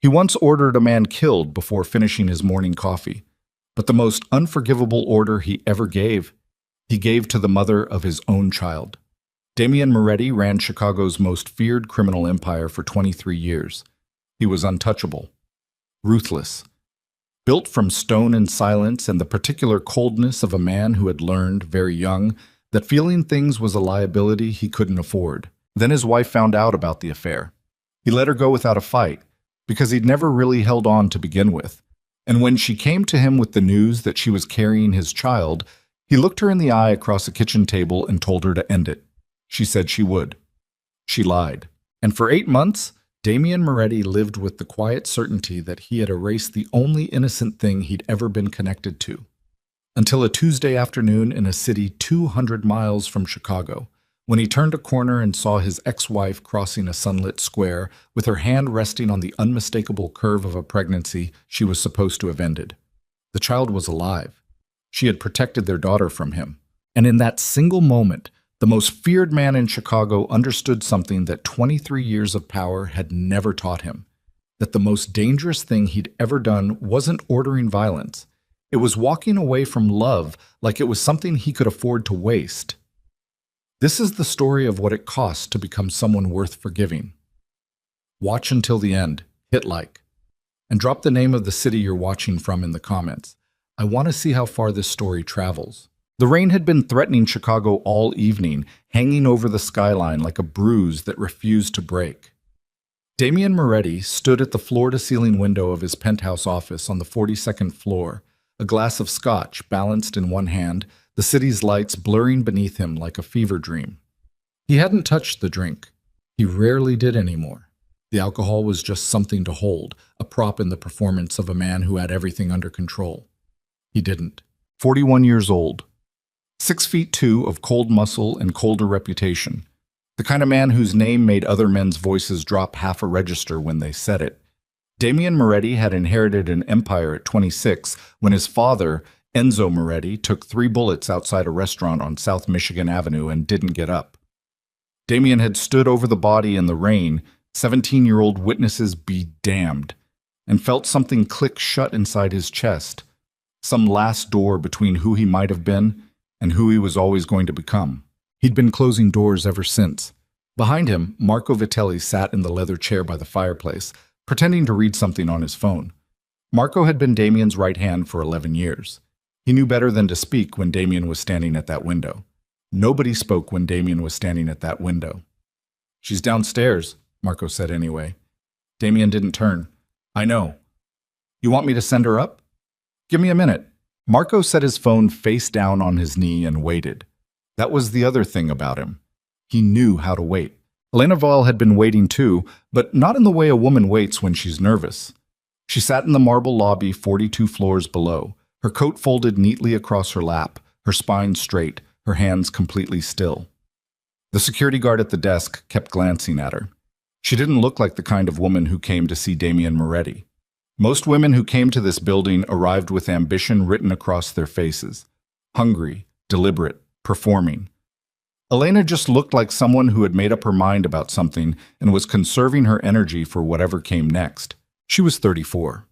He once ordered a man killed before finishing his morning coffee. But the most unforgivable order he gave to the mother of his own child. Damian Moretti ran Chicago's most feared criminal empire for 23 years. He was untouchable, ruthless, built from stone and silence and the particular coldness of a man who had learned, very young, that feeling things was a liability he couldn't afford. Then his wife found out about the affair. He let her go without a fight, because he'd never really held on to begin with. And when she came to him with the news that she was carrying his child, he looked her in the eye across a kitchen table and told her to end it. She said she would. She lied. And for 8 months, Damian Moretti lived with the quiet certainty that he had erased the only innocent thing he'd ever been connected to. Until a Tuesday afternoon in a city 200 miles from Chicago, when he turned a corner and saw his ex-wife crossing a sunlit square with her hand resting on the unmistakable curve of a pregnancy she was supposed to have ended. The child was alive. She had protected their daughter from him. And in that single moment, the most feared man in Chicago understood something that 23 years of power had never taught him. That the most dangerous thing he'd ever done wasn't ordering violence. It was walking away from love like it was something he could afford to waste. This is the story of what it costs to become someone worth forgiving. Watch until the end, hit like, and drop the name of the city you're watching from in the comments. I want to see how far this story travels. The rain had been threatening Chicago all evening, hanging over the skyline like a bruise that refused to break. Damian Moretti stood at the floor-to-ceiling window of his penthouse office on the 42nd floor, a glass of scotch balanced in one hand, the city's lights blurring beneath him like a fever dream. He hadn't touched the drink. He rarely did anymore. The alcohol was just something to hold, a prop in the performance of a man who had everything under control. He didn't. 41 years old. 6'2" of cold muscle and colder reputation. The kind of man whose name made other men's voices drop half a register when they said it. Damian Moretti had inherited an empire at 26 when his father, Enzo Moretti, took 3 bullets outside a restaurant on South Michigan Avenue and didn't get up. Damian had stood over the body in the rain, 17-year-old witnesses be damned, and felt something click shut inside his chest, some last door between who he might have been and who he was always going to become. He'd been closing doors ever since. Behind him, Marco Vitelli sat in the leather chair by the fireplace, pretending to read something on his phone. Marco had been Damian's right hand for 11 years. He knew better than to speak when Damian was standing at that window. Nobody spoke when Damian was standing at that window. "She's downstairs," Marco said anyway. Damian didn't turn. "I know. You want me to send her up? Give me a minute." Marco set his phone face down on his knee and waited. That was the other thing about him. He knew how to wait. Elena Vall had been waiting too, but not in the way a woman waits when she's nervous. She sat in the marble lobby 42 floors below, her coat folded neatly across her lap, her spine straight, her hands completely still. The security guard at the desk kept glancing at her. She didn't look like the kind of woman who came to see Damian Moretti. Most women who came to this building arrived with ambition written across their faces. Hungry, deliberate, performing. Elena just looked like someone who had made up her mind about something and was conserving her energy for whatever came next. She was 34.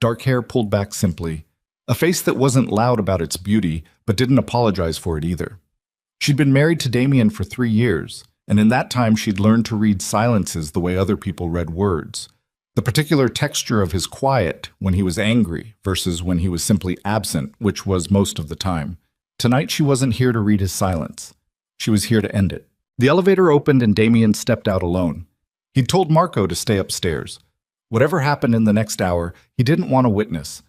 Dark hair pulled back simply. A face that wasn't loud about its beauty, but didn't apologize for it either. She'd been married to Damian for 3 years, and in that time she'd learned to read silences the way other people read words. The particular texture of his quiet when he was angry versus when he was simply absent, which was most of the time. Tonight she wasn't here to read his silence. She was here to end it. The elevator opened and Damian stepped out alone. He'd told Marco to stay upstairs. Whatever happened in the next hour, he didn't want to witness.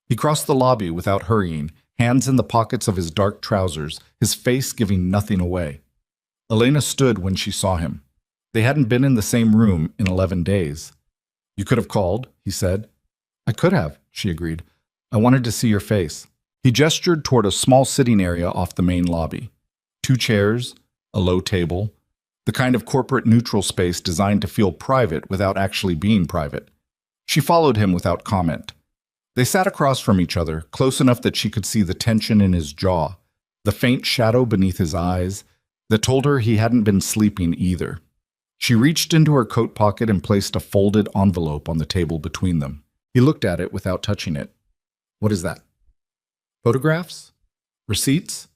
He crossed the lobby without hurrying, hands in the pockets of his dark trousers, his face giving nothing away. Elena stood when she saw him. They hadn't been in the same room in 11 days. "You could have called," he said. "I could have," she agreed. "I wanted to see your face." He gestured toward a small sitting area off the main lobby. 2 chairs, a low table, the kind of corporate neutral space designed to feel private without actually being private. She followed him without comment. They sat across from each other, close enough that she could see the tension in his jaw, the faint shadow beneath his eyes that told her he hadn't been sleeping either. She reached into her coat pocket and placed a folded envelope on the table between them. He looked at it without touching it. What is that? Photographs? Receipts?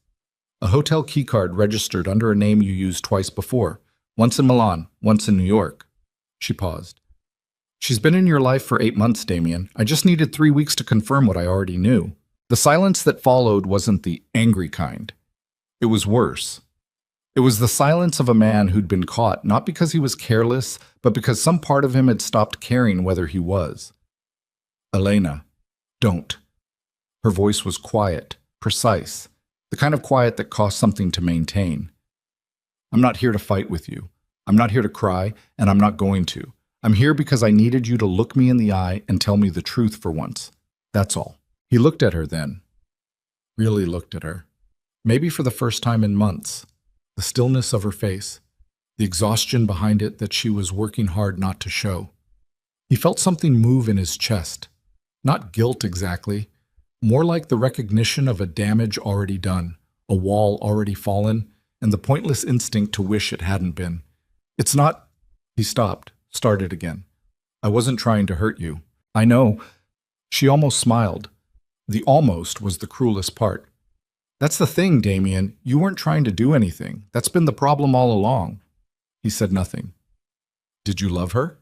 A hotel keycard registered under a name you used twice before, once in Milan, once in New York. She paused. She's been in your life for 8 months, Damien. I just needed 3 weeks to confirm what I already knew. The silence that followed wasn't the angry kind. It was worse. It was the silence of a man who'd been caught, not because he was careless, but because some part of him had stopped caring whether he was. Elena, don't. Her voice was quiet, precise, the kind of quiet that costs something to maintain. I'm not here to fight with you. I'm not here to cry, and I'm not going to. I'm here because I needed you to look me in the eye and tell me the truth for once. That's all. He looked at her then. Really looked at her. Maybe for the first time in months. The stillness of her face, the exhaustion behind it that she was working hard not to show. He felt something move in his chest. Not guilt exactly, more like the recognition of a damage already done, a wall already fallen, and the pointless instinct to wish it hadn't been. It's not... He stopped, started again. I wasn't trying to hurt you. I know. She almost smiled. The almost was the cruelest part. That's the thing, Damien. You weren't trying to do anything. That's been the problem all along. He said nothing. Did you love her?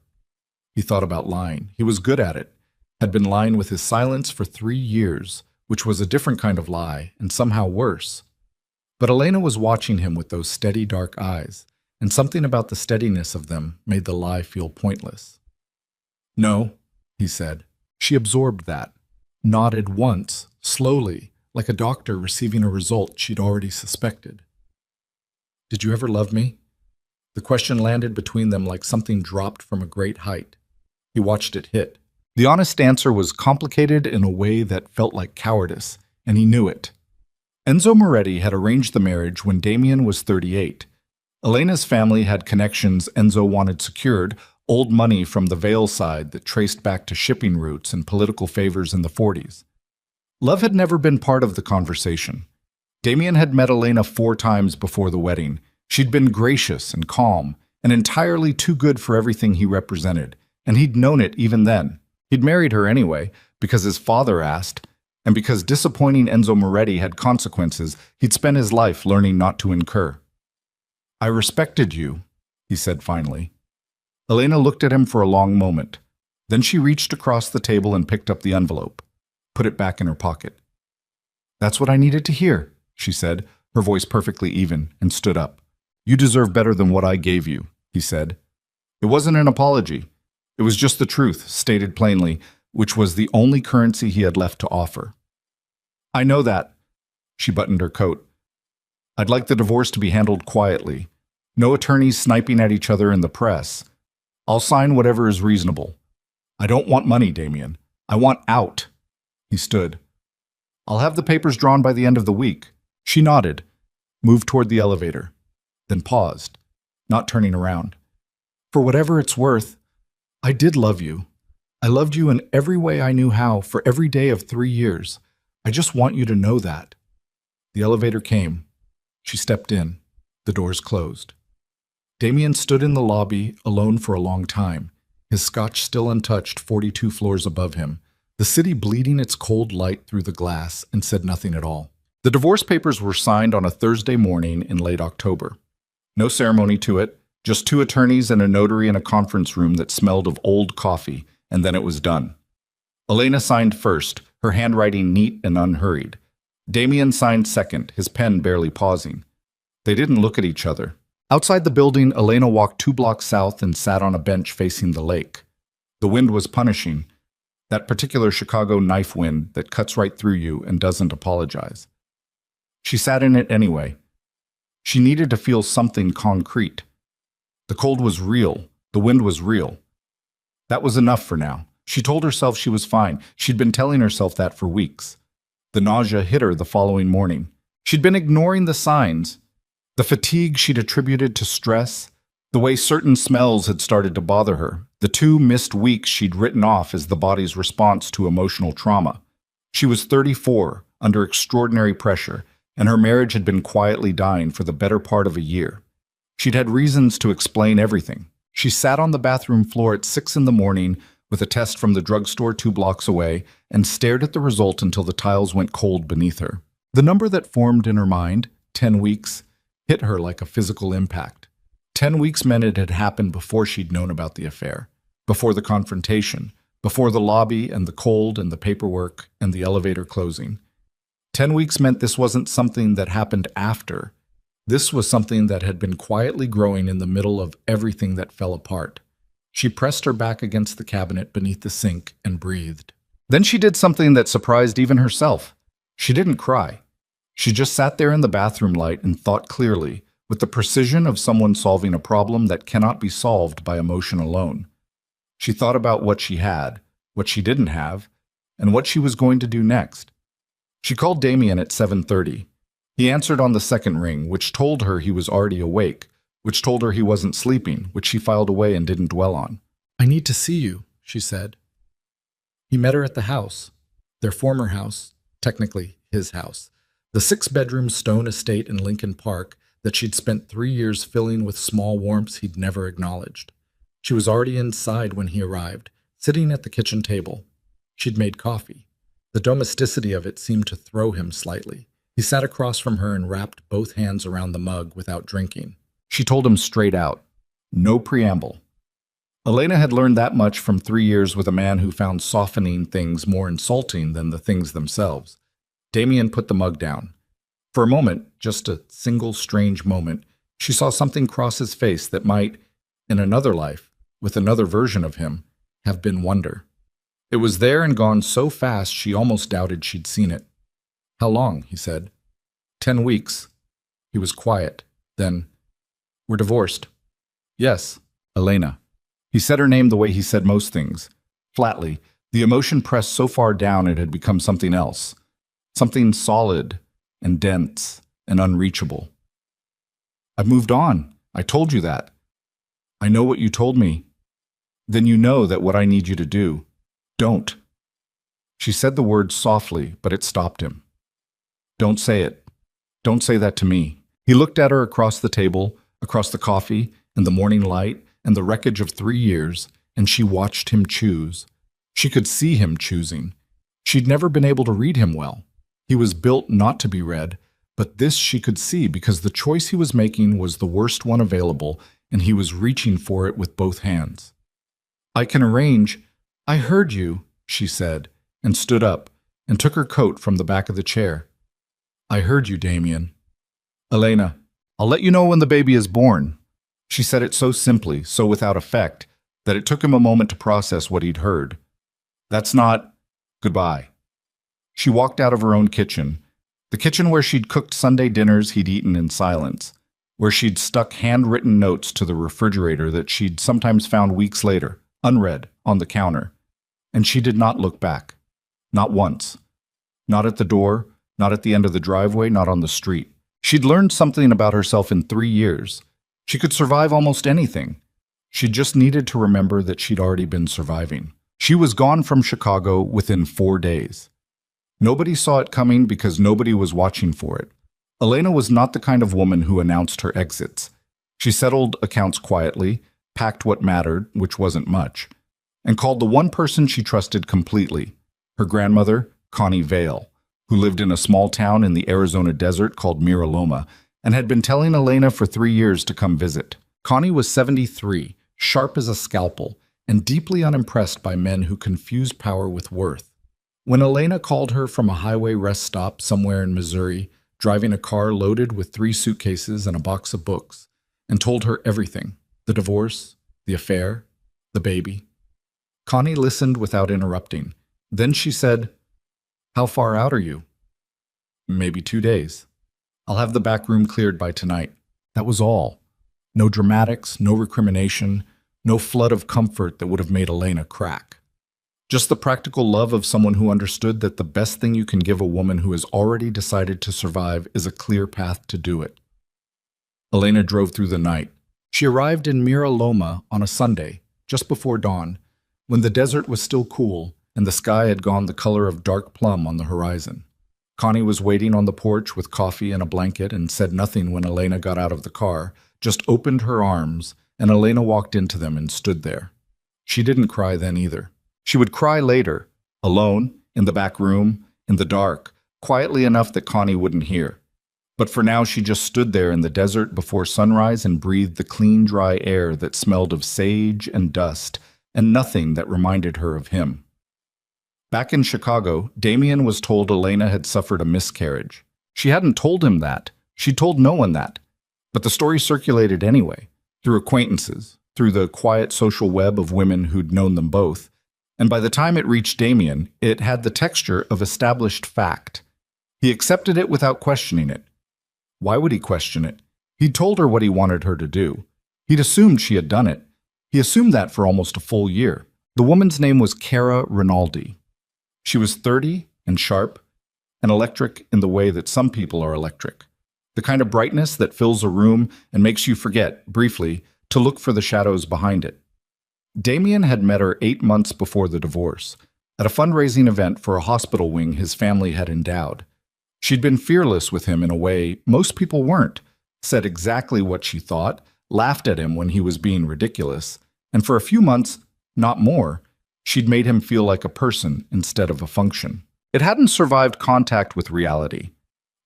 He thought about lying. He was good at it. Had been lying with his silence for 3 years, which was a different kind of lie, and somehow worse. But Elena was watching him with those steady, dark eyes, and something about the steadiness of them made the lie feel pointless. No, he said. She absorbed that. Nodded once, slowly, like a doctor receiving a result she'd already suspected. Did you ever love me? The question landed between them like something dropped from a great height. He watched it hit. The honest answer was complicated in a way that felt like cowardice, and he knew it. Enzo Moretti had arranged the marriage when Damien was 38. Elena's family had connections Enzo wanted secured, old money from the Vale side that traced back to shipping routes and political favors in the 40s. Love had never been part of the conversation. Damien had met Elena 4 times before the wedding. She'd been gracious and calm, and entirely too good for everything he represented, and he'd known it even then. He'd married her anyway, because his father asked, and because disappointing Enzo Moretti had consequences he'd spent his life learning not to incur. I respected you, he said finally. Elena looked at him for a long moment. Then she reached across the table and picked up the envelope. Put it back in her pocket. That's what I needed to hear, she said, her voice perfectly even, and stood up. You deserve better than what I gave you, he said. It wasn't an apology. It was just the truth, stated plainly, which was the only currency he had left to offer. I know that. She buttoned her coat. I'd like the divorce to be handled quietly. No attorneys sniping at each other in the press. I'll sign whatever is reasonable. I don't want money, Damien. I want out. He stood. I'll have the papers drawn by the end of the week. She nodded, moved toward the elevator, then paused, not turning around. For whatever it's worth, I did love you. I loved you in every way I knew how for every day of 3 years. I just want you to know that. The elevator came. She stepped in. The doors closed. Damien stood in the lobby, alone for a long time, his scotch still untouched 42 floors above him, the city bleeding its cold light through the glass, and said nothing at all. The divorce papers were signed on a Thursday morning in late October. No ceremony to it, just 2 attorneys and a notary in a conference room that smelled of old coffee, and then it was done. Elena signed first, her handwriting neat and unhurried. Damien signed second, his pen barely pausing. They didn't look at each other. Outside the building, Elena walked 2 blocks south and sat on a bench facing the lake. The wind was punishing. That particular Chicago knife wind that cuts right through you and doesn't apologize. She sat in it anyway. She needed to feel something concrete. The cold was real. The wind was real. That was enough for now. She told herself she was fine. She'd been telling herself that for weeks. The nausea hit her the following morning. She'd been ignoring the signs. The fatigue she'd attributed to stress, the way certain smells had started to bother her, the 2 missed weeks she'd written off as the body's response to emotional trauma. She was 34, under extraordinary pressure, and her marriage had been quietly dying for the better part of a year. She'd had reasons to explain everything. She sat on the bathroom floor at 6 in the morning with a test from the drugstore 2 blocks away and stared at the result until the tiles went cold beneath her. The number that formed in her mind, 10 weeks, hit her like a physical impact. 10 weeks meant it had happened before she'd known about the affair, before the confrontation, before the lobby and the cold and the paperwork and the elevator closing. 10 weeks meant this wasn't something that happened after. This was something that had been quietly growing in the middle of everything that fell apart. She pressed her back against the cabinet beneath the sink and breathed. Then she did something that surprised even herself. She didn't cry. She just sat there in the bathroom light and thought clearly, with the precision of someone solving a problem that cannot be solved by emotion alone. She thought about what she had, what she didn't have, and what she was going to do next. She called Damien at 7:30. He answered on the second ring, which told her he was already awake, which told her he wasn't sleeping, which she filed away and didn't dwell on. "I need to see you," she said. He met her at the house, their former house, technically his house, the 6-bedroom stone estate in Lincoln Park that she'd spent 3 years filling with small warmths he'd never acknowledged. She was already inside when he arrived, sitting at the kitchen table. She'd made coffee. The domesticity of it seemed to throw him slightly. He sat across from her and wrapped both hands around the mug without drinking. She told him straight out. No preamble. Elena had learned that much from 3 years with a man who found softening things more insulting than the things themselves. Damien put the mug down. For a moment, just a single strange moment, she saw something cross his face that might, in another life, with another version of him, have been wonder. It was there and gone so fast she almost doubted she'd seen it. "How long?" he said. 10 weeks. He was quiet. Then, "We're divorced." "Yes, Elena." He said her name the way he said most things, flatly. The emotion pressed so far down it had become something else, something solid and dense and unreachable. "I've moved on. I told you that. I know what you told me. Then you know that what I need you to do. Don't." She said the word softly, but it stopped him. "Don't say it. Don't say that to me." He looked at her across the table, across the coffee and the morning light and the wreckage of 3 years, and she watched him choose. She could see him choosing. She'd never been able to read him well. He was built not to be read, but this she could see because the choice he was making was the worst one available, and he was reaching for it with both hands. "I can arrange." "I heard you," she said, and stood up and took her coat from the back of the chair. "I heard you, Damien." "Elena, I'll let you know when the baby is born." She said it so simply, so without effect, that it took him a moment to process what he'd heard. "That's not goodbye." She walked out of her own kitchen, the kitchen where she'd cooked Sunday dinners he'd eaten in silence, where she'd stuck handwritten notes to the refrigerator that she'd sometimes found weeks later, unread, on the counter. And she did not look back. Not once. Not at the door, not at the end of the driveway, not on the street. She'd learned something about herself in 3 years. She could survive almost anything. She just needed to remember that she'd already been surviving. She was gone from Chicago within 4 days. Nobody saw it coming because nobody was watching for it. Elena was not the kind of woman who announced her exits. She settled accounts quietly, packed what mattered, which wasn't much, and called the one person she trusted completely, her grandmother, Connie Vale, who lived in a small town in the Arizona desert called Mira Loma, and had been telling Elena for 3 years to come visit. Connie was 73, sharp as a scalpel, and deeply unimpressed by men who confused power with worth. When Elena called her from a highway rest stop somewhere in Missouri, driving a car loaded with 3 suitcases and a box of books, and told her everything, the divorce, the affair, the baby, Connie listened without interrupting. Then she said, "How far out are you?" "Maybe 2 days. I'll have the back room cleared by tonight." That was all. No dramatics, no recrimination, no flood of comfort that would have made Elena crack. Just the practical love of someone who understood that the best thing you can give a woman who has already decided to survive is a clear path to do it. Elena drove through the night. She arrived in Mira Loma on a Sunday, just before dawn, when the desert was still cool and the sky had gone the color of dark plum on the horizon. Connie was waiting on the porch with coffee and a blanket and said nothing when Elena got out of the car, just opened her arms, and Elena walked into them and stood there. She didn't cry then either. She would cry later, alone, in the back room, in the dark, quietly enough that Connie wouldn't hear. But for now she just stood there in the desert before sunrise and breathed the clean, dry air that smelled of sage and dust, and nothing that reminded her of him. Back in Chicago, Damien was told Elena had suffered a miscarriage. She hadn't told him that. She told no one that. But the story circulated anyway, through acquaintances, through the quiet social web of women who'd known them both. And by the time it reached Damien, it had the texture of established fact. He accepted it without questioning it. Why would he question it? He'd told her what he wanted her to do. He'd assumed she had done it. He assumed that for almost a full year. The woman's name was Cara Rinaldi. She was 30 and sharp and electric in the way that some people are electric. The kind of brightness that fills a room and makes you forget, briefly, to look for the shadows behind it. Damien had met her 8 months before the divorce, at a fundraising event for a hospital wing his family had endowed. She'd been fearless with him in a way most people weren't, said exactly what she thought, laughed at him when he was being ridiculous, and for a few months, not more, she'd made him feel like a person instead of a function. It hadn't survived contact with reality.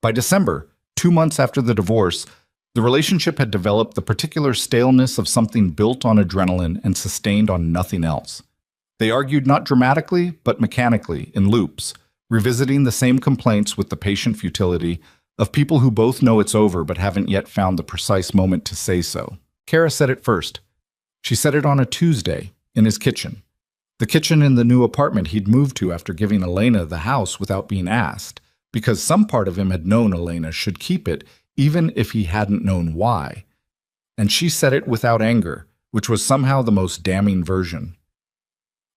By December, 2 months after the divorce, the relationship had developed the particular staleness of something built on adrenaline and sustained on nothing else. They argued not dramatically, but mechanically, in loops, revisiting the same complaints with the patient futility of people who both know it's over but haven't yet found the precise moment to say so. Cara said it first. She said it on a Tuesday, in his kitchen. The kitchen in the new apartment he'd moved to after giving Elena the house without being asked, because some part of him had known Elena should keep it, even if he hadn't known why. And she said it without anger, which was somehow the most damning version.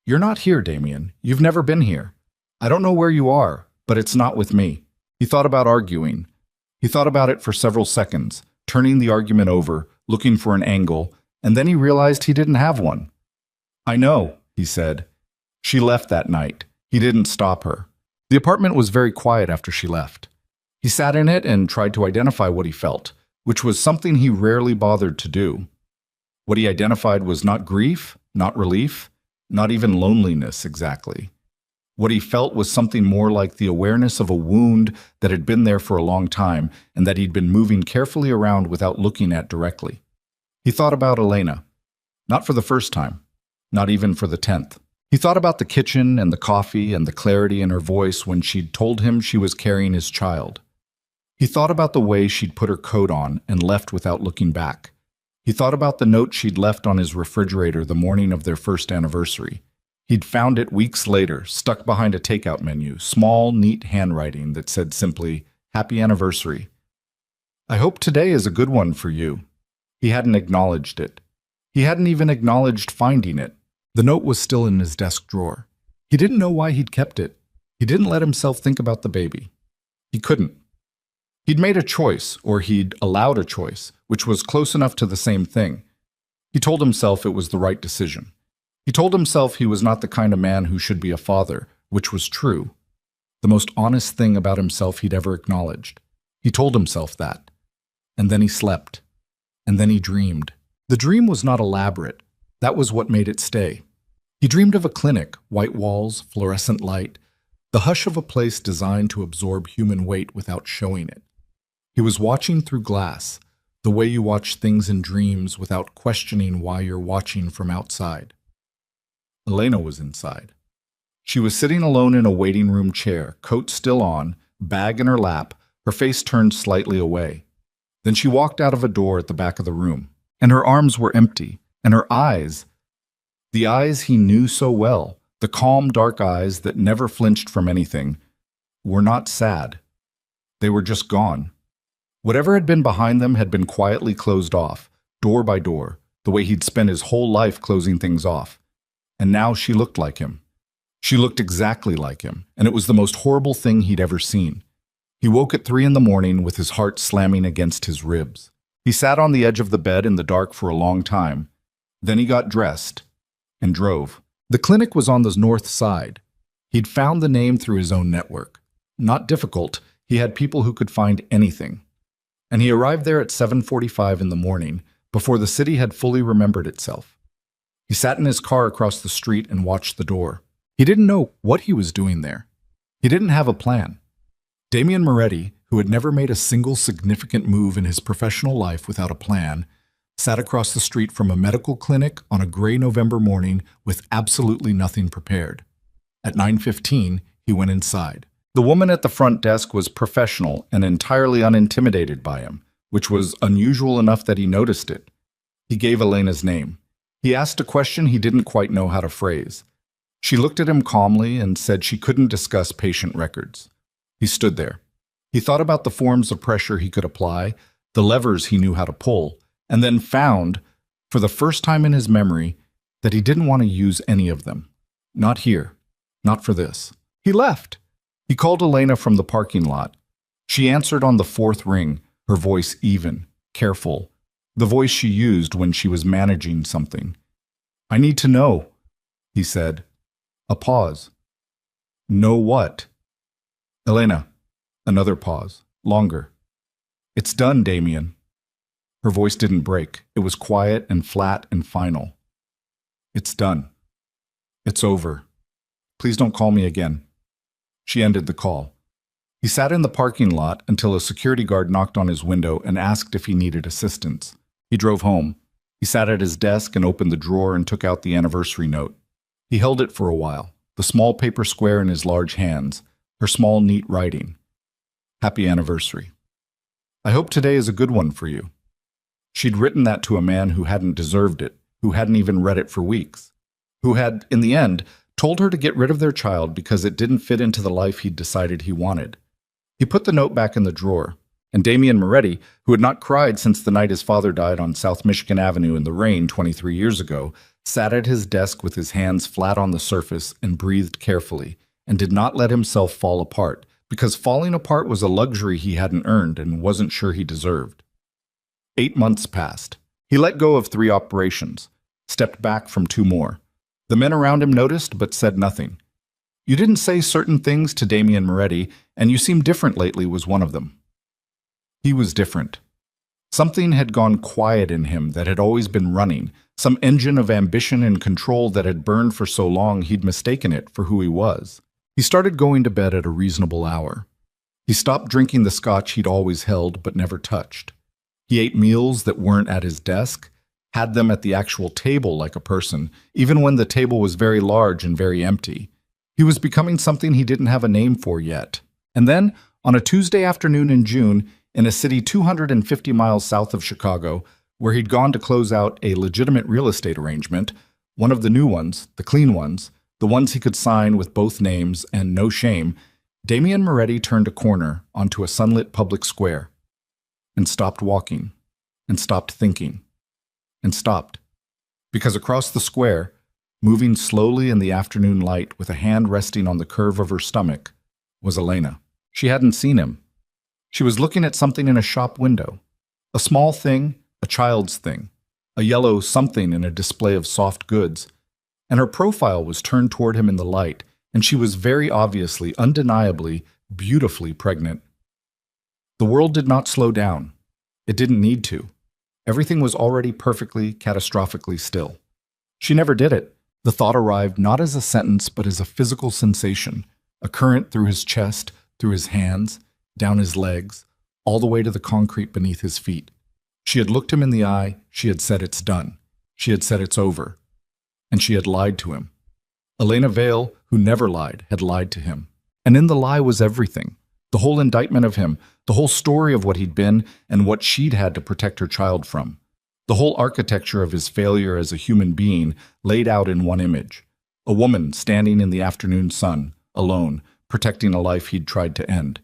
"You're not here, Damien. You've never been here. I don't know where you are, but it's not with me." He thought about arguing. He thought about it for several seconds, turning the argument over, looking for an angle, and then he realized he didn't have one. "I know," he said. She left that night. He didn't stop her. The apartment was very quiet after she left. He sat in it and tried to identify what he felt, which was something he rarely bothered to do. What he identified was not grief, not relief, not even loneliness exactly. What he felt was something more like the awareness of a wound that had been there for a long time and that he'd been moving carefully around without looking at directly. He thought about Elena. Not for the first time. Not even for the 10th. He thought about the kitchen and the coffee and the clarity in her voice when she'd told him she was carrying his child. He thought about the way she'd put her coat on and left without looking back. He thought about the note she'd left on his refrigerator the morning of their first anniversary. He'd found it weeks later, stuck behind a takeout menu, small, neat handwriting that said simply, "Happy Anniversary. I hope today is a good one for you." He hadn't acknowledged it. He hadn't even acknowledged finding it. The note was still in his desk drawer. He didn't know why he'd kept it. He didn't let himself think about the baby. He couldn't. He'd made a choice, or he'd allowed a choice, which was close enough to the same thing. He told himself it was the right decision. He told himself he was not the kind of man who should be a father, which was true. The most honest thing about himself he'd ever acknowledged. He told himself that. And then he slept. And then he dreamed. The dream was not elaborate. That was what made it stay. He dreamed of a clinic, white walls, fluorescent light, the hush of a place designed to absorb human weight without showing it. He was watching through glass, the way you watch things in dreams without questioning why you're watching from outside. Elena was inside. She was sitting alone in a waiting room chair, coat still on, bag in her lap, her face turned slightly away. Then she walked out of a door at the back of the room, and her arms were empty, and her eyes, the eyes he knew so well, the calm, dark eyes that never flinched from anything, were not sad. They were just gone. Whatever had been behind them had been quietly closed off, door by door, the way he'd spent his whole life closing things off. And now she looked like him. She looked exactly like him, and it was the most horrible thing he'd ever seen. He woke at 3 a.m. with his heart slamming against his ribs. He sat on the edge of the bed in the dark for a long time. Then he got dressed and drove. The clinic was on the north side. He'd found the name through his own network. Not difficult, he had people who could find anything. And he arrived there at 7:45 in the morning, before the city had fully remembered itself. He sat in his car across the street and watched the door. He didn't know what he was doing there. He didn't have a plan. Damian Moretti, who had never made a single significant move in his professional life without a plan, sat across the street from a medical clinic on a gray November morning with absolutely nothing prepared. At 9:15, he went inside. The woman at the front desk was professional and entirely unintimidated by him, which was unusual enough that he noticed it. He gave Elena's name. He asked a question he didn't quite know how to phrase. She looked at him calmly and said she couldn't discuss patient records. He stood there. He thought about the forms of pressure he could apply, the levers he knew how to pull, and then found, for the first time in his memory, that he didn't want to use any of them. Not here. Not for this. He left. He called Elena from the parking lot. She answered on the fourth ring, her voice even, careful, the voice she used when she was managing something. "I need to know," he said. A pause. "Know what?" "Elena." Another pause. Longer. "It's done, Damian." Her voice didn't break. It was quiet and flat and final. "It's done. It's over. Please don't call me again." She ended the call. He sat in the parking lot until a security guard knocked on his window and asked if he needed assistance. He drove home. He sat at his desk and opened the drawer and took out the anniversary note. He held it for a while, the small paper square in his large hands, her small, neat writing. "Happy anniversary. I hope today is a good one for you." She'd written that to a man who hadn't deserved it, who hadn't even read it for weeks, who had, in the end, told her to get rid of their child because it didn't fit into the life he'd decided he wanted. He put the note back in the drawer, and Damian Moretti, who had not cried since the night his father died on South Michigan Avenue in the rain 23 years ago, sat at his desk with his hands flat on the surface and breathed carefully, and did not let himself fall apart, because falling apart was a luxury he hadn't earned and wasn't sure he deserved. 8 months passed. He let go of 3 operations, stepped back from 2 more. The men around him noticed but said nothing. "You didn't say certain things to Damian Moretti, and you seem different lately," was one of them. He was different. Something had gone quiet in him that had always been running, some engine of ambition and control that had burned for so long he'd mistaken it for who he was. He started going to bed at a reasonable hour. He stopped drinking the scotch he'd always held but never touched. He ate meals that weren't at his desk, had them at the actual table like a person, even when the table was very large and very empty. He was becoming something he didn't have a name for yet. And then, on a Tuesday afternoon in June, in a city 250 miles south of Chicago, where he'd gone to close out a legitimate real estate arrangement, one of the new ones, the clean ones, the ones he could sign with both names and no shame, Damian Moretti turned a corner onto a sunlit public square and stopped walking, and stopped thinking, and stopped. Because across the square, moving slowly in the afternoon light with a hand resting on the curve of her stomach, was Elena. She hadn't seen him. She was looking at something in a shop window. A small thing, a child's thing, a yellow something in a display of soft goods. And her profile was turned toward him in the light, and she was very obviously, undeniably, beautifully pregnant. The world did not slow down. It didn't need to. Everything was already perfectly, catastrophically still. She never did it. The thought arrived not as a sentence, but as a physical sensation, a current through his chest, through his hands, down his legs, all the way to the concrete beneath his feet. She had looked him in the eye. She had said it's done. She had said it's over. And she had lied to him. Elena Vale, who never lied, had lied to him. And in the lie was everything. The whole indictment of him, the whole story of what he'd been and what she'd had to protect her child from. The whole architecture of his failure as a human being laid out in one image. A woman standing in the afternoon sun, alone, protecting a life he'd tried to end.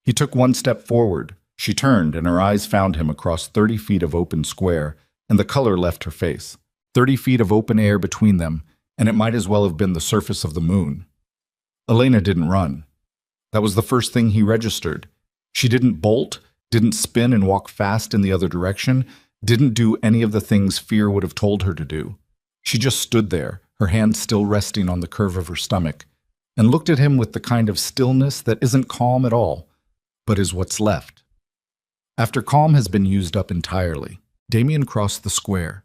He took one step forward. She turned, and her eyes found him across 30 feet of open square, and the color left her face. 30 feet of open air between them, and it might as well have been the surface of the moon. Elena didn't run. That was the first thing he registered. She didn't bolt, didn't spin and walk fast in the other direction, didn't do any of the things fear would have told her to do. She just stood there, her hand still resting on the curve of her stomach, and looked at him with the kind of stillness that isn't calm at all, but is what's left. After calm has been used up entirely. Damien crossed the square.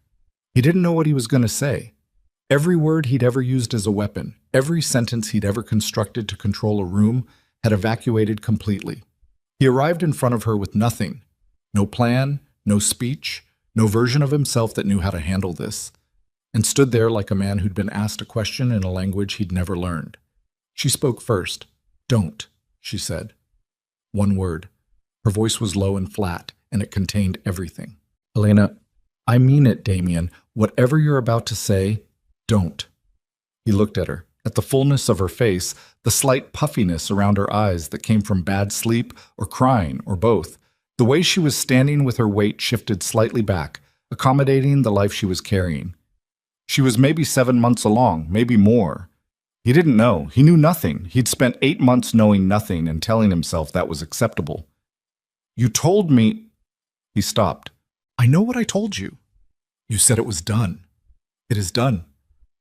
He didn't know what he was going to say. Every word he'd ever used as a weapon, every sentence he'd ever constructed to control a room, had evacuated completely. He arrived in front of her with nothing. No plan, no speech, no version of himself that knew how to handle this, and stood there like a man who'd been asked a question in a language he'd never learned. She spoke first. "Don't," she said. One word. Her voice was low and flat, and it contained everything. "Elena, I mean it, Damien. Whatever you're about to say, don't." He looked at her, at the fullness of her face, the slight puffiness around her eyes that came from bad sleep or crying or both. The way she was standing with her weight shifted slightly back, accommodating the life she was carrying. She was maybe 7 months along, maybe more. He didn't know. He knew nothing. He'd spent 8 months knowing nothing and telling himself that was acceptable. "You told me—" He stopped. "I know what I told you. You said it was done. It is done."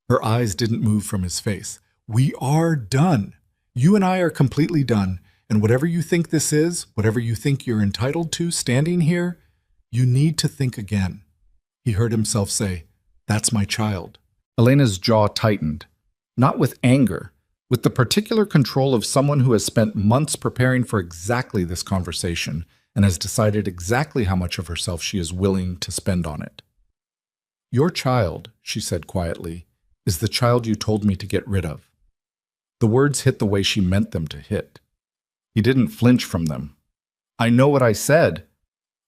Her eyes didn't move from his face. "We are done. You and I are completely done. And whatever you think this is, whatever you think you're entitled to standing here, you need to think again." He heard himself say, "That's my child." Elena's jaw tightened, not with anger, with the particular control of someone who has spent months preparing for exactly this conversation and has decided exactly how much of herself she is willing to spend on it. "Your child," she said quietly, "is the child you told me to get rid of." The words hit the way she meant them to hit. He didn't flinch from them. "I know what I said."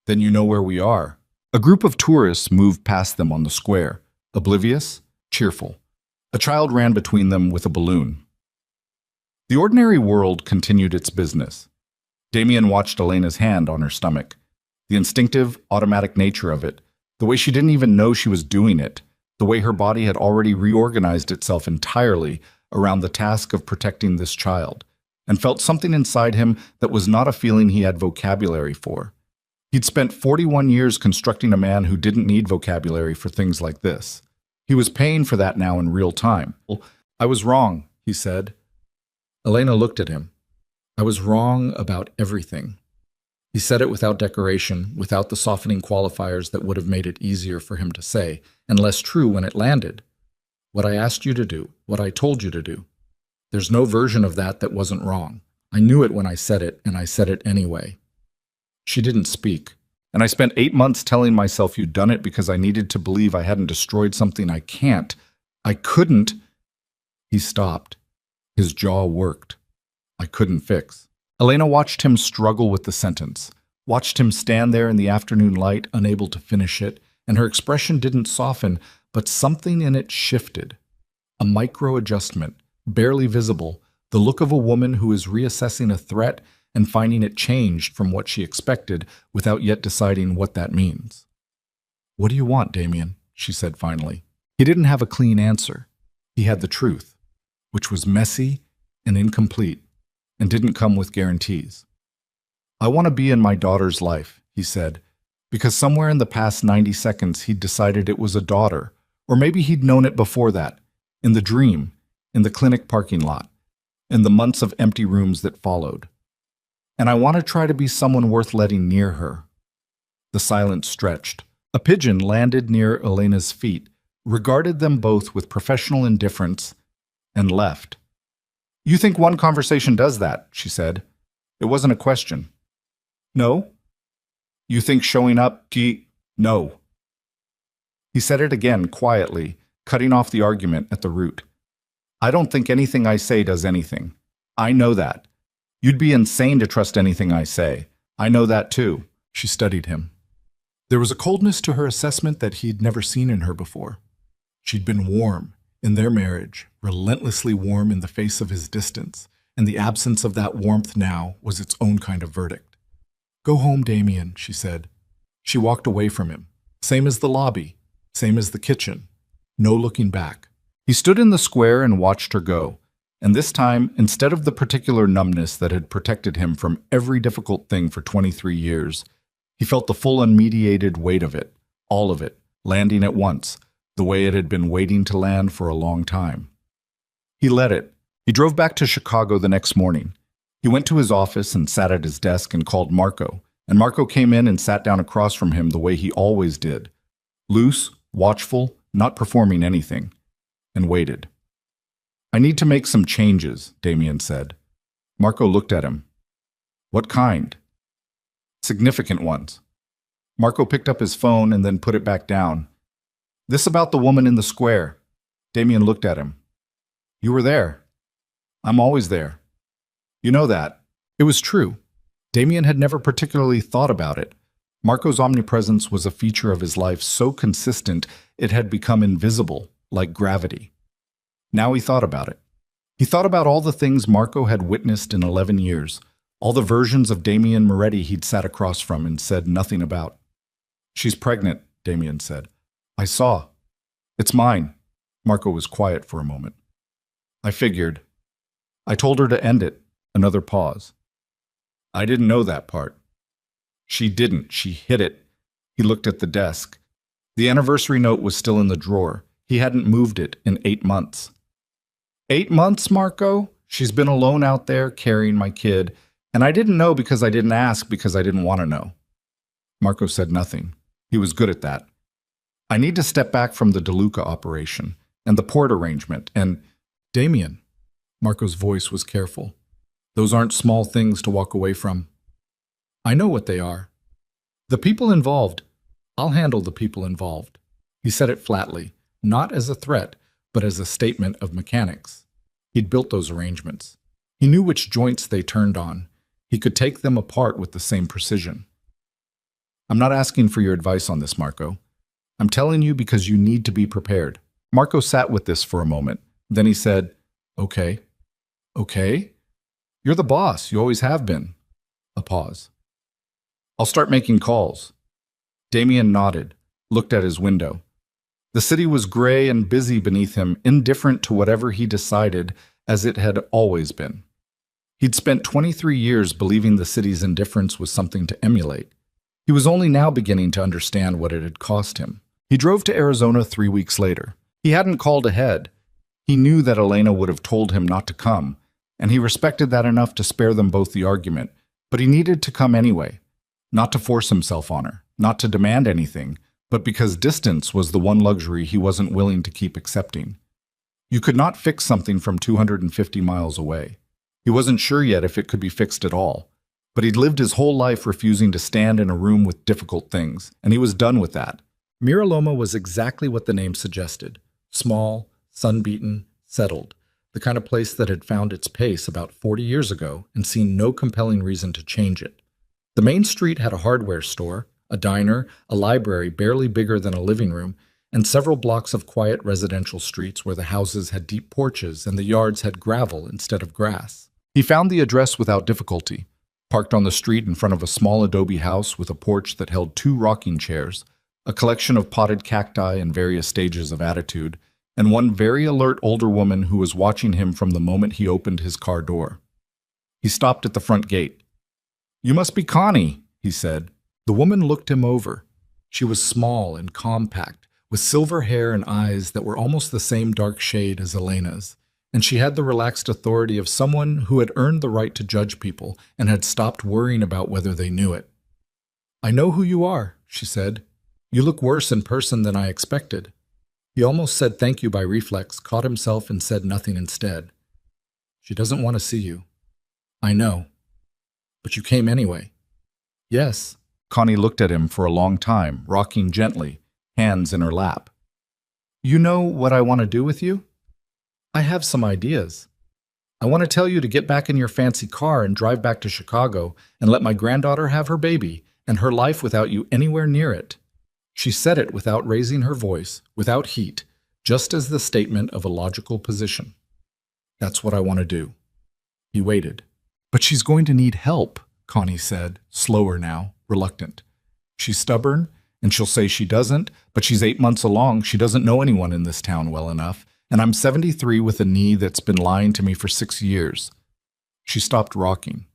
"Then you know where we are." A group of tourists moved past them on the square, oblivious, cheerful. A child ran between them with a balloon. The ordinary world continued its business. Damien watched Elena's hand on her stomach. The instinctive, automatic nature of it, the way she didn't even know she was doing it, the way her body had already reorganized itself entirely around the task of protecting this child, and felt something inside him that was not a feeling he had vocabulary for. He'd spent 41 years constructing a man who didn't need vocabulary for things like this. He was paying for that now in real time. "I was wrong," he said. Elena looked at him. "I was wrong about everything." He said it without decoration, without the softening qualifiers that would have made it easier for him to say, and less true when it landed. "What I asked you to do, what I told you to do. There's no version of that wasn't wrong. I knew it when I said it, and I said it anyway." She didn't speak. "And I spent 8 months telling myself you'd done it because I needed to believe I hadn't destroyed something I couldn't." He stopped. His jaw worked. "I couldn't fix." Elena watched him struggle with the sentence, watched him stand there in the afternoon light, unable to finish it, and her expression didn't soften, but something in it shifted. A micro-adjustment, barely visible, the look of a woman who is reassessing a threat and finding it changed from what she expected without yet deciding what that means. "What do you want, Damien?" she said finally. He didn't have a clean answer. He had the truth, which was messy and incomplete, and didn't come with guarantees. "I want to be in my daughter's life," he said, because somewhere in the past 90 seconds he'd decided it was a daughter, or maybe he'd known it before that, in the dream, in the clinic parking lot, in the months of empty rooms that followed. "And I want to try to be someone worth letting near her." The silence stretched. A pigeon landed near Elena's feet, regarded them both with professional indifference, and left. "You think one conversation does that?" she said. It wasn't a question. "No?" "You think showing up, no." He said it again, quietly, cutting off the argument at the root. "I don't think anything I say does anything. I know that. You'd be insane to trust anything I say. I know that too." She studied him. There was a coldness to her assessment that he'd never seen in her before. She'd been warm in their marriage, relentlessly warm in the face of his distance, and the absence of that warmth now was its own kind of verdict. "Go home, Damien," she said. She walked away from him. Same as the lobby, same as the kitchen. No looking back. He stood in the square and watched her go. And this time, instead of the particular numbness that had protected him from every difficult thing for 23 years, he felt the full unmediated weight of it, all of it, landing at once, the way it had been waiting to land for a long time. He let it. He drove back to Chicago the next morning. He went to his office and sat at his desk and called Marco, and Marco came in and sat down across from him the way he always did, loose, watchful, not performing anything, and waited. "I need to make some changes," Damien said. Marco looked at him. "What kind?" "Significant ones." Marco picked up his phone and then put it back down. "This about the woman in the square." Damien looked at him. "You were there." "I'm always there." "You know that." It was true. Damien had never particularly thought about it. Marco's omnipresence was a feature of his life so consistent it had become invisible, like gravity. Now he thought about it. He thought about all the things Marco had witnessed in 11 years, all the versions of Damien Moretti he'd sat across from and said nothing about. "She's pregnant," Damien said. "I saw." "It's mine." Marco was quiet for a moment. "I figured. I told her to end it." Another pause. "I didn't know that part." "She didn't. She hid it." He looked at the desk. The anniversary note was still in the drawer. He hadn't moved it in 8 months. 8 months, Marco? She's been alone out there carrying my kid, and I didn't know because I didn't ask because I didn't want to know. Marco said nothing. He was good at that. "I need to step back from the DeLuca operation and the port arrangement and Damien." Marco's voice was careful. "Those aren't small things to walk away from." "I know what they are. The people involved. I'll handle the people involved." He said it flatly, not as a threat, but as a statement of mechanics. He'd built those arrangements. He knew which joints they turned on. He could take them apart with the same precision. "I'm not asking for your advice on this, Marco. I'm telling you because you need to be prepared." Marco sat with this for a moment. Then he said, "Okay." "Okay? You're the boss. You always have been." A pause. "I'll start making calls." Damien nodded, looked at his window. The city was gray and busy beneath him, indifferent to whatever he decided, as it had always been. He'd spent 23 years believing the city's indifference was something to emulate. He was only now beginning to understand what it had cost him. He drove to Arizona 3 weeks later. He hadn't called ahead. He knew that Elena would have told him not to come, and he respected that enough to spare them both the argument, but he needed to come anyway, not to force himself on her, not to demand anything, but because distance was the one luxury he wasn't willing to keep accepting. You could not fix something from 250 miles away. He wasn't sure yet if it could be fixed at all, but he'd lived his whole life refusing to stand in a room with difficult things, and he was done with that. Miraloma was exactly what the name suggested. Small, sun-beaten, settled, the kind of place that had found its pace about 40 years ago and seen no compelling reason to change it. The main street had a hardware store, a diner, a library barely bigger than a living room, and several blocks of quiet residential streets where the houses had deep porches and the yards had gravel instead of grass. He found the address without difficulty, parked on the street in front of a small adobe house with a porch that held 2 rocking chairs, a collection of potted cacti in various stages of attitude, and one very alert older woman who was watching him from the moment he opened his car door. He stopped at the front gate. "You must be Connie," he said. The woman looked him over. She was small and compact, with silver hair and eyes that were almost the same dark shade as Elena's, and she had the relaxed authority of someone who had earned the right to judge people and had stopped worrying about whether they knew it. "I know who you are," she said. "You look worse in person than I expected." He almost said thank you by reflex, caught himself and said nothing instead. "She doesn't want to see you." "I know. But you came anyway." "Yes." Connie looked at him for a long time, rocking gently, hands in her lap. "You know what I want to do with you?" "I have some ideas. I want to tell you to get back in your fancy car and drive back to Chicago and let my granddaughter have her baby and her life without you anywhere near it." She said it without raising her voice, without heat, just as the statement of a logical position. "That's what I want to do." He waited. "But she's going to need help," Connie said, slower now, reluctant. "She's stubborn, and she'll say she doesn't, but she's 8 months along. She doesn't know anyone in this town well enough, and I'm 73 with a knee that's been lying to me for 6 years. She stopped rocking.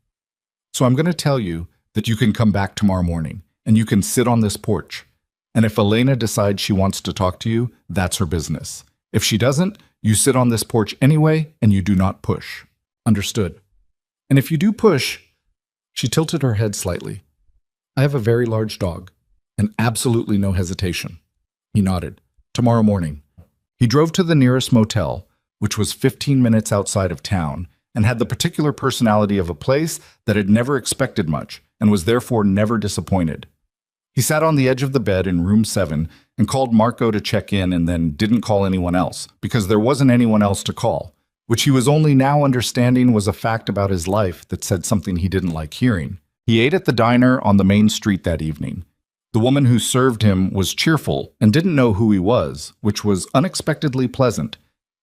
"So I'm going to tell you that you can come back tomorrow morning, and you can sit on this porch. And if Elena decides she wants to talk to you, that's her business. If she doesn't, you sit on this porch anyway, and you do not push." "Understood. And if you do push..." She tilted her head slightly. I have a very large dog, and absolutely no hesitation. He nodded. Tomorrow morning. He drove to the nearest motel, which was 15 minutes outside of town, and had the particular personality of a place that had never expected much, and was therefore never disappointed. He sat on the edge of the bed in room 7 and called Marco to check in and then didn't call anyone else, because there wasn't anyone else to call, which he was only now understanding was a fact about his life that said something he didn't like hearing. He ate at the diner on the main street that evening. The woman who served him was cheerful and didn't know who he was, which was unexpectedly pleasant.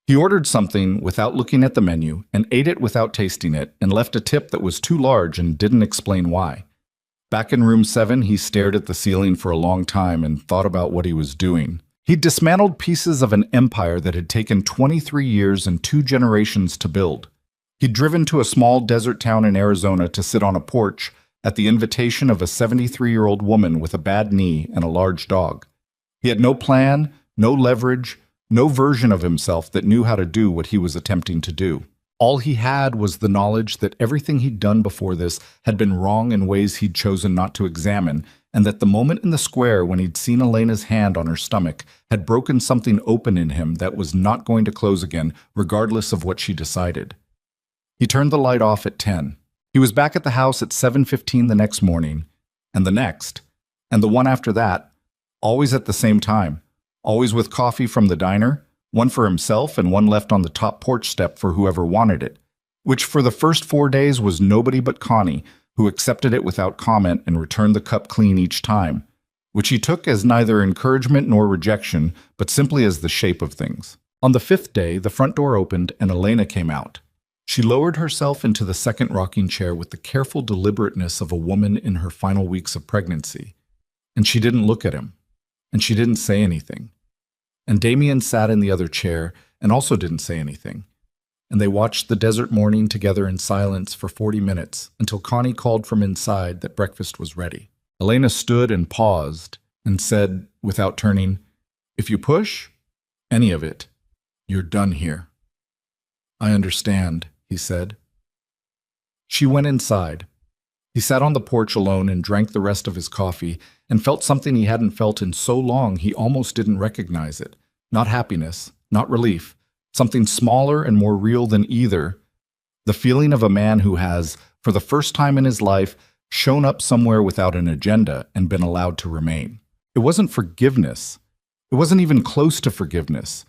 He ordered something without looking at the menu and ate it without tasting it and left a tip that was too large and didn't explain why. Back in room 7, he stared at the ceiling for a long time and thought about what he was doing. He'd dismantled pieces of an empire that had taken 23 years and 2 generations to build. He'd driven to a small desert town in Arizona to sit on a porch at the invitation of a 73-year-old woman with a bad knee and a large dog. He had no plan, no leverage, no version of himself that knew how to do what he was attempting to do. All he had was the knowledge that everything he'd done before this had been wrong in ways he'd chosen not to examine, and that the moment in the square when he'd seen Elena's hand on her stomach had broken something open in him that was not going to close again, regardless of what she decided. He turned the light off at 10. He was back at the house at 7:15 the next morning, and the next, and the one after that, always at the same time, always with coffee from the diner, one for himself and one left on the top porch step for whoever wanted it, which for the first 4 days was nobody but Connie, who accepted it without comment and returned the cup clean each time, which he took as neither encouragement nor rejection, but simply as the shape of things. On the 5th day, the front door opened and Elena came out. She lowered herself into the second rocking chair with the careful deliberateness of a woman in her final weeks of pregnancy. And she didn't look at him. And she didn't say anything. And Damien sat in the other chair and also didn't say anything. And they watched the desert morning together in silence for 40 minutes until Connie called from inside that breakfast was ready. Elena stood and paused and said, without turning, "If you push any of it, you're done here." "I understand," he said. She went inside. He sat on the porch alone and drank the rest of his coffee and felt something he hadn't felt in so long he almost didn't recognize it. Not happiness, not relief, something smaller and more real than either. The feeling of a man who has, for the first time in his life, shown up somewhere without an agenda and been allowed to remain. It wasn't forgiveness. It wasn't even close to forgiveness.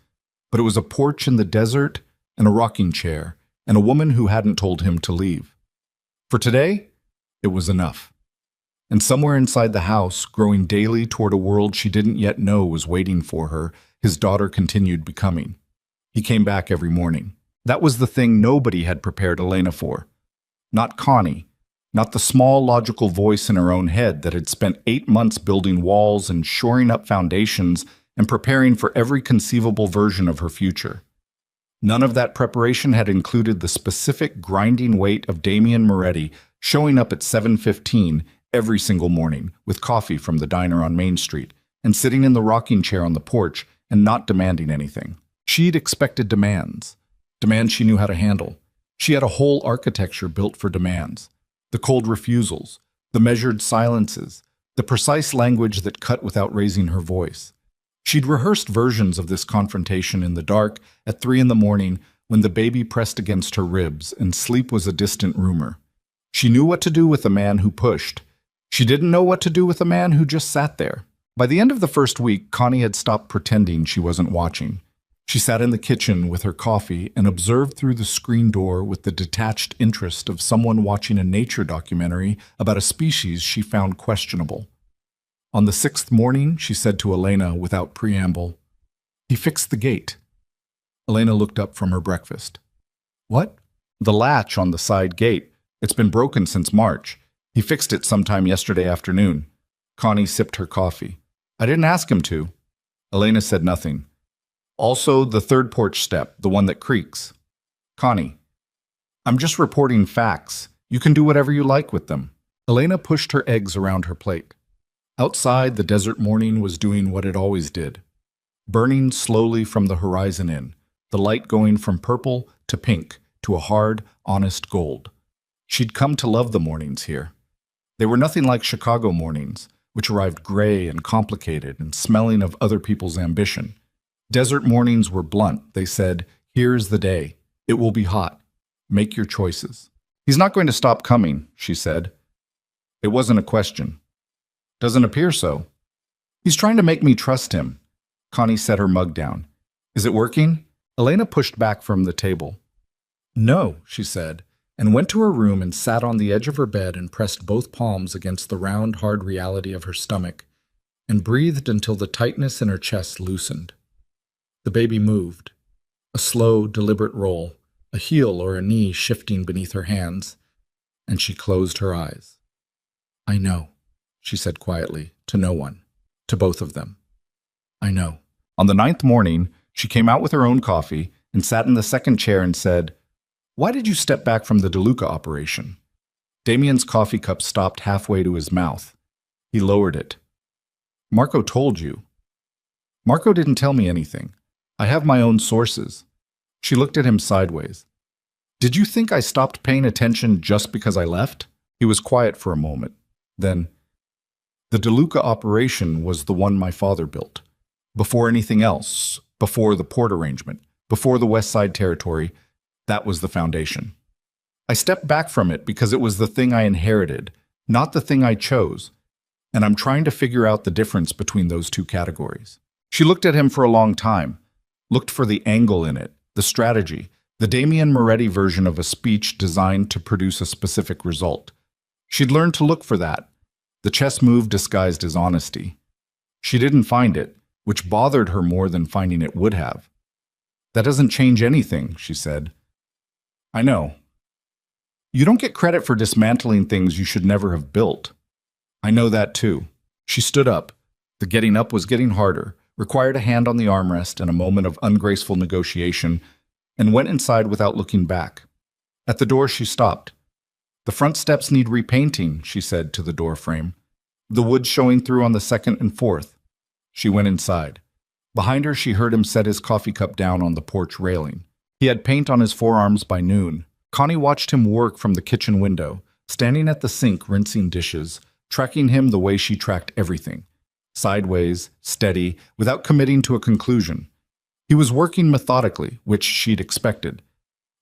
But it was a porch in the desert and a rocking chair and a woman who hadn't told him to leave. For today, it was enough. And somewhere inside the house, growing daily toward a world she didn't yet know was waiting for her, his daughter continued becoming. He came back every morning. That was the thing nobody had prepared Elena for. Not Connie, not the small logical voice in her own head that had spent 8 months building walls and shoring up foundations and preparing for every conceivable version of her future. None of that preparation had included the specific grinding weight of Damien Moretti showing up at 7:15 every single morning with coffee from the diner on Main Street and sitting in the rocking chair on the porch and not demanding anything. She'd expected demands she knew how to handle. She had a whole architecture built for demands. The cold refusals, the measured silences, the precise language that cut without raising her voice. She'd rehearsed versions of this confrontation in the dark at 3 in the morning when the baby pressed against her ribs and sleep was a distant rumor. She knew what to do with a man who pushed. She didn't know what to do with a man who just sat there. By the end of the first week, Connie had stopped pretending she wasn't watching. She sat in the kitchen with her coffee and observed through the screen door with the detached interest of someone watching a nature documentary about a species she found questionable. On the 6th morning, she said to Elena without preamble, "He fixed the gate." Elena looked up from her breakfast. "What?" "The latch on the side gate. It's been broken since March. He fixed it sometime yesterday afternoon." Connie sipped her coffee. "I didn't ask him to." Elena said nothing. "Also, the third porch step, the one that creaks." "Connie, I'm just reporting facts. You can do whatever you like with them." Elena pushed her eggs around her plate. Outside, the desert morning was doing what it always did, burning slowly from the horizon in, the light going from purple to pink to a hard, honest gold. She'd come to love the mornings here. They were nothing like Chicago mornings, which arrived gray and complicated and smelling of other people's ambition. Desert mornings were blunt. They said, "Here's the day. It will be hot. Make your choices." "He's not going to stop coming," she said. It wasn't a question. "Doesn't appear so." "He's trying to make me trust him." Connie set her mug down. "Is it working?" Elena pushed back from the table. "No," she said, and went to her room and sat on the edge of her bed and pressed both palms against the round, hard reality of her stomach, and breathed until the tightness in her chest loosened. The baby moved. A slow, deliberate roll, a heel or a knee shifting beneath her hands, and she closed her eyes. "I know," she said quietly, to no one, to both of them. "I know." On the 9th morning, she came out with her own coffee and sat in the second chair and said, "Why did you step back from the DeLuca operation?" Damien's coffee cup stopped halfway to his mouth. He lowered it. "Marco told you." "Marco didn't tell me anything. I have my own sources." She looked at him sideways. "Did you think I stopped paying attention just because I left?" He was quiet for a moment. Then, "The DeLuca operation was the one my father built. Before anything else, before the port arrangement, before the West Side Territory, that was the foundation. I stepped back from it because it was the thing I inherited, not the thing I chose, and I'm trying to figure out the difference between those two categories." She looked at him for a long time, looked for the angle in it, the strategy, the Damien Moretti version of a speech designed to produce a specific result. She'd learned to look for that, the chess move disguised as honesty. She didn't find it, which bothered her more than finding it would have. "That doesn't change anything," she said. "I know. You don't get credit for dismantling things you should never have built." "I know that too." She stood up. The getting up was getting harder, required a hand on the armrest and a moment of ungraceful negotiation, and went inside without looking back. At the door, she stopped. "The front steps need repainting," she said to the door frame. "The wood showing through on the 2nd and 4th. She went inside. Behind her, she heard him set his coffee cup down on the porch railing. He had paint on his forearms by noon. Connie watched him work from the kitchen window, standing at the sink rinsing dishes, tracking him the way she tracked everything. Sideways, steady, without committing to a conclusion. He was working methodically, which she'd expected.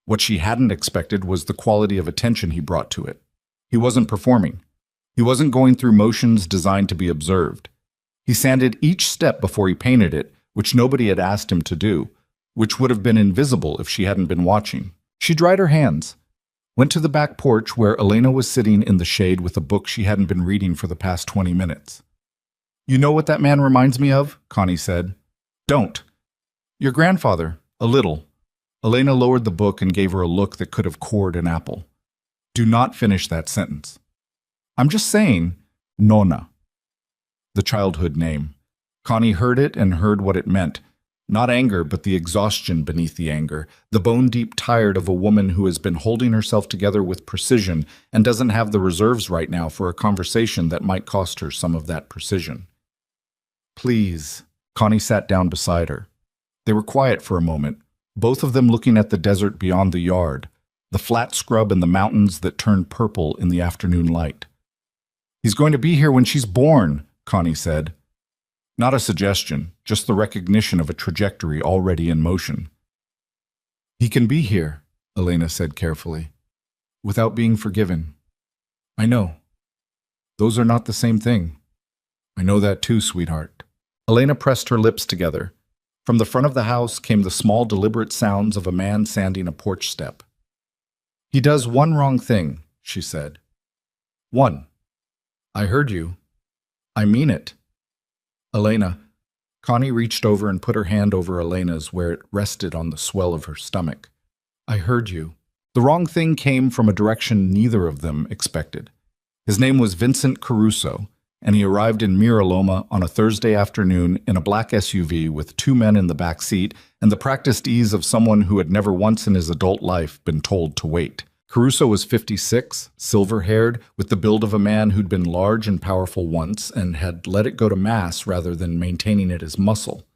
What she hadn't expected was the quality of attention he brought to it. He wasn't performing. He wasn't going through motions designed to be observed. He sanded each step before he painted it, which nobody had asked him to do, which would have been invisible if she hadn't been watching. She dried her hands, went to the back porch where Elena was sitting in the shade with a book she hadn't been reading for the past 20 minutes. "You know what that man reminds me of?" Connie said. "Don't." "Your grandfather, a little." Elena lowered the book and gave her a look that could have cored an apple. "Do not finish that sentence." "I'm just saying, Nona." The childhood name. Connie heard it and heard what it meant. Not anger, but the exhaustion beneath the anger, the bone-deep tired of a woman who has been holding herself together with precision and doesn't have the reserves right now for a conversation that might cost her some of that precision. "Please." Connie sat down beside her. They were quiet for a moment, both of them looking at the desert beyond the yard, the flat scrub and the mountains that turned purple in the afternoon light. "He's going to be here when she's born," Connie said. Not a suggestion, just the recognition of a trajectory already in motion. "He can be here," Elena said carefully, "without being forgiven." "I know. Those are not the same thing." "I know that too, sweetheart." Elena pressed her lips together. From the front of the house came the small, deliberate sounds of a man sanding a porch step. "He does one wrong thing," she said. "One." "I heard you. I mean it." "Elena." Connie reached over and put her hand over Elena's where it rested on the swell of her stomach. "I heard you." The wrong thing came from a direction neither of them expected. His name was Vincent Caruso, and he arrived in Miraloma on a Thursday afternoon in a black SUV with two men in the back seat and the practiced ease of someone who had never once in his adult life been told to wait. Caruso was 56, silver-haired, with the build of a man who'd been large and powerful once and had let it go to mass rather than maintaining it as muscle.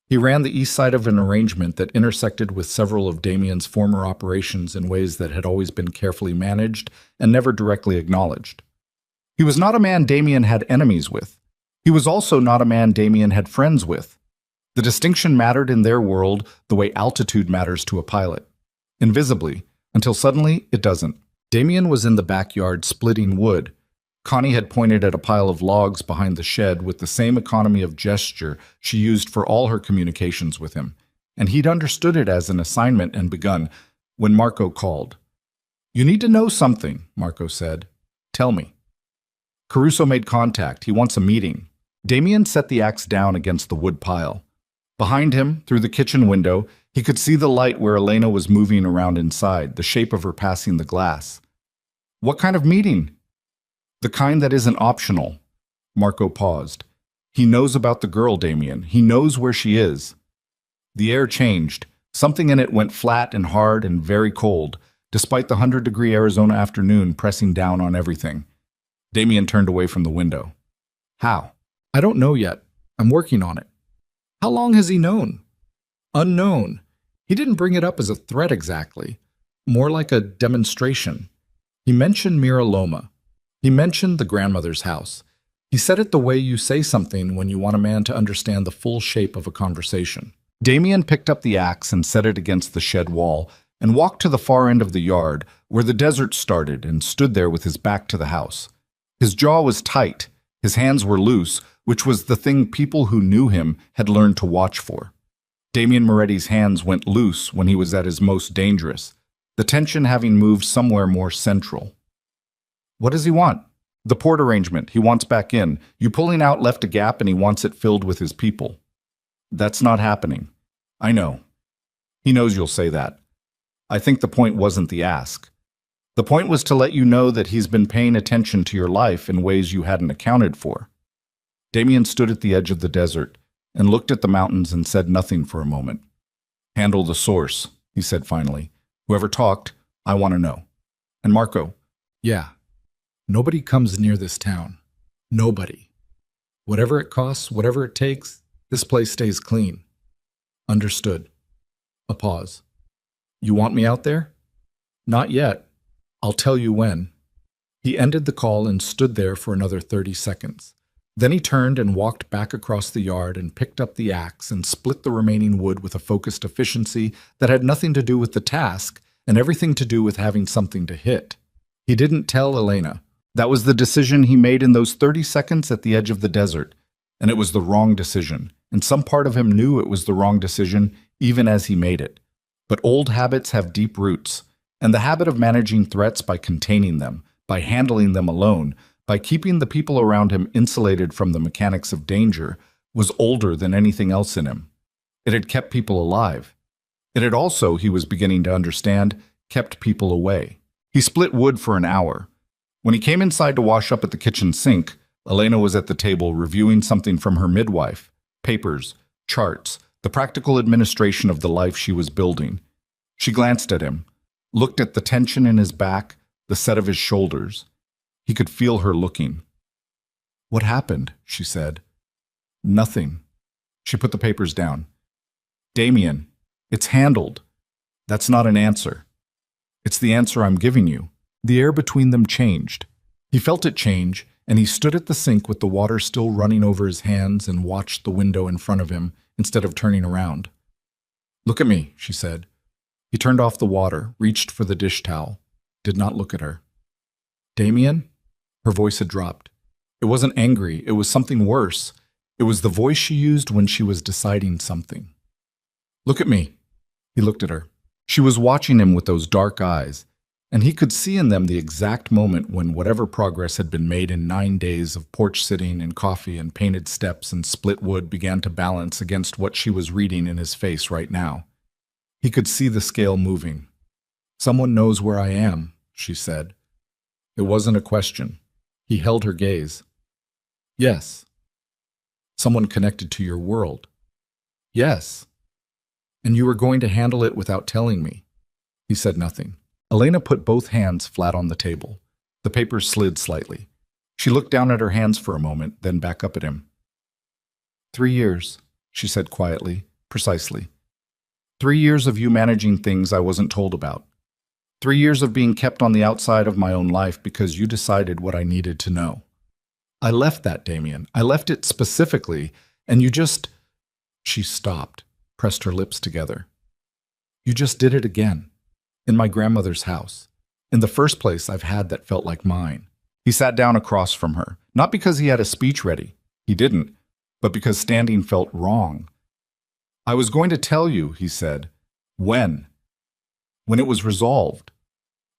He ran the east side of an arrangement that intersected with several of Damien's former operations in ways that had always been carefully managed and never directly acknowledged. He was not a man Damien had enemies with. He was also not a man Damien had friends with. The distinction mattered in their world the way altitude matters to a pilot. Invisibly, until suddenly it doesn't. Damien was in the backyard splitting wood. Connie had pointed at a pile of logs behind the shed with the same economy of gesture she used for all her communications with him, and he'd understood it as an assignment and begun when Marco called. "You need to know something," Marco said. "Tell me." Caruso made contact. He wants a meeting. Damien set the axe down against the wood pile. Behind him, through the kitchen window, he could see the light where Elena was moving around inside, the shape of her passing the glass. "What kind of meeting?" "The kind that isn't optional." Marco paused. "He knows about the girl, Damien. He knows where she is." The air changed. Something in it went flat and hard and very cold, despite the 100-degree Arizona afternoon pressing down on everything. Damien turned away from the window. "How?" "I don't know yet. I'm working on it." "How long has he known?" "Unknown. He didn't bring it up as a threat exactly. More like a demonstration. He mentioned Mira Loma. He mentioned the grandmother's house. He said it the way you say something when you want a man to understand the full shape of a conversation." Damien picked up the axe and set it against the shed wall and walked to the far end of the yard where the desert started and stood there with his back to the house. His jaw was tight. His hands were loose, which was the thing people who knew him had learned to watch for. Damien Moretti's hands went loose when he was at his most dangerous, the tension having moved somewhere more central. "What does he want?" "The port arrangement. He wants back in. You pulling out left a gap and he wants it filled with his people." "That's not happening." "I know." "He knows you'll say that." "I think the point wasn't the ask. The point was to let you know that he's been paying attention to your life in ways you hadn't accounted for." Damien stood at the edge of the desert and looked at the mountains and said nothing for a moment. "Handle the source," he said finally. "Whoever talked, I want to know." "And Marco?" "Yeah. Nobody comes near this town. Nobody. Whatever it costs, whatever it takes, this place stays clean." "Understood." A pause. "You want me out there?" "Not yet. I'll tell you when." He ended the call and stood there for another 30 seconds. Then he turned and walked back across the yard and picked up the axe and split the remaining wood with a focused efficiency that had nothing to do with the task and everything to do with having something to hit. He didn't tell Elena. That was the decision he made in those 30 seconds at the edge of the desert, and it was the wrong decision, and some part of him knew it was the wrong decision even as he made it. But old habits have deep roots, and the habit of managing threats by containing them, by handling them alone, by keeping the people around him insulated from the mechanics of danger, was older than anything else in him. It had kept people alive. It had also, he was beginning to understand, kept people away. He split wood for an hour. When he came inside to wash up at the kitchen sink, Elena was at the table reviewing something from her midwife, papers, charts, the practical administration of the life she was building. She glanced at him, looked at the tension in his back, the set of his shoulders. He could feel her looking. "What happened?" she said. "Nothing." She put the papers down. "Damien, it's handled." "That's not an answer." "It's the answer I'm giving you." The air between them changed. He felt it change, and he stood at the sink with the water still running over his hands and watched the window in front of him instead of turning around. "Look at me," she said. He turned off the water, reached for the dish towel, did not look at her. "Damien?" Her voice had dropped. It wasn't angry, it was something worse. It was the voice she used when she was deciding something. "Look at me." He looked at her. She was watching him with those dark eyes, and he could see in them the exact moment when whatever progress had been made in 9 days of porch sitting and coffee and painted steps and split wood began to balance against what she was reading in his face right now. He could see the scale moving. "Someone knows where I am," she said. It wasn't a question. He held her gaze. "Yes." "Someone connected to your world." "Yes." "And you were going to handle it without telling me." He said nothing. Elena put both hands flat on the table. The papers slid slightly. She looked down at her hands for a moment, then back up at him. 3 years, she said quietly, precisely. 3 years of you managing things I wasn't told about. 3 years of being kept on the outside of my own life because you decided what I needed to know. I left that, Damien. I left it specifically, and you just... She stopped, pressed her lips together. You just did it again. In my grandmother's house. In the first place I've had that felt like mine. He sat down across from her, not because he had a speech ready. He didn't, but because standing felt wrong. I was going to tell you, he said. When? When it was resolved.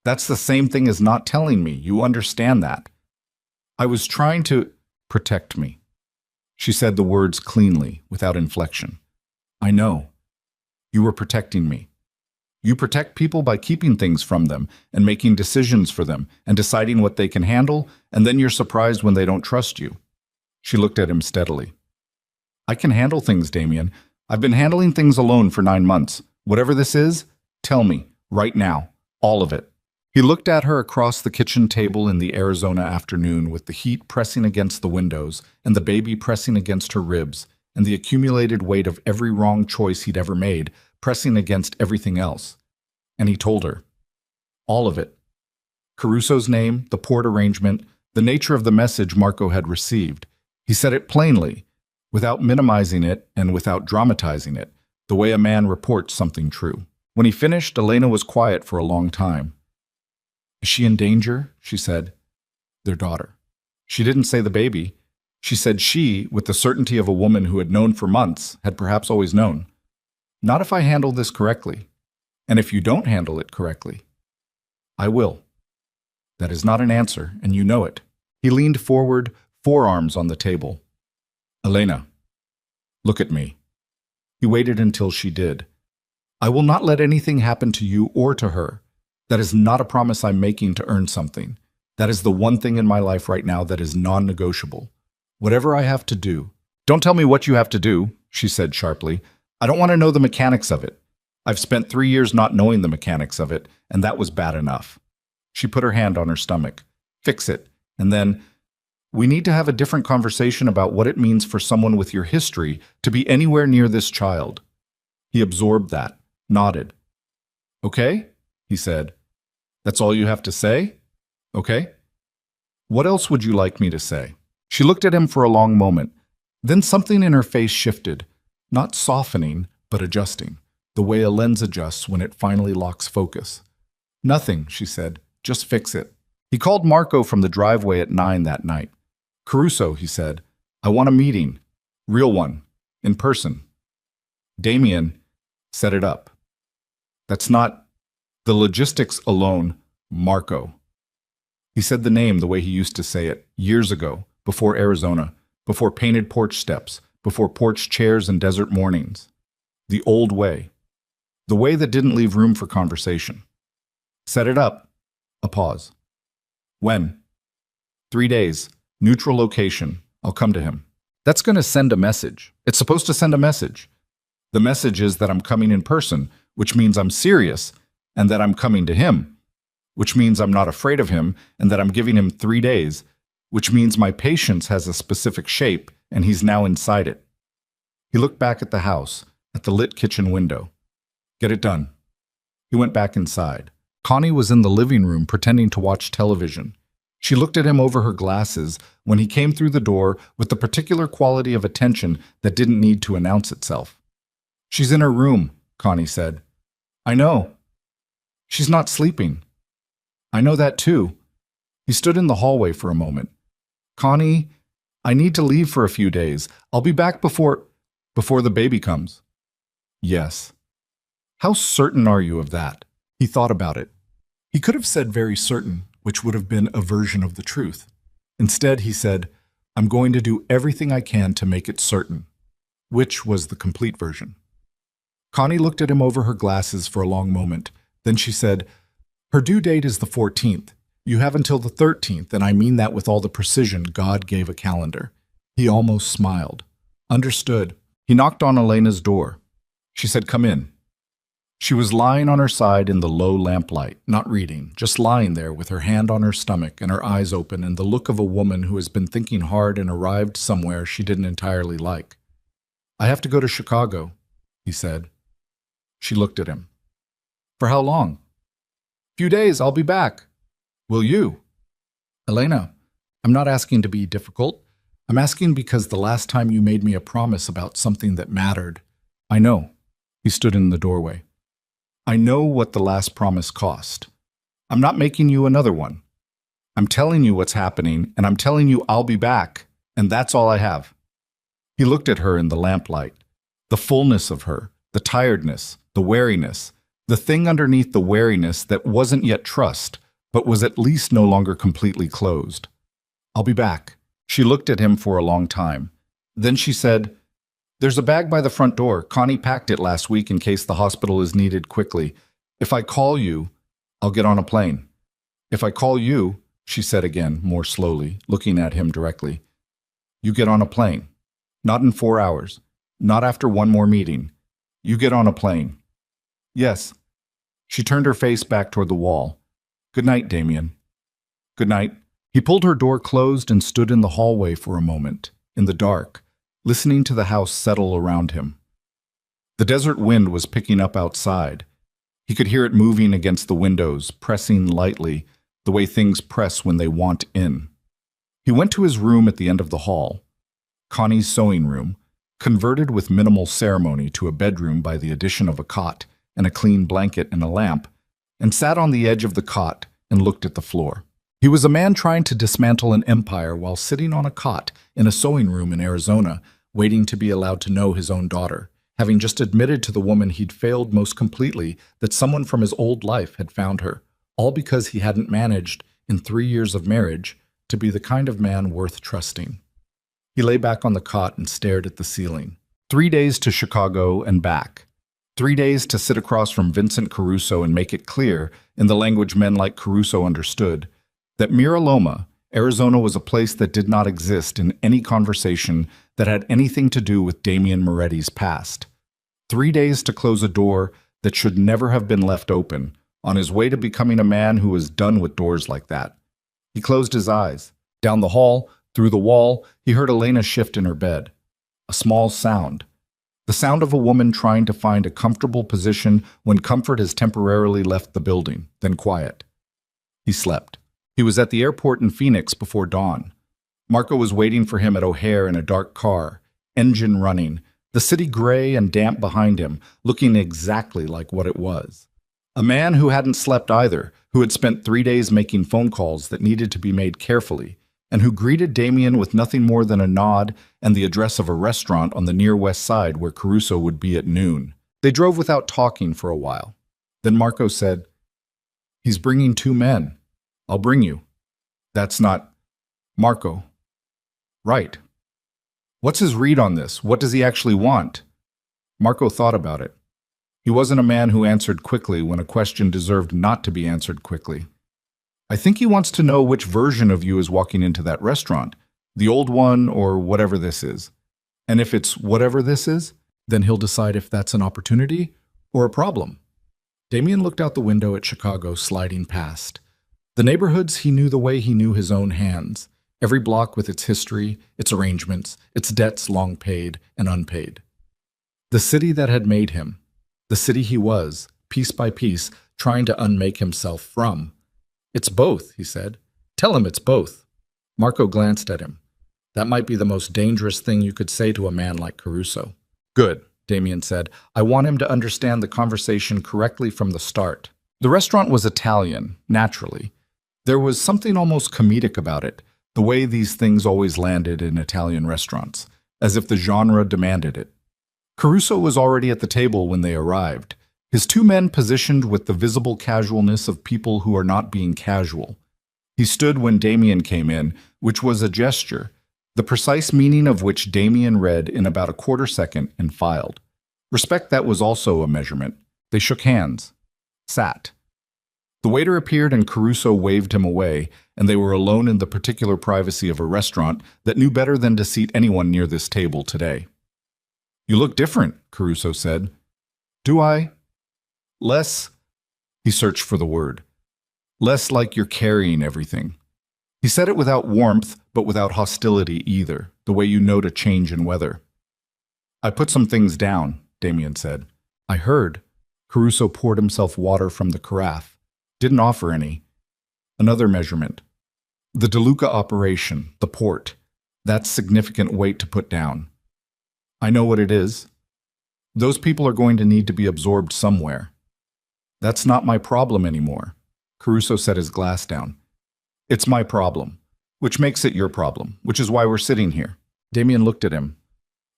That's the same thing as not telling me. You understand that. I was trying to protect me. She said the words cleanly, without inflection. I know. You were protecting me. You protect people by keeping things from them and making decisions for them and deciding what they can handle, and then you're surprised when they don't trust you. She looked at him steadily. I can handle things, Damien. I've been handling things alone for 9 months. Whatever this is, tell me, right now, all of it. He looked at her across the kitchen table in the Arizona afternoon with the heat pressing against the windows and the baby pressing against her ribs and the accumulated weight of every wrong choice he'd ever made pressing against everything else. And he told her. All of it. Caruso's name, the port arrangement, the nature of the message Marco had received. He said it plainly, without minimizing it and without dramatizing it, the way a man reports something true. When he finished, Elena was quiet for a long time. Is she in danger? She said. Their daughter. She didn't say the baby. She said she, with the certainty of a woman who had known for months, had perhaps always known. Not if I handle this correctly. And if you don't handle it correctly. I will. That is not an answer, and you know it. He leaned forward, forearms on the table. Elena, look at me. He waited until she did. I will not let anything happen to you or to her. That is not a promise I'm making to earn something. That is the one thing in my life right now that is non-negotiable. Whatever I have to do. Don't tell me what you have to do, she said sharply. I don't want to know the mechanics of it. I've spent 3 years not knowing the mechanics of it, and that was bad enough. She put her hand on her stomach. Fix it. And then, we need to have a different conversation about what it means for someone with your history to be anywhere near this child. He absorbed that, nodded. Okay, he said. That's all you have to say? Okay. What else would you like me to say? She looked at him for a long moment. Then something in her face shifted, not softening, but adjusting, the way a lens adjusts when it finally locks focus. Nothing, she said. Just fix it. He called Marco from the driveway at 9 that night. Caruso, he said, I want a meeting. Real one. In person. Damien, set it up. That's not the logistics alone, Marco. He said the name the way he used to say it, years ago, before Arizona, before painted porch steps, before porch chairs and desert mornings. The old way. The way that didn't leave room for conversation. Set it up. A pause. When? 3 days. Neutral location. I'll come to him. That's going to send a message. It's supposed to send a message. The message is that I'm coming in person, which means I'm serious, and that I'm coming to him, which means I'm not afraid of him, and that I'm giving him 3 days, which means my patience has a specific shape, and he's now inside it. He looked back at the house, at the lit kitchen window. Get it done. He went back inside. Connie was in the living room pretending to watch television. She looked at him over her glasses when he came through the door with the particular quality of attention that didn't need to announce itself. She's in her room, Connie said. I know. She's not sleeping. I know that too. He stood in the hallway for a moment. Connie, I need to leave for a few days. I'll be back before the baby comes. Yes. How certain are you of that? He thought about it. He could have said very certain, which would have been a version of the truth. Instead, he said, I'm going to do everything I can to make it certain, which was the complete version. Connie looked at him over her glasses for a long moment. Then she said, her due date is the 14th. You have until the 13th, and I mean that with all the precision God gave a calendar. He almost smiled. Understood. He knocked on Elena's door. She said, come in. She was lying on her side in the low lamplight, not reading, just lying there with her hand on her stomach and her eyes open and the look of a woman who has been thinking hard and arrived somewhere she didn't entirely like. I have to go to Chicago, he said. She looked at him. For how long? Few days, I'll be back. Will you? Elena, I'm not asking to be difficult. I'm asking because the last time you made me a promise about something that mattered. I know. He stood in the doorway. I know what the last promise cost. I'm not making you another one. I'm telling you what's happening, and I'm telling you I'll be back, and that's all I have. He looked at her in the lamplight. The fullness of her, the tiredness, the wariness, the thing underneath the wariness that wasn't yet trust, but was at least no longer completely closed. I'll be back. She looked at him for a long time. Then she said, There's a bag by the front door. Connie packed it last week in case the hospital is needed quickly. If I call you, I'll get on a plane. If I call you, she said again, more slowly, looking at him directly, you get on a plane. Not in 4 hours. Not after one more meeting. You get on a plane. Yes. She turned her face back toward the wall. Good night, Damien. Good night. He pulled her door closed and stood in the hallway for a moment, in the dark, listening to the house settle around him. The desert wind was picking up outside. He could hear it moving against the windows, pressing lightly, the way things press when they want in. He went to his room at the end of the hall, Connie's sewing room, converted with minimal ceremony to a bedroom by the addition of a cot and a clean blanket and a lamp, and sat on the edge of the cot and looked at the floor. He was a man trying to dismantle an empire while sitting on a cot in a sewing room in Arizona, waiting to be allowed to know his own daughter, having just admitted to the woman he'd failed most completely that someone from his old life had found her, all because he hadn't managed, in 3 years of marriage, to be the kind of man worth trusting. He lay back on the cot and stared at the ceiling. 3 days to Chicago and back. 3 days to sit across from Vincent Caruso and make it clear, in the language men like Caruso understood, that Mira Loma, Arizona, was a place that did not exist in any conversation that had anything to do with Damien Moretti's past. 3 days to close a door that should never have been left open, on his way to becoming a man who was done with doors like that. He closed his eyes. Down the hall, through the wall, he heard Elena shift in her bed. A small sound. The sound of a woman trying to find a comfortable position when comfort has temporarily left the building, then quiet. He slept. He was at the airport in Phoenix before dawn. Marco was waiting for him at O'Hare in a dark car, engine running, the city gray and damp behind him, looking exactly like what it was. A man who hadn't slept either, who had spent 3 days making phone calls that needed to be made carefully, and who greeted Damien with nothing more than a nod and the address of a restaurant on the near west side where Caruso would be at noon. They drove without talking for a while. Then Marco said, He's bringing 2 men. I'll bring you. That's not... Marco. Right. What's his read on this? What does he actually want? Marco thought about it. He wasn't a man who answered quickly when a question deserved not to be answered quickly. I think he wants to know which version of you is walking into that restaurant, the old one or whatever this is. And if it's whatever this is, then he'll decide if that's an opportunity or a problem. Damien looked out the window at Chicago sliding past. The neighborhoods he knew the way he knew his own hands, every block with its history, its arrangements, its debts long paid and unpaid. The city that had made him, the city he was, piece by piece, trying to unmake himself from. It's both, he said. Tell him it's both. Marco glanced at him. That might be the most dangerous thing you could say to a man like Caruso. Good, Damien said. I want him to understand the conversation correctly from the start. The restaurant was Italian, naturally. There was something almost comedic about it, the way these things always landed in Italian restaurants, as if the genre demanded it. Caruso was already at the table when they arrived, his 2 men positioned with the visible casualness of people who are not being casual. He stood when Damien came in, which was a gesture, the precise meaning of which Damien read in about a quarter second and filed. Respect that was also a measurement. They shook hands. Sat. The waiter appeared and Caruso waved him away, and they were alone in the particular privacy of a restaurant that knew better than to seat anyone near this table today. You look different, Caruso said. Do I? Less, he searched for the word. Less like you're carrying everything. He said it without warmth, but without hostility either, the way you note a change in weather. I put some things down, Damien said. I heard. Caruso poured himself water from the carafe. Didn't offer any. Another measurement. The DeLuca operation, the port. That's significant weight to put down. I know what it is. Those people are going to need to be absorbed somewhere. That's not my problem anymore. Caruso set his glass down. It's my problem, which makes it your problem, which is why we're sitting here. Damien looked at him.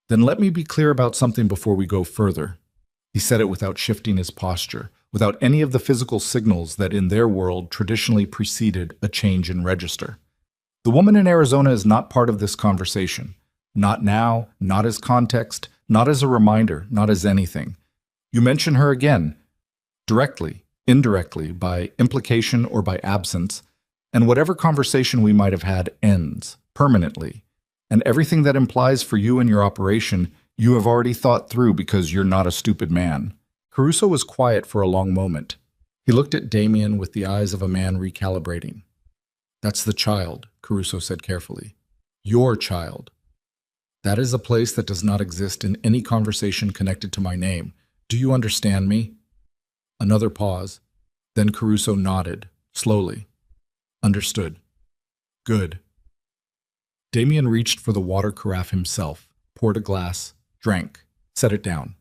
Then let me be clear about something before we go further. He said it without shifting his posture, without any of the physical signals that in their world traditionally preceded a change in register. The woman in Arizona is not part of this conversation. Not now, not as context, not as a reminder, not as anything. You mention her again, directly, indirectly, by implication or by absence, and whatever conversation we might have had ends, permanently. And everything that implies for you and your operation, you have already thought through because you're not a stupid man. Caruso was quiet for a long moment. He looked at Damien with the eyes of a man recalibrating. That's the child, Caruso said carefully. Your child. That is a place that does not exist in any conversation connected to my name. Do you understand me? Another pause. Then Caruso nodded, slowly. Understood. Good. Damien reached for the water carafe himself, poured a glass, drank, set it down.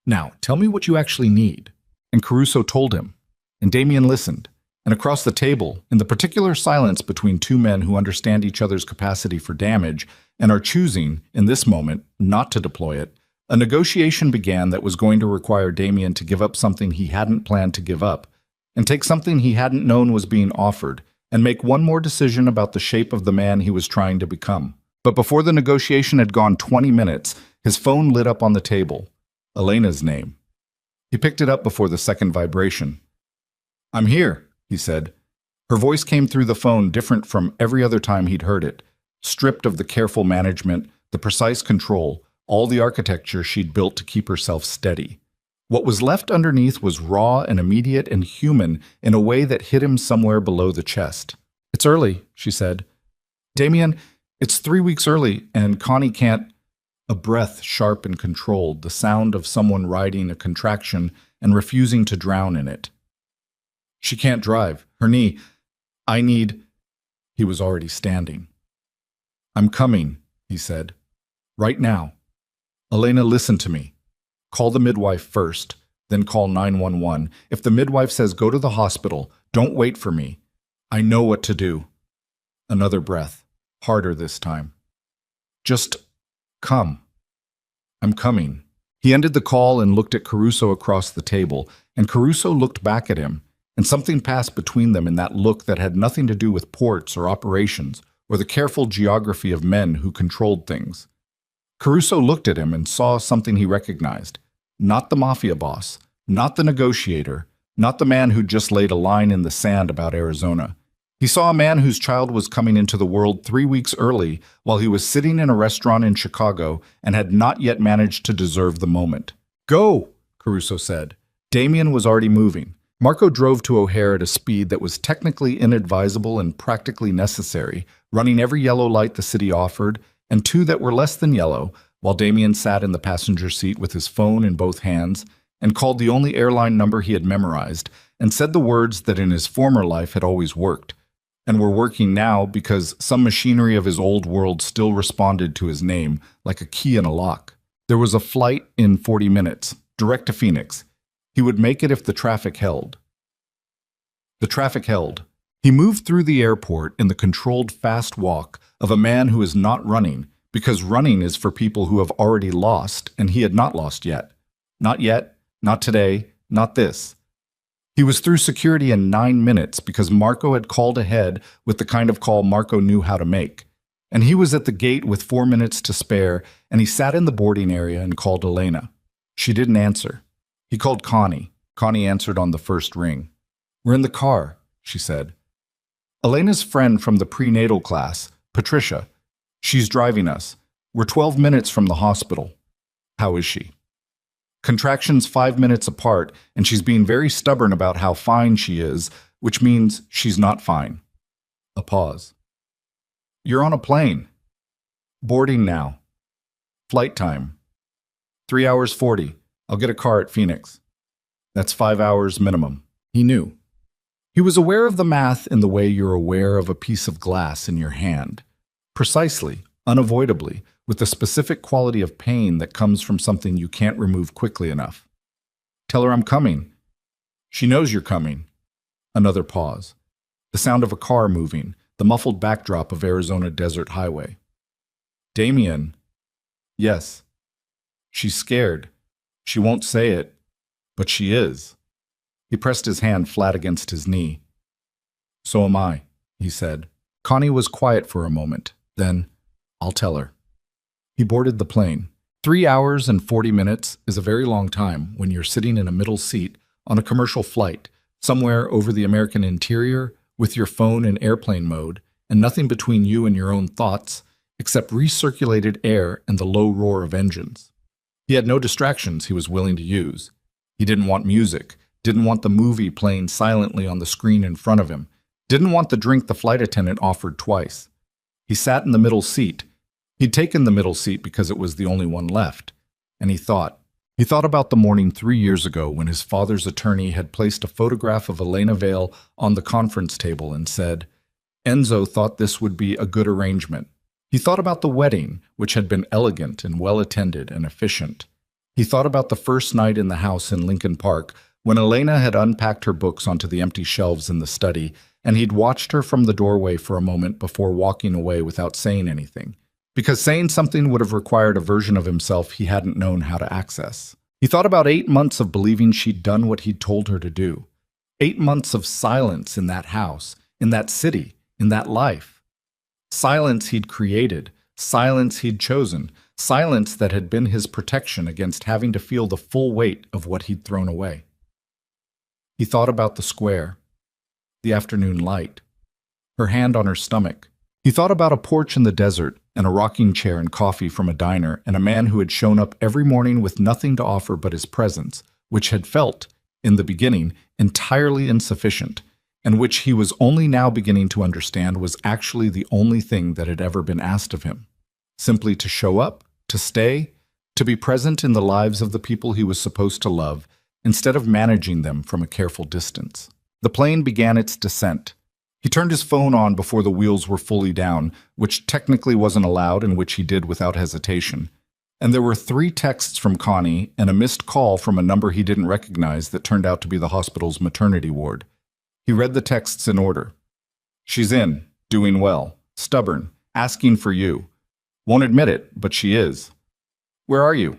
Now, tell me what you actually need. And Caruso told him. And Damien listened. And across the table, in the particular silence between two men who understand each other's capacity for damage and are choosing, in this moment, not to deploy it, a negotiation began that was going to require Damien to give up something he hadn't planned to give up, and take something he hadn't known was being offered, and make one more decision about the shape of the man he was trying to become. But before the negotiation had gone 20 minutes, his phone lit up on the table. Elena's name. He picked it up before the second vibration. I'm here, he said. Her voice came through the phone different from every other time he'd heard it, stripped of the careful management, the precise control, all the architecture she'd built to keep herself steady. What was left underneath was raw and immediate and human in a way that hit him somewhere below the chest. It's early, she said. Damien, it's 3 weeks early, and Connie can't... A breath sharp and controlled, the sound of someone riding a contraction and refusing to drown in it. She can't drive. Her knee. I need... He was already standing. I'm coming, he said. Right now. Elena, listen to me. Call the midwife first, then call 911. If the midwife says go to the hospital, don't wait for me. I know what to do. Another breath, harder this time. Just come. I'm coming. He ended the call and looked at Caruso across the table, and Caruso looked back at him, and something passed between them in that look that had nothing to do with ports or operations or the careful geography of men who controlled things. Caruso looked at him and saw something he recognized. Not the Mafia boss, not the negotiator, not the man who just laid a line in the sand about Arizona. He saw a man whose child was coming into the world 3 weeks early while he was sitting in a restaurant in Chicago and had not yet managed to deserve the moment. Go, Caruso said. Damien was already moving. Marco drove to O'Hare at a speed that was technically inadvisable and practically necessary, running every yellow light the city offered, and 2 that were less than yellow, while Damien sat in the passenger seat with his phone in both hands and called the only airline number he had memorized and said the words that in his former life had always worked, and were working now because some machinery of his old world still responded to his name like a key in a lock. There was a flight in 40 minutes, direct to Phoenix. He would make it if the traffic held. The traffic held. He moved through the airport in the controlled fast walk of a man who is not running, because running is for people who have already lost, and he had not lost yet. Not yet, not today, not this. He was through security in 9 minutes because Marco had called ahead with the kind of call Marco knew how to make. And he was at the gate with 4 minutes to spare, and he sat in the boarding area and called Elena. She didn't answer. He called Connie. Connie answered on the first ring. We're in the car, she said. Elena's friend from the prenatal class, Patricia. She's driving us. We're 12 minutes from the hospital. How is she? Contractions 5 minutes apart, and she's being very stubborn about how fine she is, which means she's not fine. A pause. You're on a plane. Boarding now. Flight time. 3 hours 40. I'll get a car at Phoenix. That's 5 hours minimum. He knew. He was aware of the math in the way you're aware of a piece of glass in your hand. Precisely, unavoidably, with the specific quality of pain that comes from something you can't remove quickly enough. Tell her I'm coming. She knows you're coming. Another pause. The sound of a car moving, the muffled backdrop of Arizona desert highway. Damien. Yes. She's scared. She won't say it, but she is. He pressed his hand flat against his knee. So am I, he said. Connie was quiet for a moment. Then, I'll tell her. He boarded the plane. 3 hours and 40 minutes is a very long time when you're sitting in a middle seat on a commercial flight, somewhere over the American interior, with your phone in airplane mode, and nothing between you and your own thoughts, except recirculated air and the low roar of engines. He had no distractions he was willing to use. He didn't want music, didn't want the movie playing silently on the screen in front of him, didn't want the drink the flight attendant offered twice. He sat in the middle seat. He'd taken the middle seat because it was the only one left, and he thought. He thought about the morning 3 years ago when his father's attorney had placed a photograph of Elena Vale on the conference table and said, Enzo thought this would be a good arrangement. He thought about the wedding, which had been elegant and well-attended and efficient. He thought about the first night in the house in Lincoln Park when Elena had unpacked her books onto the empty shelves in the study, and he'd watched her from the doorway for a moment before walking away without saying anything, because saying something would have required a version of himself he hadn't known how to access. He thought about 8 months of believing she'd done what he'd told her to do. 8 months of silence in that house, in that city, in that life. Silence he'd created, silence he'd chosen, silence that had been his protection against having to feel the full weight of what he'd thrown away. He thought about the square, the afternoon light, her hand on her stomach. He thought about a porch in the desert and a rocking chair and coffee from a diner and a man who had shown up every morning with nothing to offer but his presence, which had felt, in the beginning, entirely insufficient, and which he was only now beginning to understand was actually the only thing that had ever been asked of him. Simply to show up, to stay, to be present in the lives of the people he was supposed to love, instead of managing them from a careful distance. The plane began its descent. He turned his phone on before the wheels were fully down, which technically wasn't allowed and which he did without hesitation. And there were 3 texts from Connie and a missed call from a number he didn't recognize that turned out to be the hospital's maternity ward. He read the texts in order. She's in, doing well, stubborn, asking for you. Won't admit it, but she is. Where are you?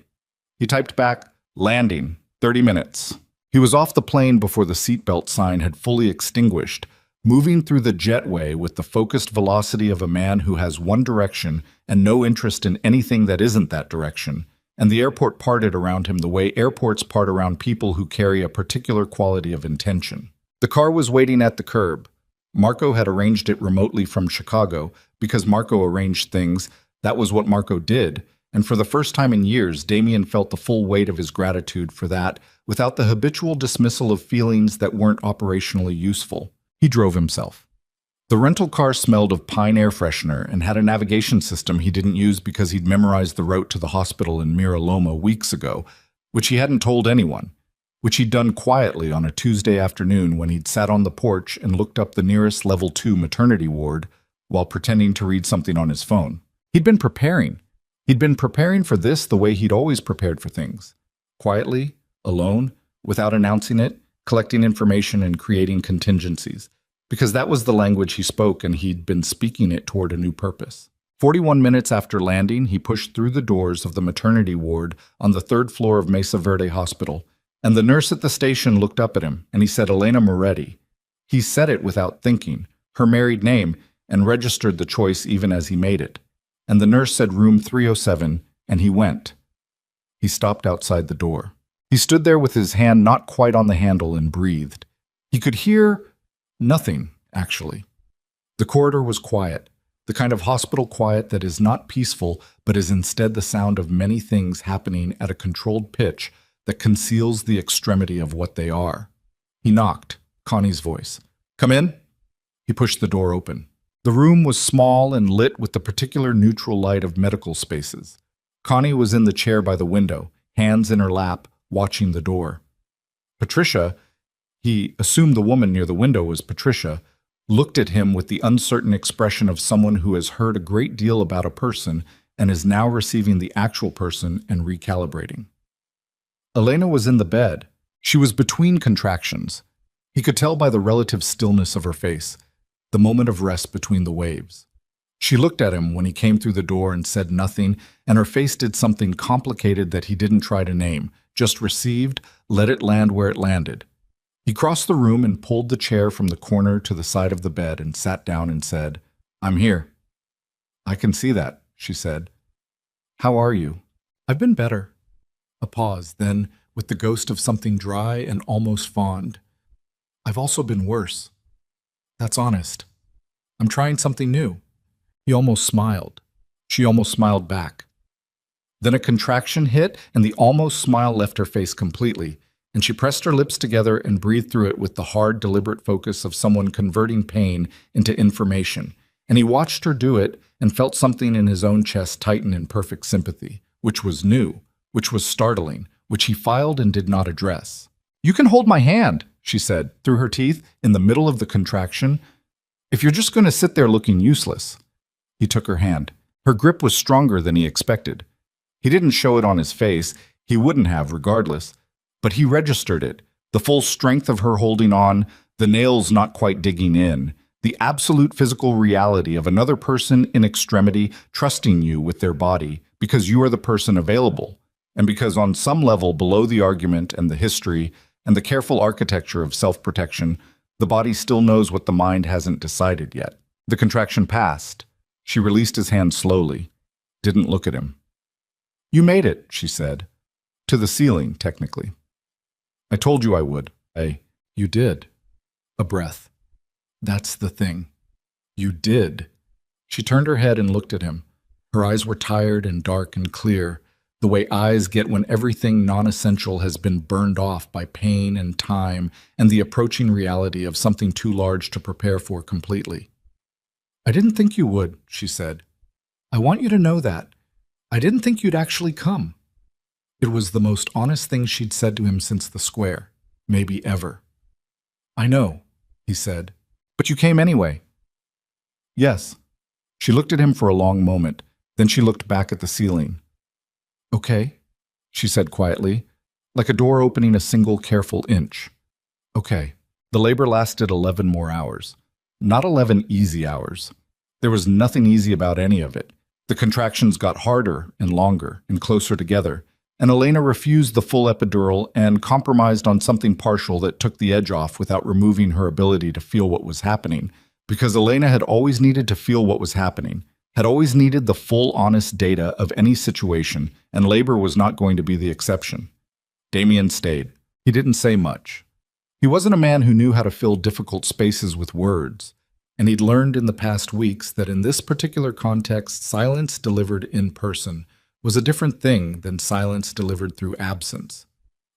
He typed back, landing, 30 minutes. He was off the plane before the seatbelt sign had fully extinguished, moving through the jetway with the focused velocity of a man who has one direction and no interest in anything that isn't that direction, and the airport parted around him the way airports part around people who carry a particular quality of intention. The car was waiting at the curb. Marco had arranged it remotely from Chicago because Marco arranged things. That was what Marco did, and for the first time in years, Damien felt the full weight of his gratitude for that without the habitual dismissal of feelings that weren't operationally useful. He drove himself. The rental car smelled of pine air freshener and had a navigation system he didn't use because he'd memorized the route to the hospital in Mira Loma weeks ago, which he hadn't told anyone, which he'd done quietly on a Tuesday afternoon when he'd sat on the porch and looked up the nearest level 2 maternity ward while pretending to read something on his phone. He'd been preparing. He'd been preparing for this the way he'd always prepared for things. Quietly, alone, without announcing it, collecting information and creating contingencies, because that was the language he spoke and he'd been speaking it toward a new purpose. 41 minutes after landing, he pushed through the doors of the maternity ward on the 3rd floor of Mesa Verde Hospital, and the nurse at the station looked up at him, and he said Elena Moretti. He said it without thinking, her married name, and registered the choice even as he made it. And the nurse said room 307, and he went. He stopped outside the door. He stood there with his hand not quite on the handle and breathed. He could hear nothing, actually. The corridor was quiet, the kind of hospital quiet that is not peaceful, but is instead the sound of many things happening at a controlled pitch that conceals the extremity of what they are. He knocked, Connie's voice. Come in? He pushed the door open. The room was small and lit with the particular neutral light of medical spaces. Connie was in the chair by the window, hands in her lap, watching the door. Patricia, He assumed the woman near the window was Patricia, looked at him with the uncertain expression of someone who has heard a great deal about a person and is now receiving the actual person and recalibrating. Elena was in the bed. She was between contractions. He could tell by the relative stillness of her face, the moment of rest between the waves. She looked at him when he came through the door and said nothing, and her face did something complicated that he didn't try to name, just received, let it land where it landed. He crossed the room and pulled the chair from the corner to the side of the bed and sat down and said, "I'm here." "I can see that," she said. "How are you?" "I've been better." A pause, then, with the ghost of something dry and almost fond. "I've also been worse." "That's honest. I'm trying something new." He almost smiled. She almost smiled back. Then a contraction hit, and the almost smile left her face completely, and she pressed her lips together and breathed through it with the hard, deliberate focus of someone converting pain into information. And he watched her do it and felt something in his own chest tighten in perfect sympathy, which was new, which was startling, which he filed and did not address. "You can hold my hand," she said, through her teeth, in the middle of the contraction, "if you're just going to sit there looking useless." He took her hand. Her grip was stronger than he expected. He didn't show it on his face. He wouldn't have, regardless. But he registered it, the full strength of her holding on, the nails not quite digging in, the absolute physical reality of another person in extremity trusting you with their body because you are the person available, and because on some level below the argument and the history and the careful architecture of self-protection, the body still knows what the mind hasn't decided yet. The contraction passed. She released his hand slowly, didn't look at him. "You made it," she said. "To the ceiling, technically. I told you I would. You did." A breath. "That's the thing. You did." She turned her head and looked at him. Her eyes were tired and dark and clear, the way eyes get when everything non-essential has been burned off by pain and time and the approaching reality of something too large to prepare for completely. "I didn't think you would," she said. "I want you to know that. I didn't think you'd actually come." It was the most honest thing she'd said to him since the square, maybe ever. "I know," he said, "but you came anyway." "Yes." She looked at him for a long moment, then she looked back at the ceiling. "Okay," she said quietly, like a door opening a single careful inch. "Okay." The labor lasted 11 more hours. Not 11 easy hours. There was nothing easy about any of it. The contractions got harder and longer and closer together, and Elena refused the full epidural and compromised on something partial that took the edge off without removing her ability to feel what was happening, because Elena had always needed to feel what was happening, had always needed the full honest data of any situation, and labor was not going to be the exception. Damien stayed. He didn't say much. He wasn't a man who knew how to fill difficult spaces with words, and he'd learned in the past weeks that in this particular context, silence delivered in person was a different thing than silence delivered through absence.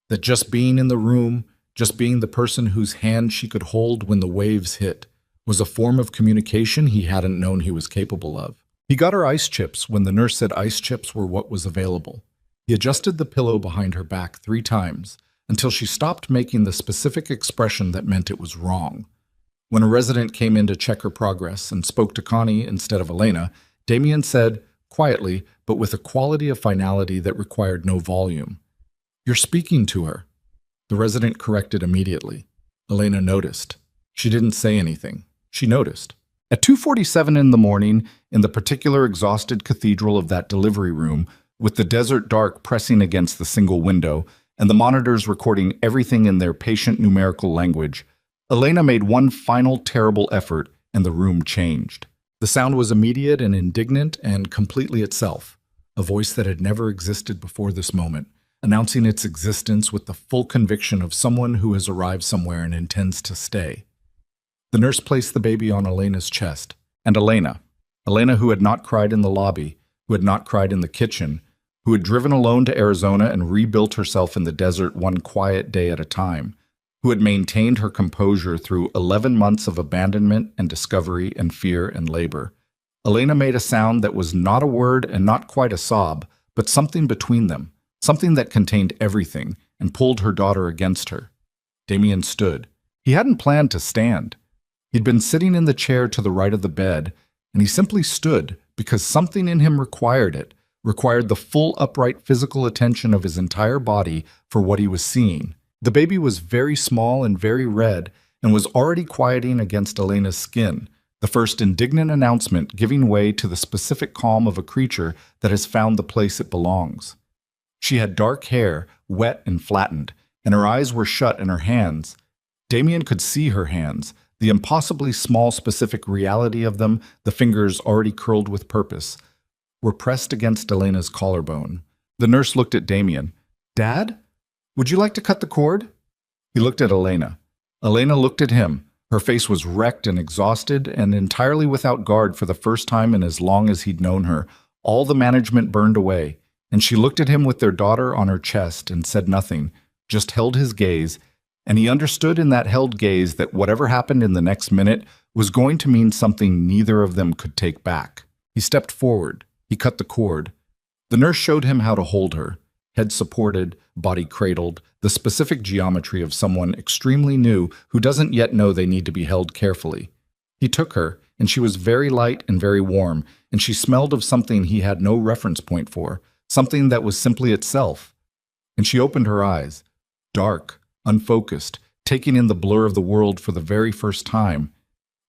That just being in the room, just being the person whose hand she could hold when the waves hit, was a form of communication he hadn't known he was capable of. He got her ice chips when the nurse said ice chips were what was available. He adjusted the pillow behind her back 3 times, until she stopped making the specific expression that meant it was wrong. When a resident came in to check her progress and spoke to Connie instead of Elena, Damien said, quietly, but with a quality of finality that required no volume, "You're speaking to her." The resident corrected immediately. Elena noticed. She didn't say anything. She noticed. At 2:47 in the morning, in the particular exhausted cathedral of that delivery room, with the desert dark pressing against the single window, and the monitors recording everything in their patient numerical language, Elena made one final terrible effort, and the room changed. The sound was immediate and indignant and completely itself, a voice that had never existed before this moment, announcing its existence with the full conviction of someone who has arrived somewhere and intends to stay. The nurse placed the baby on Elena's chest, and Elena who had not cried in the lobby, who had not cried in the kitchen, who had driven alone to Arizona and rebuilt herself in the desert one quiet day at a time, who had maintained her composure through 11 months of abandonment and discovery and fear and labor. Elena made a sound that was not a word and not quite a sob, but something between them, something that contained everything, and pulled her daughter against her. Damien stood. He hadn't planned to stand. He'd been sitting in the chair to the right of the bed, and he simply stood because something in him required it, required the full upright physical attention of his entire body for what he was seeing. The baby was very small and very red and was already quieting against Elena's skin, the first indignant announcement giving way to the specific calm of a creature that has found the place it belongs. She had dark hair, wet and flattened, and her eyes were shut in her hands. Damien could see her hands, the impossibly small specific reality of them, the fingers already curled with purpose, were pressed against Elena's collarbone. The nurse looked at Damien. "Dad? Would you like to cut the cord?" He looked at Elena. Elena looked at him. Her face was wrecked and exhausted and entirely without guard for the first time in as long as he'd known her. All the management burned away, and she looked at him with their daughter on her chest and said nothing, just held his gaze, and he understood in that held gaze that whatever happened in the next minute was going to mean something neither of them could take back. He stepped forward. He cut the cord. The nurse showed him how to hold her, head supported, body cradled, the specific geometry of someone extremely new who doesn't yet know they need to be held carefully. He took her, and she was very light and very warm, and she smelled of something he had no reference point for, something that was simply itself. And she opened her eyes, dark, unfocused, taking in the blur of the world for the very first time,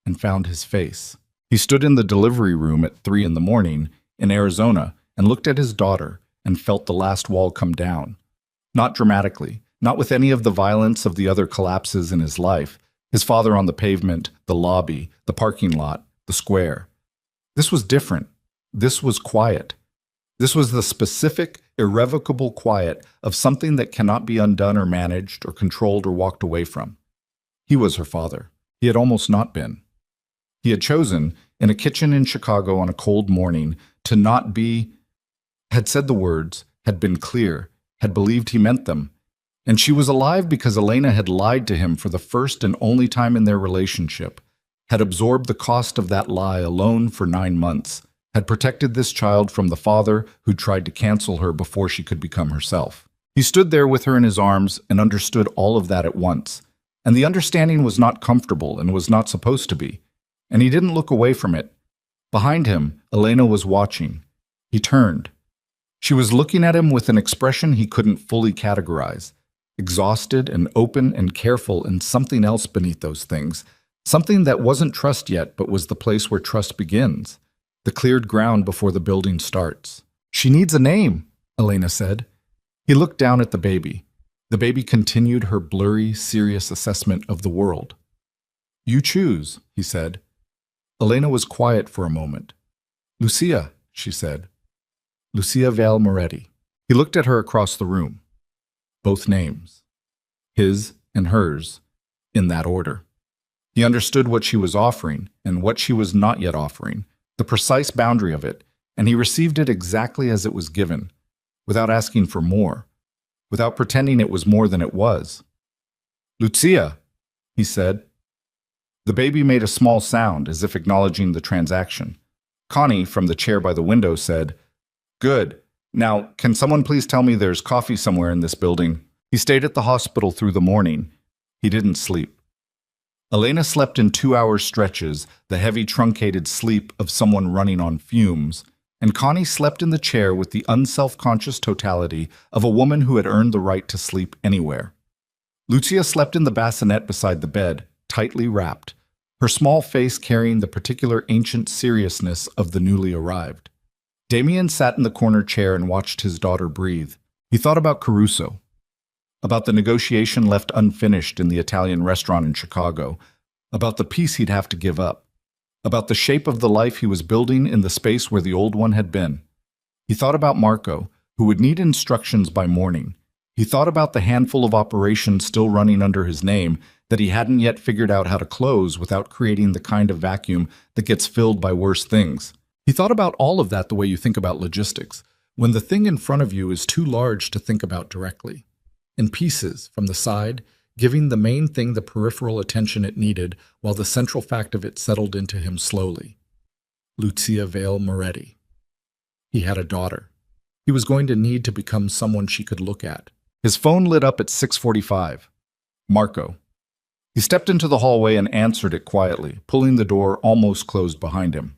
and found his face. He stood in the delivery room at 3 in the morning in Arizona and looked at his daughter and felt the last wall come down. Not dramatically, not with any of the violence of the other collapses in his life, his father on the pavement, the lobby, the parking lot, the square. This was different. This was quiet. This was the specific, irrevocable quiet of something that cannot be undone or managed or controlled or walked away from. He was her father. He had almost not been. He had chosen, in a kitchen in Chicago on a cold morning, to not be, had said the words, had been clear, had believed he meant them. And she was alive because Elena had lied to him for the first and only time in their relationship, had absorbed the cost of that lie alone for 9 months, had protected this child from the father who tried to cancel her before she could become herself. He stood there with her in his arms and understood all of that at once. And the understanding was not comfortable and was not supposed to be. And he didn't look away from it. Behind him, Elena was watching. He turned. She was looking at him with an expression he couldn't fully categorize, exhausted and open and careful, and something else beneath those things, something that wasn't trust yet but was the place where trust begins, the cleared ground before the building starts. "She needs a name," Elena said. He looked down at the baby. The baby continued her blurry, serious assessment of the world. "You choose," he said. Elena was quiet for a moment. "Lucia," she said. "Lucia Vale Moretti." He looked at her across the room. Both names. His and hers, in that order. He understood what she was offering and what she was not yet offering, the precise boundary of it, and he received it exactly as it was given, without asking for more, without pretending it was more than it was. "Lucia," he said. The baby made a small sound as if acknowledging the transaction. Connie, from the chair by the window, said, "Good. Now, can someone please tell me there's coffee somewhere in this building?" He stayed at the hospital through the morning. He didn't sleep. Elena slept in 2-hour stretches, the heavy truncated sleep of someone running on fumes, and Connie slept in the chair with the unself-conscious totality of a woman who had earned the right to sleep anywhere. Lucia slept in the bassinet beside the bed, tightly wrapped, her small face carrying the particular ancient seriousness of the newly arrived. Damien sat in the corner chair and watched his daughter breathe. He thought about Caruso, about the negotiation left unfinished in the Italian restaurant in Chicago, about the peace he'd have to give up, about the shape of the life he was building in the space where the old one had been. He thought about Marco, who would need instructions by morning. He thought about the handful of operations still running under his name that he hadn't yet figured out how to close without creating the kind of vacuum that gets filled by worse things. He thought about all of that the way you think about logistics, when the thing in front of you is too large to think about directly. In pieces, from the side, giving the main thing the peripheral attention it needed while the central fact of it settled into him slowly. Lucia Vale Moretti. He had a daughter. He was going to need to become someone she could look at. His phone lit up at 6:45. Marco. He stepped into the hallway and answered it quietly, pulling the door almost closed behind him.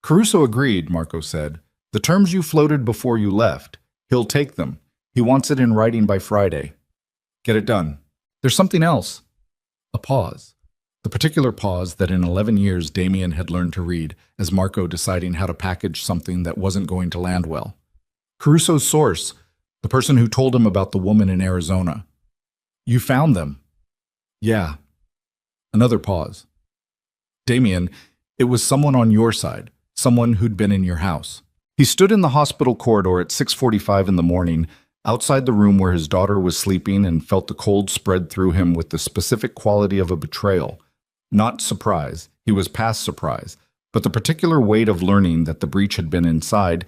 Caruso agreed, Marco said. The terms you floated before you left. He'll take them. He wants it in writing by Friday. Get it done. There's something else. A pause. The particular pause that in 11 years Damien had learned to read as Marco deciding how to package something that wasn't going to land well. Caruso's source, the person who told him about the woman in Arizona. You found them. Yeah. Another pause. Damien, it was someone on your side, someone who'd been in your house. He stood in the hospital corridor at 6:45 in the morning, outside the room where his daughter was sleeping, and felt the cold spread through him with the specific quality of a betrayal. Not surprise, he was past surprise, but the particular weight of learning that the breach had been inside,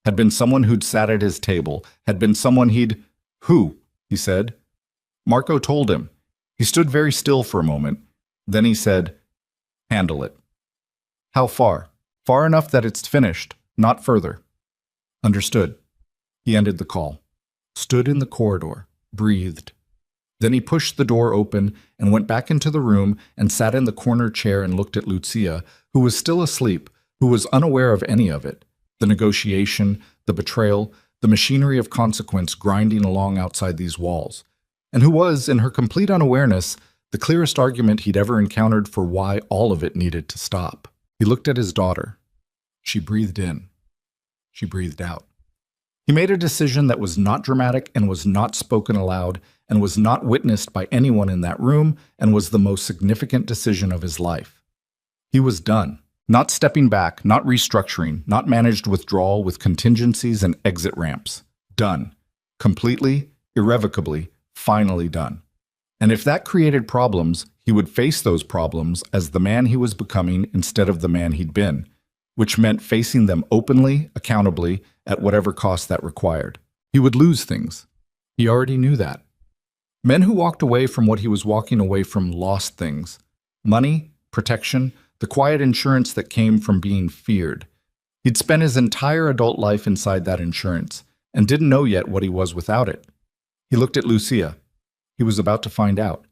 had been someone who'd sat at his table, had been someone he'd... Who? He said. Marco told him. He stood very still for a moment. Then he said, handle it. How far? Far enough that it's finished, not further. Understood. He ended the call. Stood in the corridor, breathed. Then he pushed the door open and went back into the room and sat in the corner chair and looked at Lucia, who was still asleep, who was unaware of any of it. The negotiation, the betrayal, the machinery of consequence grinding along outside these walls, and who was, in her complete unawareness, the clearest argument he'd ever encountered for why all of it needed to stop. He looked at his daughter. She breathed in. She breathed out. He made a decision that was not dramatic and was not spoken aloud and was not witnessed by anyone in that room and was the most significant decision of his life. He was done. Not stepping back, not restructuring, not managed withdrawal with contingencies and exit ramps. Done. Completely, irrevocably, finally done. And if that created problems, he would face those problems as the man he was becoming instead of the man he'd been, which meant facing them openly, accountably, at whatever cost that required. He would lose things. He already knew that. Men who walked away from what he was walking away from lost things. Money, protection, the quiet insurance that came from being feared. He'd spent his entire adult life inside that insurance and didn't know yet what he was without it. He looked at Lucia. He was about to find out.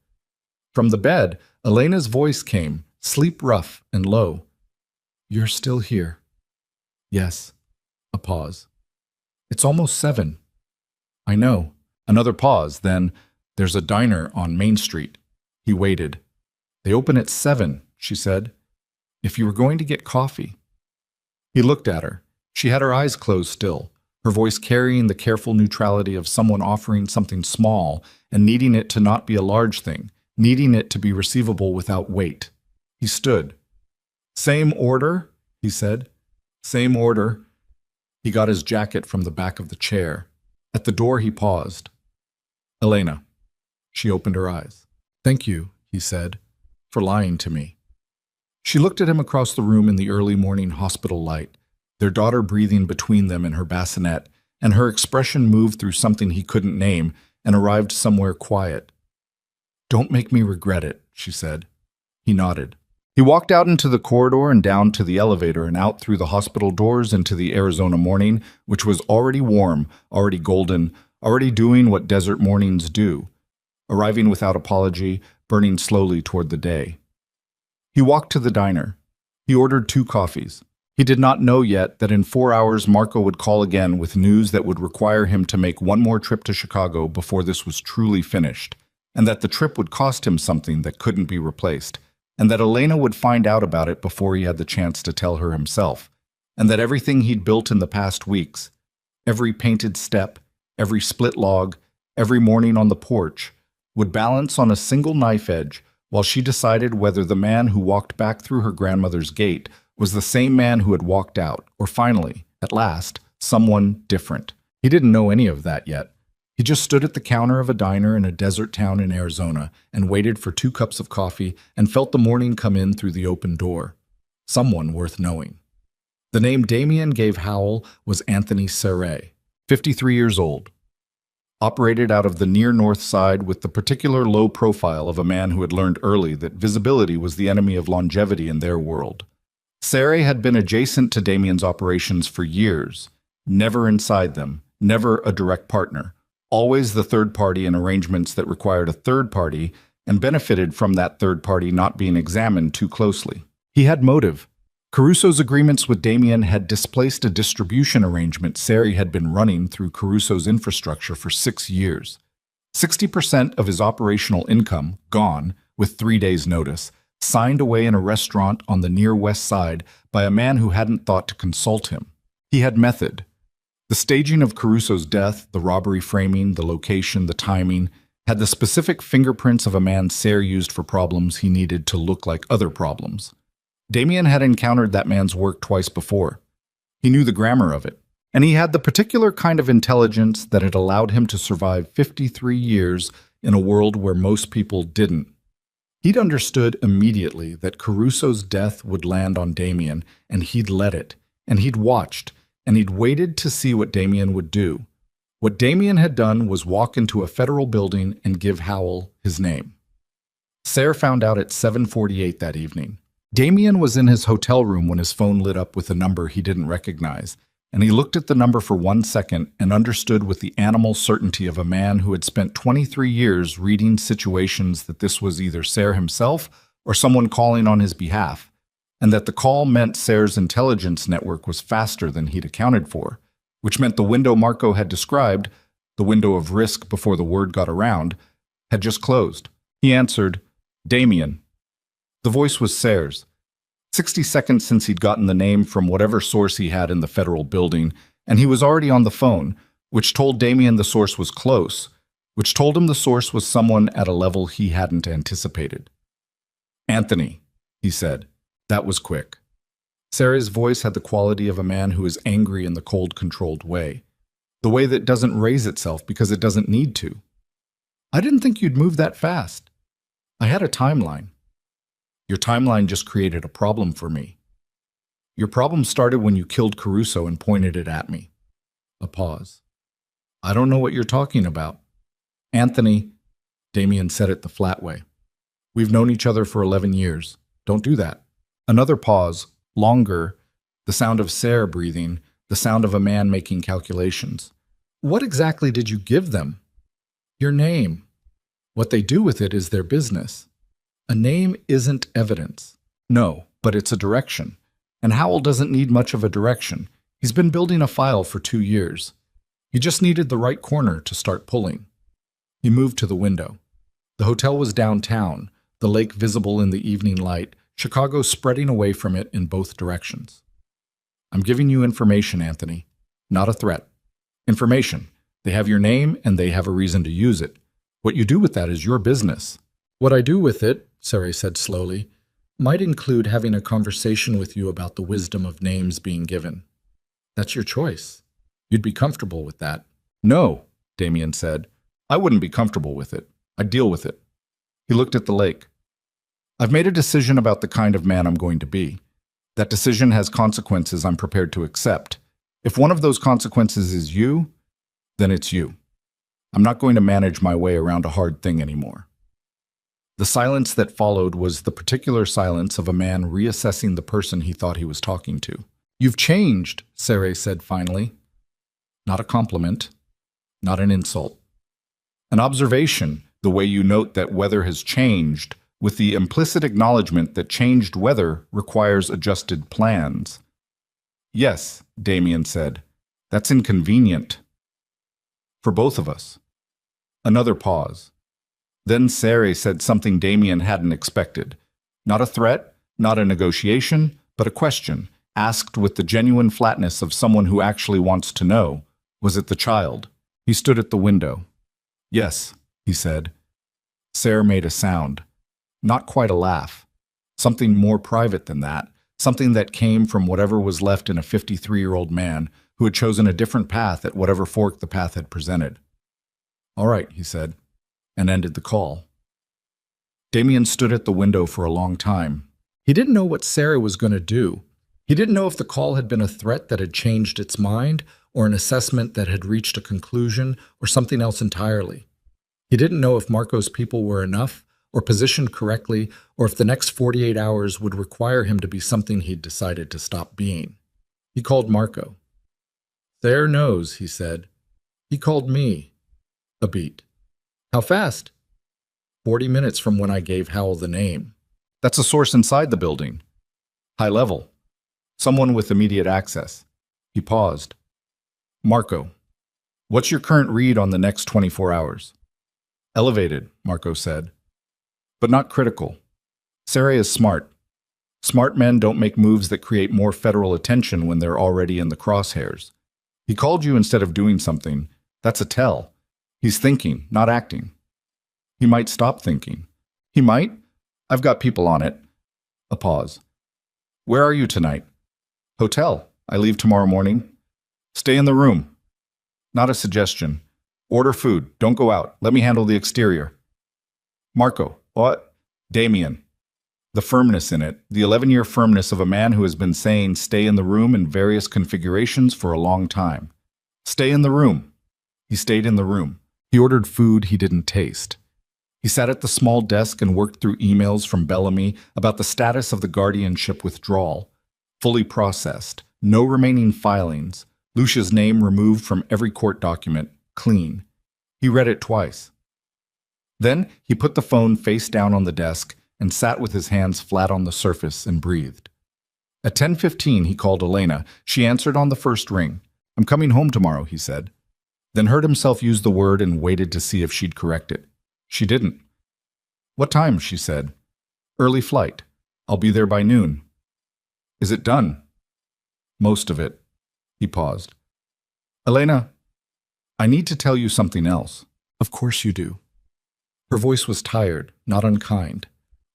From the bed, Elena's voice came, sleep rough and low. You're still here. Yes. A pause. It's almost 7. I know. Another pause, then, there's a diner on Main Street. He waited. They open at 7, she said. If you were going to get coffee. He looked at her. She had her eyes closed still, her voice carrying the careful neutrality of someone offering something small and needing it to not be a large thing, needing it to be receivable without weight. He stood. Same order, he said. Same order. He got his jacket from the back of the chair. At the door he paused. Elena. She opened her eyes. Thank you, he said, for lying to me. She looked at him across the room in the early morning hospital light, their daughter breathing between them in her bassinet, and her expression moved through something he couldn't name and arrived somewhere quiet. Don't make me regret it, she said. He nodded. He walked out into the corridor and down to the elevator and out through the hospital doors into the Arizona morning, which was already warm, already golden, already doing what desert mornings do, arriving without apology, burning slowly toward the day. He walked to the diner. He ordered 2 coffees. He did not know yet that in 4 hours Marco would call again with news that would require him to make one more trip to Chicago before this was truly finished, and that the trip would cost him something that couldn't be replaced, and that Elena would find out about it before he had the chance to tell her himself, and that everything he'd built in the past weeks, every painted step, every split log, every morning on the porch, would balance on a single knife edge while she decided whether the man who walked back through her grandmother's gate was the same man who had walked out, or finally, at last, someone different. He didn't know any of that yet. He just stood at the counter of a diner in a desert town in Arizona and waited for 2 cups of coffee and felt the morning come in through the open door. Someone worth knowing. The name Damien gave Howell was Anthony Serre, 53 years old. Operated out of the near north side with the particular low profile of a man who had learned early that visibility was the enemy of longevity in their world. Serre had been adjacent to Damien's operations for years, never inside them, never a direct partner. Always the third party in arrangements that required a third party, and benefited from that third party not being examined too closely. He had motive. Caruso's agreements with Damien had displaced a distribution arrangement Sari had been running through Caruso's infrastructure for 6 years. 60% of his operational income, gone, with 3 days' notice, signed away in a restaurant on the near west side by a man who hadn't thought to consult him. He had method. The staging of Caruso's death, the robbery framing, the location, the timing, had the specific fingerprints of a man Sari used for problems he needed to look like other problems. Damien had encountered that man's work twice before. He knew the grammar of it, and he had the particular kind of intelligence that had allowed him to survive 53 years in a world where most people didn't. He'd understood immediately that Caruso's death would land on Damien, and he'd let it, and he'd watched, and he'd waited to see what Damien would do. What Damien had done was walk into a federal building and give Howell his name. Sari found out at 7:48 that evening. Damien was in his hotel room when his phone lit up with a number he didn't recognize, and he looked at the number for 1 second and understood with the animal certainty of a man who had spent 23 years reading situations that this was either Sari himself or someone calling on his behalf, and that the call meant Sari's intelligence network was faster than he'd accounted for, which meant the window Marco had described, the window of risk before the word got around, had just closed. He answered, "Damien." The voice was Sari's. 60 seconds since he'd gotten the name from whatever source he had in the federal building, and he was already on the phone, which told Damien the source was close, which told him the source was someone at a level he hadn't anticipated. "Anthony," he said. That was quick. Sari's voice had the quality of a man who is angry in the cold, controlled way, the way that doesn't raise itself because it doesn't need to. "I didn't think you'd move that fast. I had a timeline." "Your timeline just created a problem for me. Your problem started when you killed Caruso and pointed it at me." A pause. "I don't know what you're talking about." "Anthony," Damien said it the flat way. "We've known each other for 11 years. Don't do that." Another pause, longer, the sound of Sari breathing, the sound of a man making calculations. "What exactly did you give them?" "Your name. What they do with it is their business. A name isn't evidence." "No, but it's a direction. And Howell doesn't need much of a direction. He's been building a file for 2 years. He just needed the right corner to start pulling." He moved to the window. The hotel was downtown, the lake visible in the evening light, Chicago spreading away from it in both directions. "I'm giving you information, Anthony, not a threat. Information. They have your name and they have a reason to use it. What you do with that is your business." "What I do with it," Sari said slowly, "might include having a conversation with you about the wisdom of names being given. That's your choice. You'd be comfortable with that." "No," Damien said. "I wouldn't be comfortable with it. I'd deal with it." He looked at the lake. "I've made a decision about the kind of man I'm going to be. That decision has consequences I'm prepared to accept. If one of those consequences is you, then it's you. I'm not going to manage my way around a hard thing anymore." The silence that followed was the particular silence of a man reassessing the person he thought he was talking to. "You've changed," Sari said finally. Not a compliment, not an insult. An observation, the way you note that weather has changed, with the implicit acknowledgement that changed weather requires adjusted plans. "Yes," Damien said. "That's inconvenient. For both of us." Another pause. Then Sari said something Damien hadn't expected. Not a threat, not a negotiation, but a question, asked with the genuine flatness of someone who actually wants to know. Was it the child? He stood at the window. "Yes," he said. Sari made a sound. Not quite a laugh. Something more private than that. Something that came from whatever was left in a 53-year-old man who had chosen a different path at whatever fork the path had presented. "All right," he said, and ended the call. Damien stood at the window for a long time. He didn't know what Sari was going to do. He didn't know if the call had been a threat that had changed its mind, or an assessment that had reached a conclusion, or something else entirely. He didn't know if Marco's people were enough, or positioned correctly, or if the next 48 hours would require him to be something he'd decided to stop being. He called Marco. "There knows," he said. "He called me." A beat. "How fast?" 40 minutes from when I gave Howell the name. That's a source inside the building. High level. Someone with immediate access. He paused. Marco, what's your current read on the next 24 hours? Elevated, Marco said. But not critical. Sarah is smart. Smart men don't make moves that create more federal attention when they're already in the crosshairs. He called you instead of doing something. That's a tell. He's thinking, not acting. He might stop thinking. He might. I've got people on it. A pause. Where are you tonight? Hotel. I leave tomorrow morning. Stay in the room. Not a suggestion. Order food. Don't go out. Let me handle the exterior. Marco. What? Damien. The firmness in it, the 11-year firmness of a man who has been saying stay in the room in various configurations for a long time. Stay in the room. He stayed in the room. He ordered food he didn't taste. He sat at the small desk and worked through emails from Bellamy about the status of the guardianship withdrawal. Fully processed. No remaining filings. Lucia's name removed from every court document. Clean. He read it twice. Then he put the phone face down on the desk and sat with his hands flat on the surface and breathed. At 10:15, he called Elena. She answered on the first ring. I'm coming home tomorrow, he said. Then heard himself use the word and waited to see if she'd correct it. She didn't. What time, she said. Early flight. I'll be there by noon. Is it done? Most of it. He paused. Elena, I need to tell you something else. Of course you do. Her voice was tired, not unkind.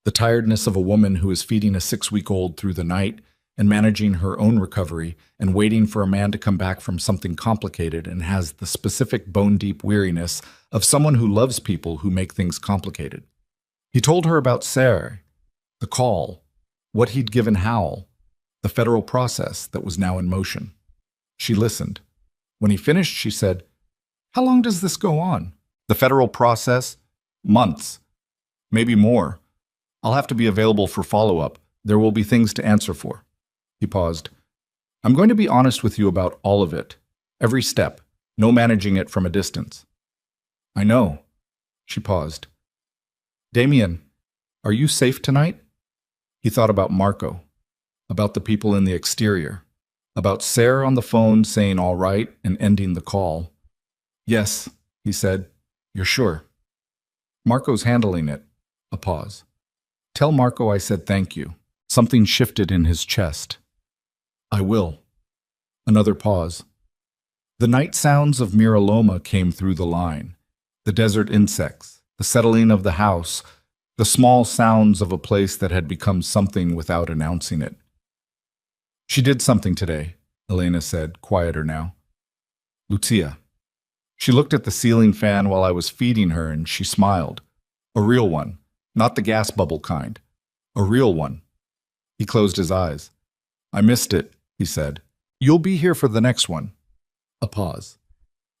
The tiredness of a woman who is feeding a 6-week-old through the night and managing her own recovery and waiting for a man to come back from something complicated and has the specific bone-deep weariness of someone who loves people who make things complicated. He told her about Sarah, the call, what he'd given Howell, the federal process that was now in motion. She listened. When he finished, she said, How long does this go on? The federal process? Months. Maybe more. I'll have to be available for follow-up. There will be things to answer for. He paused. I'm going to be honest with you about all of it. Every step. No managing it from a distance. I know. She paused. Damien, are you safe tonight? He thought about Marco, about the people in the exterior, about Sarah on the phone saying all right and ending the call. Yes, he said. You're sure? Marco's handling it. A pause. Tell Marco I said thank you. Something shifted in his chest. I will. Another pause. The night sounds of Miraloma came through the line. The desert insects, the settling of the house, the small sounds of a place that had become something without announcing it. She did something today, Elena said, quieter now. Lucia. She looked at the ceiling fan while I was feeding her and she smiled. A real one. Not the gas bubble kind. A real one. He closed his eyes. I missed it, he said. You'll be here for the next one. A pause.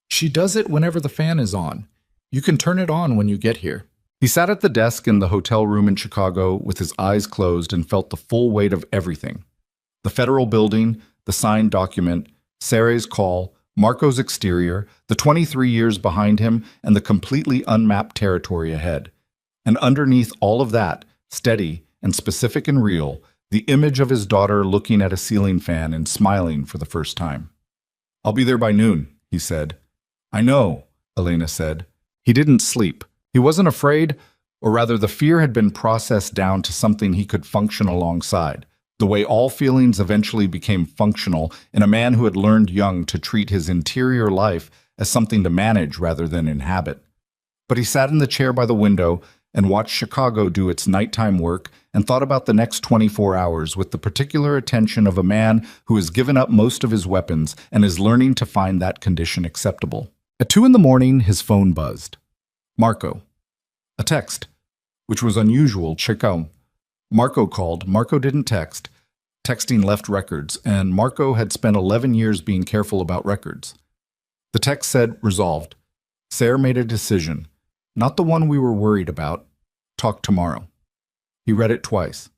She does it whenever the fan is on. You can turn it on when you get here. He sat at the desk in the hotel room in Chicago with his eyes closed and felt the full weight of everything. The federal building, the signed document, Sarah's call, Marco's exterior, the 23 years behind him, and the completely unmapped territory ahead. And underneath all of that, steady and specific and real, the image of his daughter looking at a ceiling fan and smiling for the first time. I'll be there by noon, he said. I know, Elena said. He didn't sleep. He wasn't afraid, or rather the fear had been processed down to something he could function alongside, the way all feelings eventually became functional in a man who had learned young to treat his interior life as something to manage rather than inhabit. But he sat in the chair by the window and watched Chicago do its nighttime work and thought about the next 24 hours with the particular attention of a man who has given up most of his weapons and is learning to find that condition acceptable. At 2 a.m, his phone buzzed. Marco. A text, which was unusual. Chicago. Marco called. Marco didn't text. Texting left records, and Marco had spent 11 years being careful about records. The text said, resolved. Sarah made a decision. Not the one we were worried about. Talk tomorrow. He read it twice.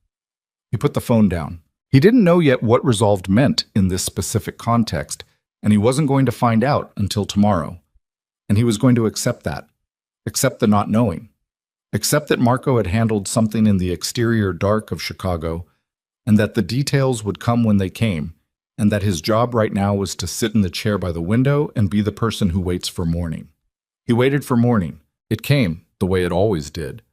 He put the phone down. He didn't know yet what resolved meant in this specific context, and he wasn't going to find out until tomorrow. And he was going to accept that. Accept the not knowing. except that Marco had handled something in the exterior dark of Chicago, and that the details would come when they came, and that his job right now was to sit in the chair by the window and be the person who waits for morning. He waited for morning. It came, the way it always did.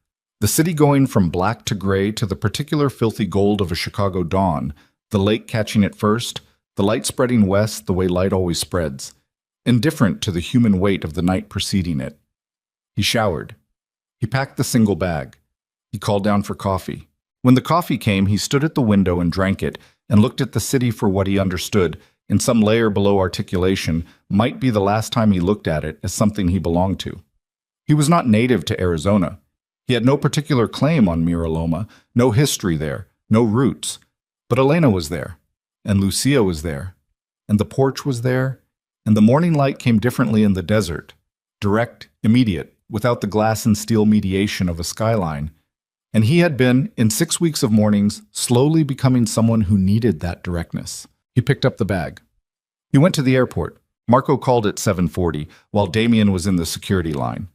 The city going from black to gray to the particular filthy gold of a Chicago dawn, the lake catching it first, the light spreading west the way light always spreads, indifferent to the human weight of the night preceding it. He showered. He packed the single bag. He called down for coffee. When the coffee came, he stood at the window and drank it, and looked at the city for what he understood, in some layer below articulation, might be the last time he looked at it as something he belonged to. He was not native to Arizona. He had no particular claim on Mira Loma, no history there, no roots. But Elena was there, and Lucia was there, and the porch was there, and the morning light came differently in the desert, direct, immediate, without the glass and steel mediation of a skyline. And he had been, in 6 weeks of mornings, slowly becoming someone who needed that directness. He picked up the bag. He went to the airport. Marco called at 7:40, while Damien was in the security line.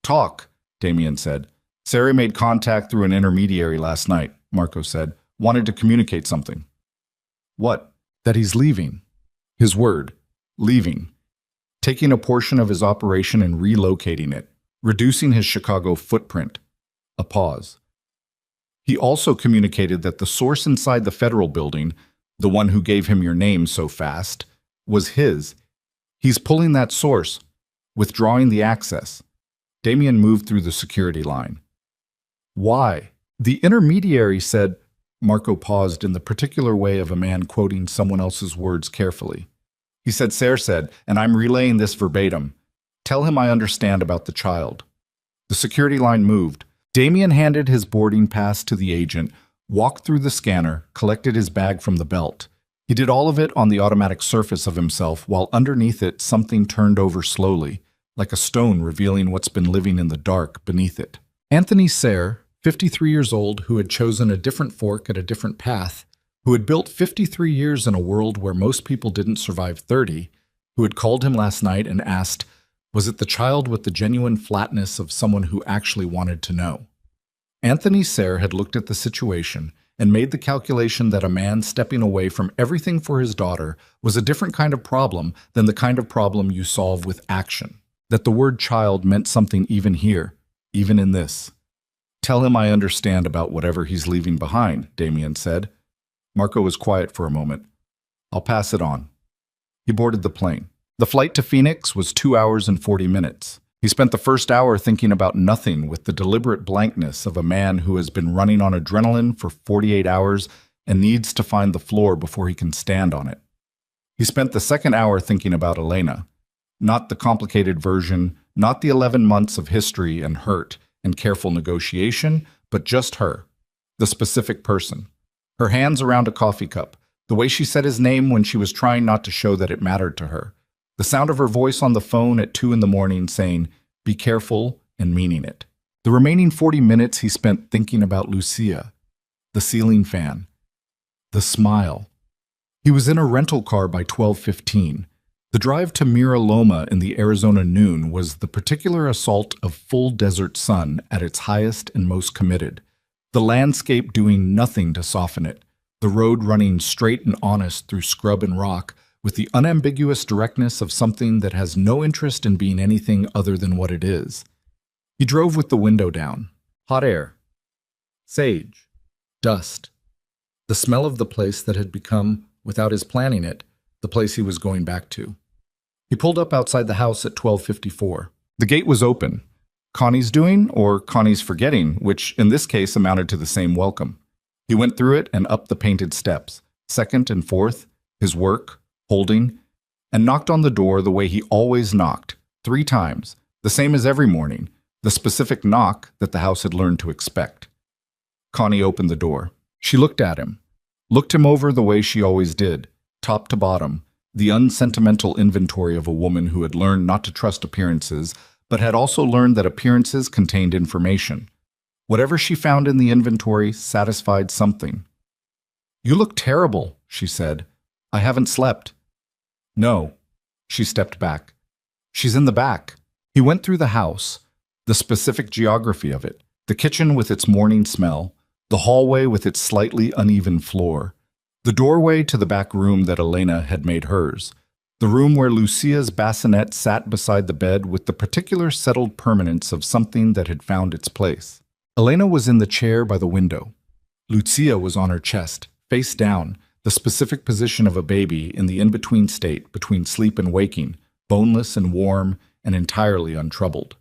"Talk," Damien said. "Sari made contact through an intermediary last night," Marco said. "Wanted to communicate something." "What?" "That he's leaving." His word, leaving. Taking a portion of his operation and relocating it, reducing his Chicago footprint. A pause. He also communicated that the source inside the federal building, the one who gave him your name so fast, was his. He's pulling that source, withdrawing the access. Damien moved through the security line. "Why?" "The intermediary said," Marco paused in the particular way of a man quoting someone else's words carefully. He said, "Sari said, and I'm relaying this verbatim. Tell him I understand about the child." The security line moved. Damien handed his boarding pass to the agent, walked through the scanner, collected his bag from the belt. He did all of it on the automatic surface of himself, while underneath it something turned over slowly, like a stone revealing what's been living in the dark beneath it. Anthony Sari, 53 years old, who had chosen a different fork at a different path, who had built 53 years in a world where most people didn't survive 30, who had called him last night and asked, was it the child with the genuine flatness of someone who actually wanted to know? Anthony Sari had looked at the situation and made the calculation that a man stepping away from everything for his daughter was a different kind of problem than the kind of problem you solve with action. That the word child meant something even here, even in this. "Tell him I understand about whatever he's leaving behind," Damien said. Marco was quiet for a moment. "I'll pass it on." He boarded the plane. The flight to Phoenix was 2 hours and 40 minutes. He spent the first hour thinking about nothing with the deliberate blankness of a man who has been running on adrenaline for 48 hours and needs to find the floor before he can stand on it. He spent the second hour thinking about Elena. Not the complicated version, not the 11 months of history and hurt and careful negotiation, but just her, the specific person. Her hands around a coffee cup, the way she said his name when she was trying not to show that it mattered to her. The sound of her voice on the phone at 2 in the morning saying, "Be careful," and meaning it. The remaining 40 minutes he spent thinking about Lucia, the ceiling fan, the smile. He was in a rental car by 12:15. The drive to Mira Loma in the Arizona noon was the particular assault of full desert sun at its highest and most committed. The landscape doing nothing to soften it, the road running straight and honest through scrub and rock, with the unambiguous directness of something that has no interest in being anything other than what it is. He drove with the window down. Hot air. Sage. Dust. The smell of the place that had become, without his planning it, the place he was going back to. He pulled up outside the house at 12:54. The gate was open. Connie's doing, or Connie's forgetting, which in this case amounted to the same welcome. He went through it and up the painted steps, second and fourth, his work, holding, and knocked on the door the way he always knocked, 3 times, the same as every morning, the specific knock that the house had learned to expect. Connie opened the door. She looked at him, looked him over the way she always did, top to bottom, the unsentimental inventory of a woman who had learned not to trust appearances, but had also learned that appearances contained information. Whatever she found in the inventory satisfied something. "You look terrible," she said. "I haven't slept." "No." She stepped back. "She's in the back." He went through the house, the specific geography of it, The kitchen with its morning smell, the hallway with its slightly uneven floor, the doorway to the back room that Elena had made hers, the room where Lucia's bassinet sat beside the bed with the particular settled permanence of something that had found its place. Elena was in the chair by the window. Lucia was on her chest, face down, the specific position of a baby in the in-between state between sleep and waking, boneless and warm and entirely untroubled.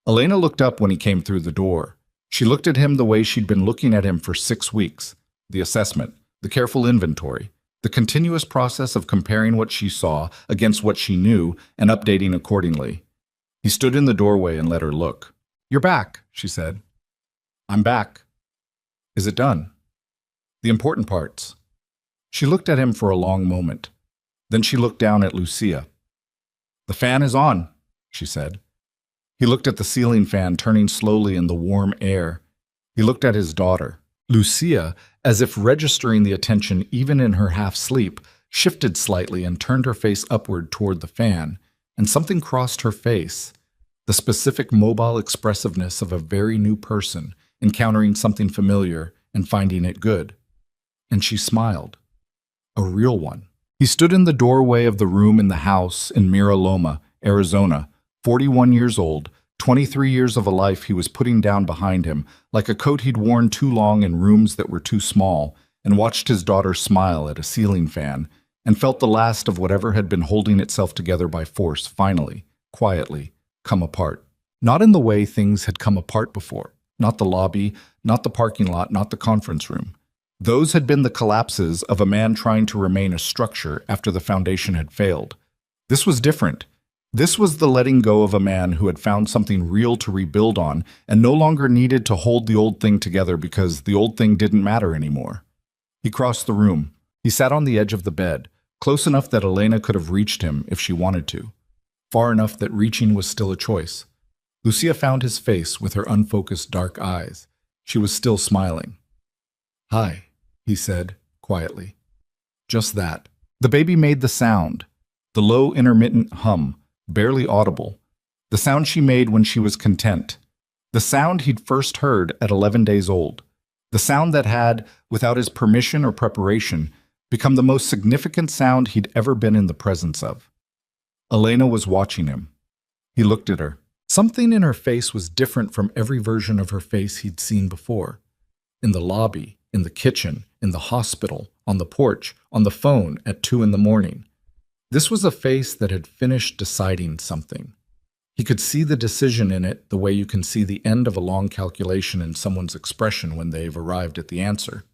Elena looked up when he came through the door. She looked at him the way she'd been looking at him for 6 weeks. The assessment, the careful inventory, the continuous process of comparing what she saw against what she knew and updating accordingly. He stood in the doorway and let her look. "You're back," she said. "I'm back." "Is it done?" "The important parts." She looked at him for a long moment. Then she looked down at Lucia. "The fan is on," she said. He looked at the ceiling fan turning slowly in the warm air. He looked at his daughter. Lucia, as if registering the attention even in her half-sleep, shifted slightly and turned her face upward toward the fan, and something crossed her face, the specific mobile expressiveness of a very new person encountering something familiar and finding it good. And she smiled. A real one. He stood in the doorway of the room in the house in Mira Loma, Arizona, 41 years old, 23 years of a life he was putting down behind him, like a coat he'd worn too long in rooms that were too small, and watched his daughter smile at a ceiling fan, and felt the last of whatever had been holding itself together by force finally, quietly, come apart. Not in the way things had come apart before. Not the lobby, not the parking lot, not the conference room. Those had been the collapses of a man trying to remain a structure after the foundation had failed. This was different. This was the letting go of a man who had found something real to rebuild on and no longer needed to hold the old thing together because the old thing didn't matter anymore. He crossed the room. He sat on the edge of the bed, close enough that Elena could have reached him if she wanted to, far enough that reaching was still a choice. Lucia found his face with her unfocused dark eyes. She was still smiling. "Hi," he said, quietly. Just that. The baby made the sound, the low intermittent hum, barely audible, the sound she made when she was content, the sound he'd first heard at 11 days old, the sound that had, without his permission or preparation, become the most significant sound he'd ever been in the presence of. Elena was watching him. He looked at her. Something in her face was different from every version of her face he'd seen before. In the lobby, in the kitchen, in the hospital, on the porch, on the phone at 2 in the morning. This was a face that had finished deciding something. He could see the decision in it the way you can see the end of a long calculation in someone's expression when they've arrived at the answer.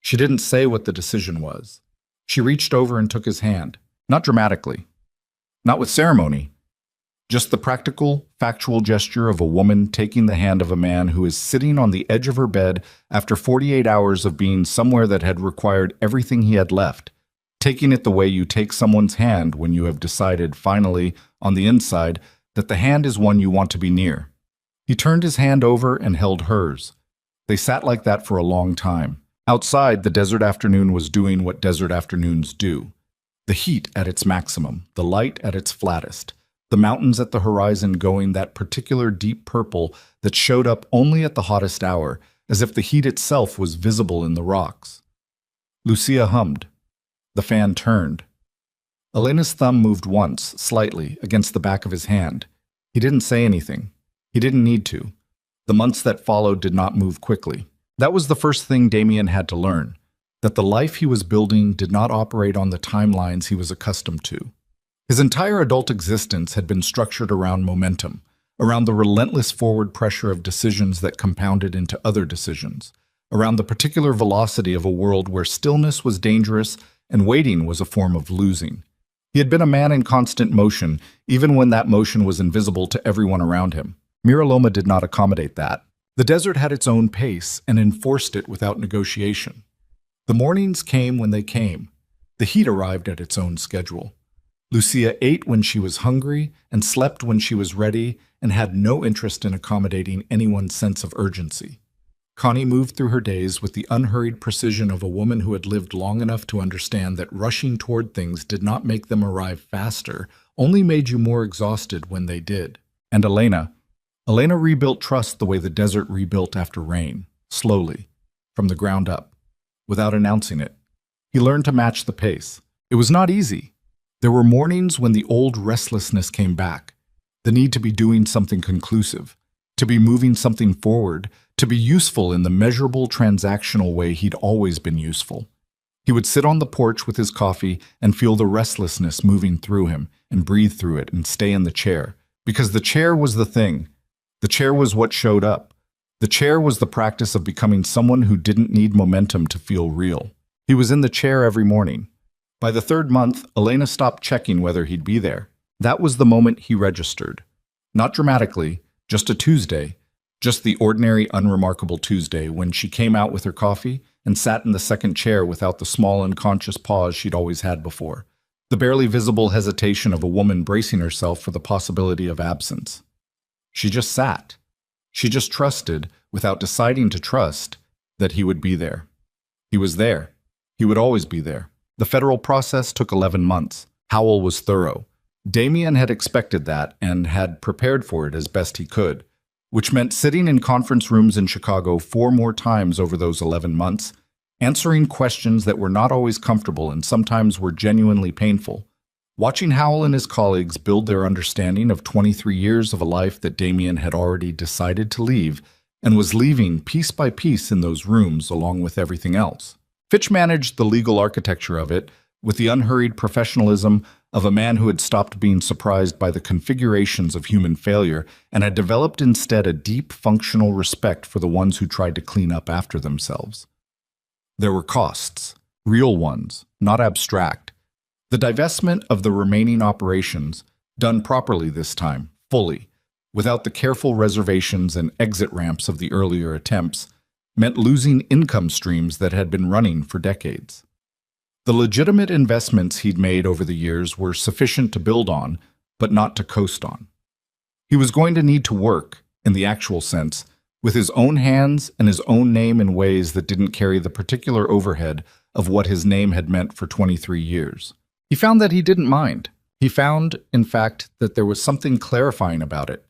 She didn't say what the decision was. She reached over and took his hand, not dramatically, not with ceremony, just the practical, factual gesture of a woman taking the hand of a man who is sitting on the edge of her bed after 48 hours of being somewhere that had required everything he had left, taking it the way you take someone's hand when you have decided, finally, on the inside, that the hand is one you want to be near. He turned his hand over and held hers. They sat like that for a long time. Outside, the desert afternoon was doing what desert afternoons do. The heat at its maximum, the light at its flattest, the mountains at the horizon going that particular deep purple that showed up only at the hottest hour, as if the heat itself was visible in the rocks. Lucia hummed. The fan turned. Elena's thumb moved once, slightly, against the back of his hand. He didn't say anything. He didn't need to. The months that followed did not move quickly. That was the first thing Damien had to learn, that the life he was building did not operate on the timelines he was accustomed to. His entire adult existence had been structured around momentum, around the relentless forward pressure of decisions that compounded into other decisions, around the particular velocity of a world where stillness was dangerous and waiting was a form of losing. He had been a man in constant motion, even when that motion was invisible to everyone around him. Mira Loma did not accommodate that. The desert had its own pace and enforced it without negotiation. The mornings came when they came. The heat arrived at its own schedule. Lucia ate when she was hungry and slept when she was ready and had no interest in accommodating anyone's sense of urgency. Connie moved through her days with the unhurried precision of a woman who had lived long enough to understand that rushing toward things did not make them arrive faster, only made you more exhausted when they did. And Elena, Elena rebuilt trust the way the desert rebuilt after rain, slowly, from the ground up, without announcing it. He learned to match the pace. It was not easy. There were mornings when the old restlessness came back, the need to be doing something conclusive, to be moving something forward, to be useful in the measurable transactional way he'd always been useful. He would sit on the porch with his coffee and feel the restlessness moving through him and breathe through it and stay in the chair, because the chair was the thing. The chair was what showed up. The chair was the practice of becoming someone who didn't need momentum to feel real. He was in the chair every morning. By the third month, Elena stopped checking whether he'd be there. That was the moment he registered. Not dramatically, just a Tuesday, just the ordinary, unremarkable Tuesday when she came out with her coffee and sat in the second chair without the small, unconscious pause she'd always had before, the barely visible hesitation of a woman bracing herself for the possibility of absence. She just sat. She just trusted, without deciding to trust, that he would be there. He was there. He would always be there. The federal process took 11 months. Howell was thorough. Damien had expected that and had prepared for it as best he could, which meant sitting in conference rooms in Chicago 4 more times over those 11 months, answering questions that were not always comfortable and sometimes were genuinely painful. Watching Howell and his colleagues build their understanding of 23 years of a life that Damien had already decided to leave and was leaving piece by piece in those rooms along with everything else. Fitch managed the legal architecture of it with the unhurried professionalism of a man who had stopped being surprised by the configurations of human failure and had developed instead a deep functional respect for the ones who tried to clean up after themselves. There were costs, real ones, not abstract. The divestment of the remaining operations, done properly this time, fully, without the careful reservations and exit ramps of the earlier attempts, meant losing income streams that had been running for decades. The legitimate investments he'd made over the years were sufficient to build on, but not to coast on. He was going to need to work, in the actual sense, with his own hands and his own name in ways that didn't carry the particular overhead of what his name had meant for 23 years. He found that he didn't mind. He found, in fact, that there was something clarifying about it,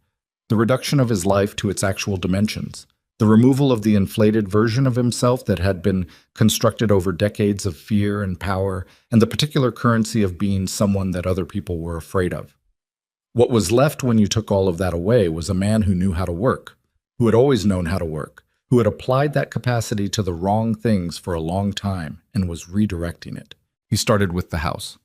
the reduction of his life to its actual dimensions, the removal of the inflated version of himself that had been constructed over decades of fear and power, and the particular currency of being someone that other people were afraid of. What was left when you took all of that away was a man who knew how to work, who had always known how to work, who had applied that capacity to the wrong things for a long time and was redirecting it. He started with the house.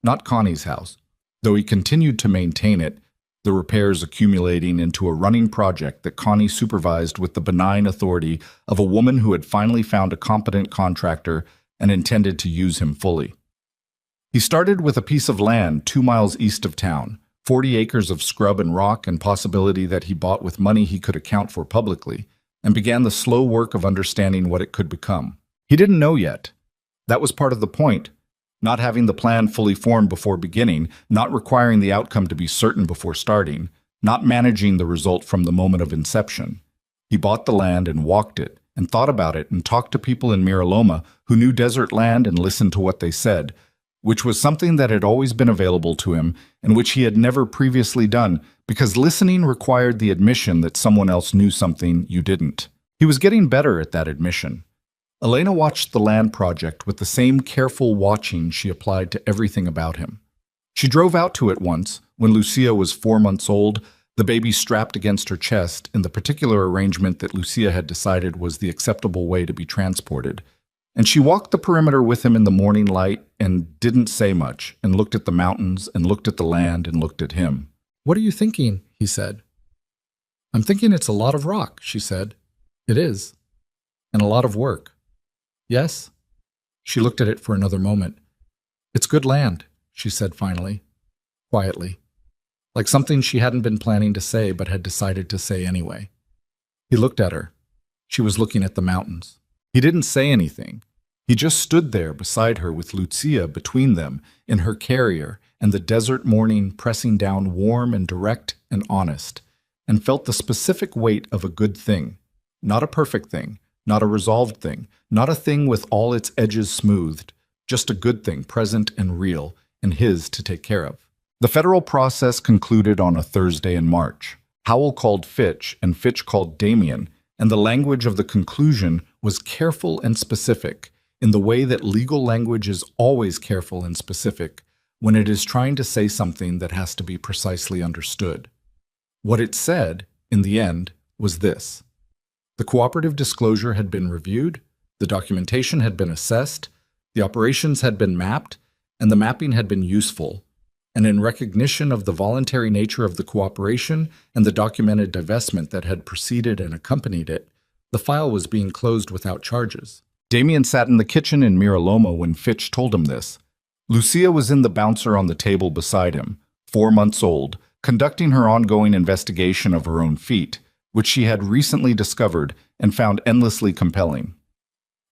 Not Connie's house, though he continued to maintain it, the repairs accumulating into a running project that Connie supervised with the benign authority of a woman who had finally found a competent contractor and intended to use him fully. He started with a piece of land 2 miles east of town, 40 acres of scrub and rock and possibility that he bought with money he could account for publicly, and began the slow work of understanding what it could become. He didn't know yet. That was part of the point. Not having the plan fully formed before beginning, not requiring the outcome to be certain before starting, not managing the result from the moment of inception. He bought the land and walked it, and thought about it and talked to people in Miraloma who knew desert land and listened to what they said, which was something that had always been available to him and which he had never previously done, because listening required the admission that someone else knew something you didn't. He was getting better at that admission. Elena watched the land project with the same careful watching she applied to everything about him. She drove out to it once, when Lucia was 4 months old, the baby strapped against her chest in the particular arrangement that Lucia had decided was the acceptable way to be transported. And she walked the perimeter with him in the morning light and didn't say much, and looked at the mountains and looked at the land and looked at him. "What are you thinking?" he said. "I'm thinking it's a lot of rock," she said. "It is. And a lot of work." "Yes?" She looked at it for another moment. "It's good land," she said finally, quietly, like something she hadn't been planning to say but had decided to say anyway. He looked at her. She was looking at the mountains. He didn't say anything. He just stood there beside her with Lucia between them in her carrier and the desert morning pressing down warm and direct and honest, and felt the specific weight of a good thing, not a perfect thing, not a resolved thing, not a thing with all its edges smoothed, just a good thing, present and real, and his to take care of. The federal process concluded on a Thursday in March. Howell called Fitch, and Fitch called Damien, and the language of the conclusion was careful and specific, in the way that legal language is always careful and specific when it is trying to say something that has to be precisely understood. What it said, in the end, was this: the cooperative disclosure had been reviewed, the documentation had been assessed, the operations had been mapped, and the mapping had been useful. And in recognition of the voluntary nature of the cooperation and the documented divestment that had preceded and accompanied it, the file was being closed without charges. Damien sat in the kitchen in Miraloma when Fitch told him this. Lucia was in the bouncer on the table beside him, 4 months old, conducting her ongoing investigation of her own feat, which she had recently discovered and found endlessly compelling.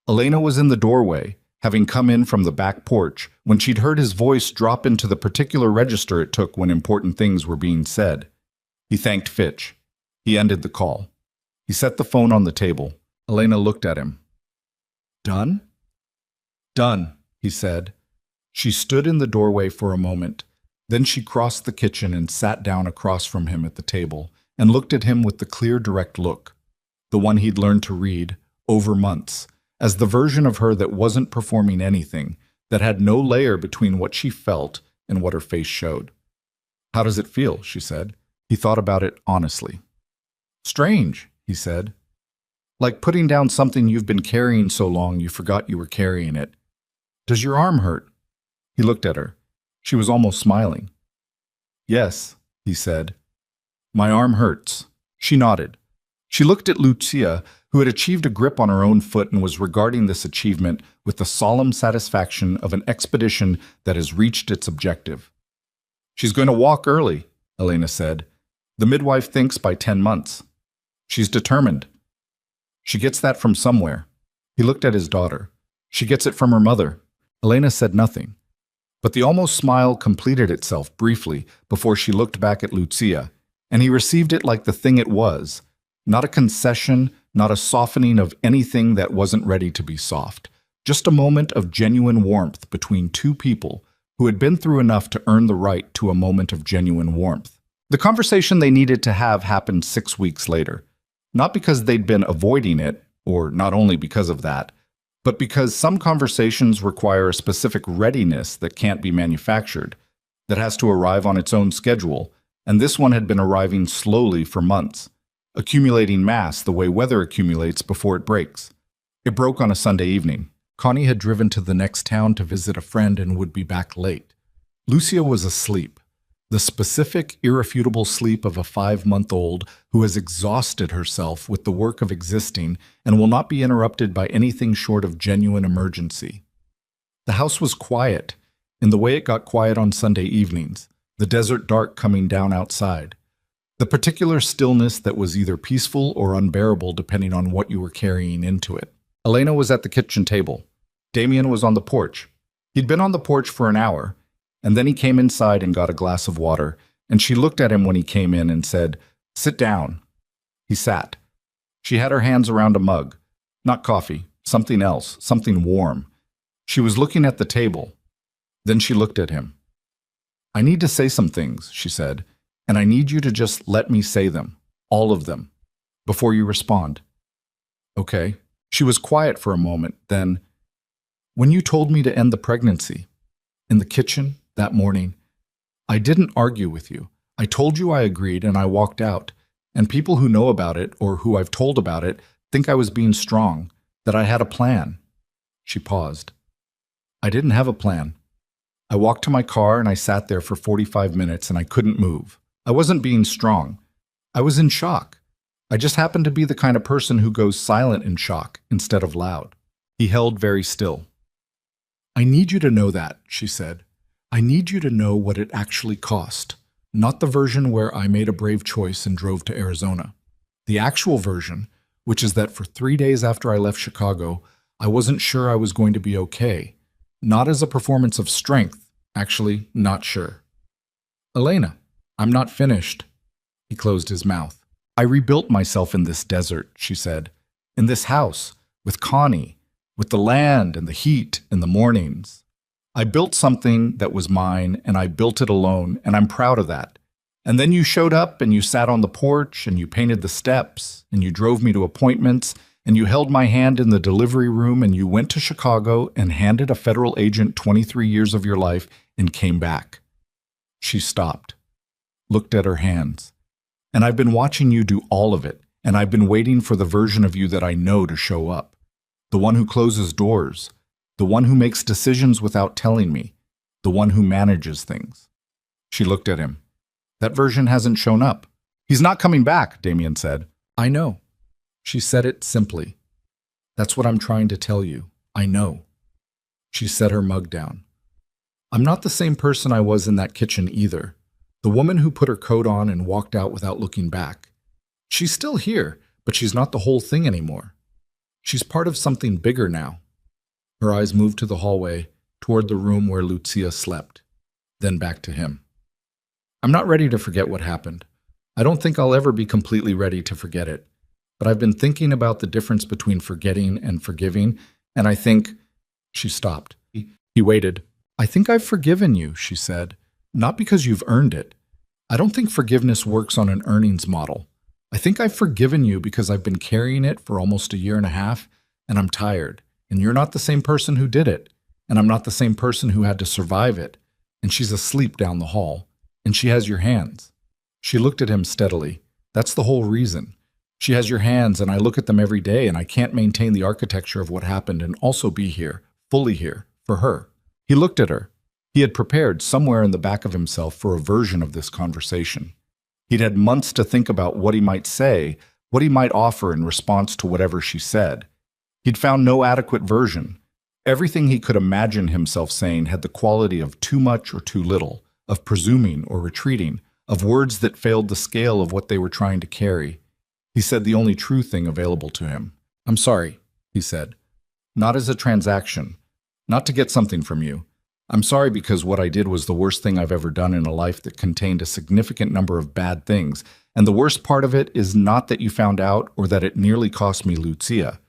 Elena was in the doorway, having come in from the back porch when she'd heard his voice drop into the particular register it took when important things were being said. He thanked Fitch. He ended the call. He set the phone on the table. Elena looked at him. "Done?" "Done," he said. She stood in the doorway for a moment. Then she crossed the kitchen and sat down across from him at the table and looked at him with the clear, direct look, the one he'd learned to read, over months, as the version of her that wasn't performing anything, that had no layer between what she felt and what her face showed. "How does it feel?" she said. He thought about it honestly. "Strange," he said. "Like putting down something you've been carrying so long you forgot you were carrying it. Does your arm hurt?" He looked at her. She was almost smiling. "Yes," he said. "My arm hurts." She nodded. She looked at Lucia, who had achieved a grip on her own foot and was regarding this achievement with the solemn satisfaction of an expedition that has reached its objective. "She's going to walk early," Elena said. "The midwife thinks by 10 months. She's determined. She gets that from somewhere." He looked at his daughter. "She gets it from her mother." Elena said nothing. But the almost smile completed itself briefly before she looked back at Lucia, and he received it like the thing it was, not a concession, not a softening of anything that wasn't ready to be soft, just a moment of genuine warmth between two people who had been through enough to earn the right to a moment of genuine warmth. The conversation they needed to have happened 6 weeks later, not because they'd been avoiding it, or not only because of that, but because some conversations require a specific readiness that can't be manufactured, that has to arrive on its own schedule, and this one had been arriving slowly for months, accumulating mass the way weather accumulates before it breaks. It broke on a Sunday evening. Connie had driven to the next town to visit a friend and would be back late. Lucia was asleep, the specific, irrefutable sleep of a 5-month-old who has exhausted herself with the work of existing and will not be interrupted by anything short of genuine emergency. The house was quiet, in the way it got quiet on Sunday evenings, the desert dark coming down outside. The particular stillness that was either peaceful or unbearable depending on what you were carrying into it. Elena was at the kitchen table. Damien was on the porch. He'd been on the porch for an hour, and then he came inside and got a glass of water, and she looked at him when he came in and said, "Sit down." He sat. She had her hands around a mug. Not coffee, something else, something warm. She was looking at the table. Then she looked at him. "I need to say some things," she said, "and I need you to just let me say them, all of them, before you respond." "Okay." She was quiet for a moment, then, "When you told me to end the pregnancy, in the kitchen, that morning, I didn't argue with you. I told you I agreed and I walked out. And people who know about it, or who I've told about it, think I was being strong, that I had a plan." She paused. "I didn't have a plan. I walked to my car and I sat there for 45 minutes and I couldn't move. I wasn't being strong. I was in shock. I just happened to be the kind of person who goes silent in shock instead of loud." He held very still. "I need you to know that," she said. "I need you to know what it actually cost. Not the version where I made a brave choice and drove to Arizona. The actual version, which is that for 3 days after I left Chicago, I wasn't sure I was going to be okay. Not as a performance of strength, actually, not sure." "Elena, I'm not finished." He closed his mouth. "I rebuilt myself in this desert," she said. "In this house, with Connie, with the land and the heat and the mornings. I built something that was mine, and I built it alone, and I'm proud of that. And then you showed up and you sat on the porch and you painted the steps and you drove me to appointments and you held my hand in the delivery room and you went to Chicago and handed a federal agent 23 years of your life and came back. She stopped, looked at her hands. And I've been watching you do all of it, and I've been waiting for the version of you that I know to show up. The one who closes doors, the one who makes decisions without telling me, the one who manages things. She looked at him. That version hasn't shown up. He's not coming back, Damien said. I know. She said it simply. That's what I'm trying to tell you. I know. She set her mug down. I'm not the same person I was in that kitchen either. The woman who put her coat on and walked out without looking back. She's still here, but she's not the whole thing anymore. She's part of something bigger now. Her eyes moved to the hallway, toward the room where Lucia slept, then back to him. I'm not ready to forget what happened. I don't think I'll ever be completely ready to forget it. But I've been thinking about the difference between forgetting and forgiving, and I think... She stopped. He waited. I think I've forgiven you, she said. Not because you've earned it. I don't think forgiveness works on an earnings model. I think I've forgiven you because I've been carrying it for almost a year and a half, and I'm tired. And you're not the same person who did it. And I'm not the same person who had to survive it. And she's asleep down the hall. And she has your hands. She looked at him steadily. That's the whole reason. She has your hands, and I look at them every day, and I can't maintain the architecture of what happened and also be here, fully here, for her. He looked at her. He had prepared somewhere in the back of himself for a version of this conversation. He'd had months to think about what he might say, what he might offer in response to whatever she said. He'd found no adequate version. Everything he could imagine himself saying had the quality of too much or too little, of presuming or retreating, of words that failed the scale of what they were trying to carry. He said the only true thing available to him. I'm sorry, he said. Not as a transaction. Not to get something from you. I'm sorry because what I did was the worst thing I've ever done in a life that contained a significant number of bad things, and the worst part of it is not that you found out or that it nearly cost me Lucia.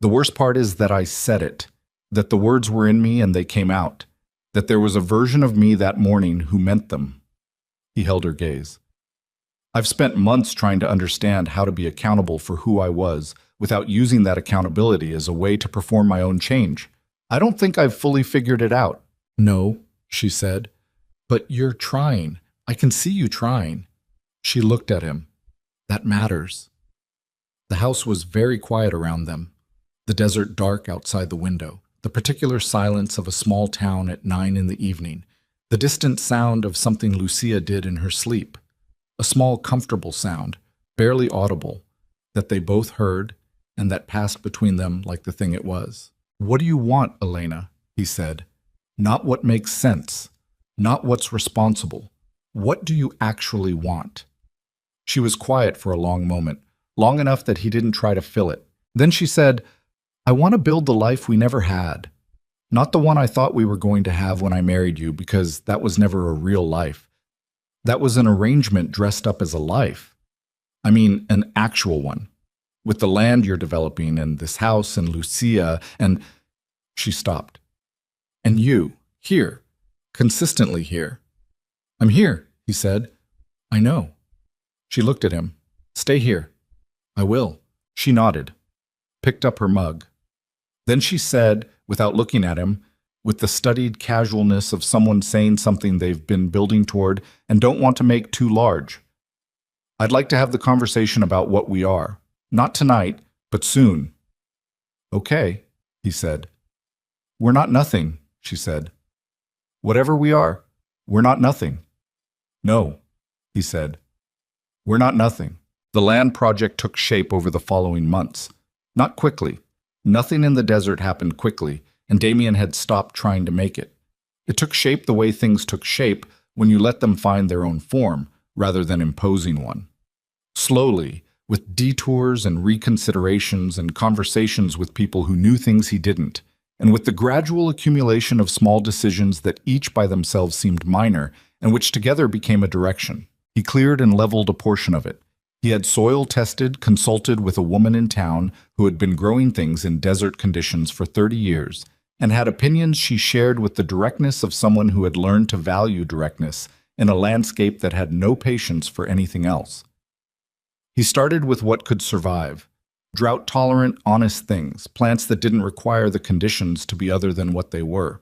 The worst part is that I said it, that the words were in me and they came out, that there was a version of me that morning who meant them. He held her gaze. I've spent months trying to understand how to be accountable for who I was without using that accountability as a way to perform my own change. I don't think I've fully figured it out. No, she said, but you're trying. I can see you trying. She looked at him. That matters. The house was very quiet around them, the desert dark outside the window, the particular silence of a small town at 9 in the evening, the distant sound of something Lucia did in her sleep, a small comfortable sound, barely audible, that they both heard and that passed between them like the thing it was. What do you want, Elena? He said. Not what makes sense, not what's responsible. What do you actually want? She was quiet for a long moment, long enough that he didn't try to fill it. Then she said, I want to build the life we never had. Not the one I thought we were going to have when I married you, because that was never a real life. That was an arrangement dressed up as a life. I mean, an actual one. With the land you're developing and this house and Lucia and... She stopped. And you, here, consistently here. I'm here, he said. I know. She looked at him. Stay here. I will. She nodded, picked up her mug. Then she said, without looking at him, with the studied casualness of someone saying something they've been building toward and don't want to make too large. I'd like to have the conversation about what we are. Not tonight, but soon. Okay, he said. We're not nothing, she said. Whatever we are, we're not nothing. No, he said. We're not nothing. The land project took shape over the following months. Not quickly. Nothing in the desert happened quickly, and Damien had stopped trying to make it. It took shape the way things took shape when you let them find their own form, rather than imposing one. Slowly, with detours and reconsiderations and conversations with people who knew things he didn't, and with the gradual accumulation of small decisions that each by themselves seemed minor, and which together became a direction. He cleared and leveled a portion of it. He had soil tested, consulted with a woman in town who had been growing things in desert conditions for 30 years, and had opinions she shared with the directness of someone who had learned to value directness in a landscape that had no patience for anything else. He started with what could survive: drought-tolerant, honest things, plants that didn't require the conditions to be other than what they were.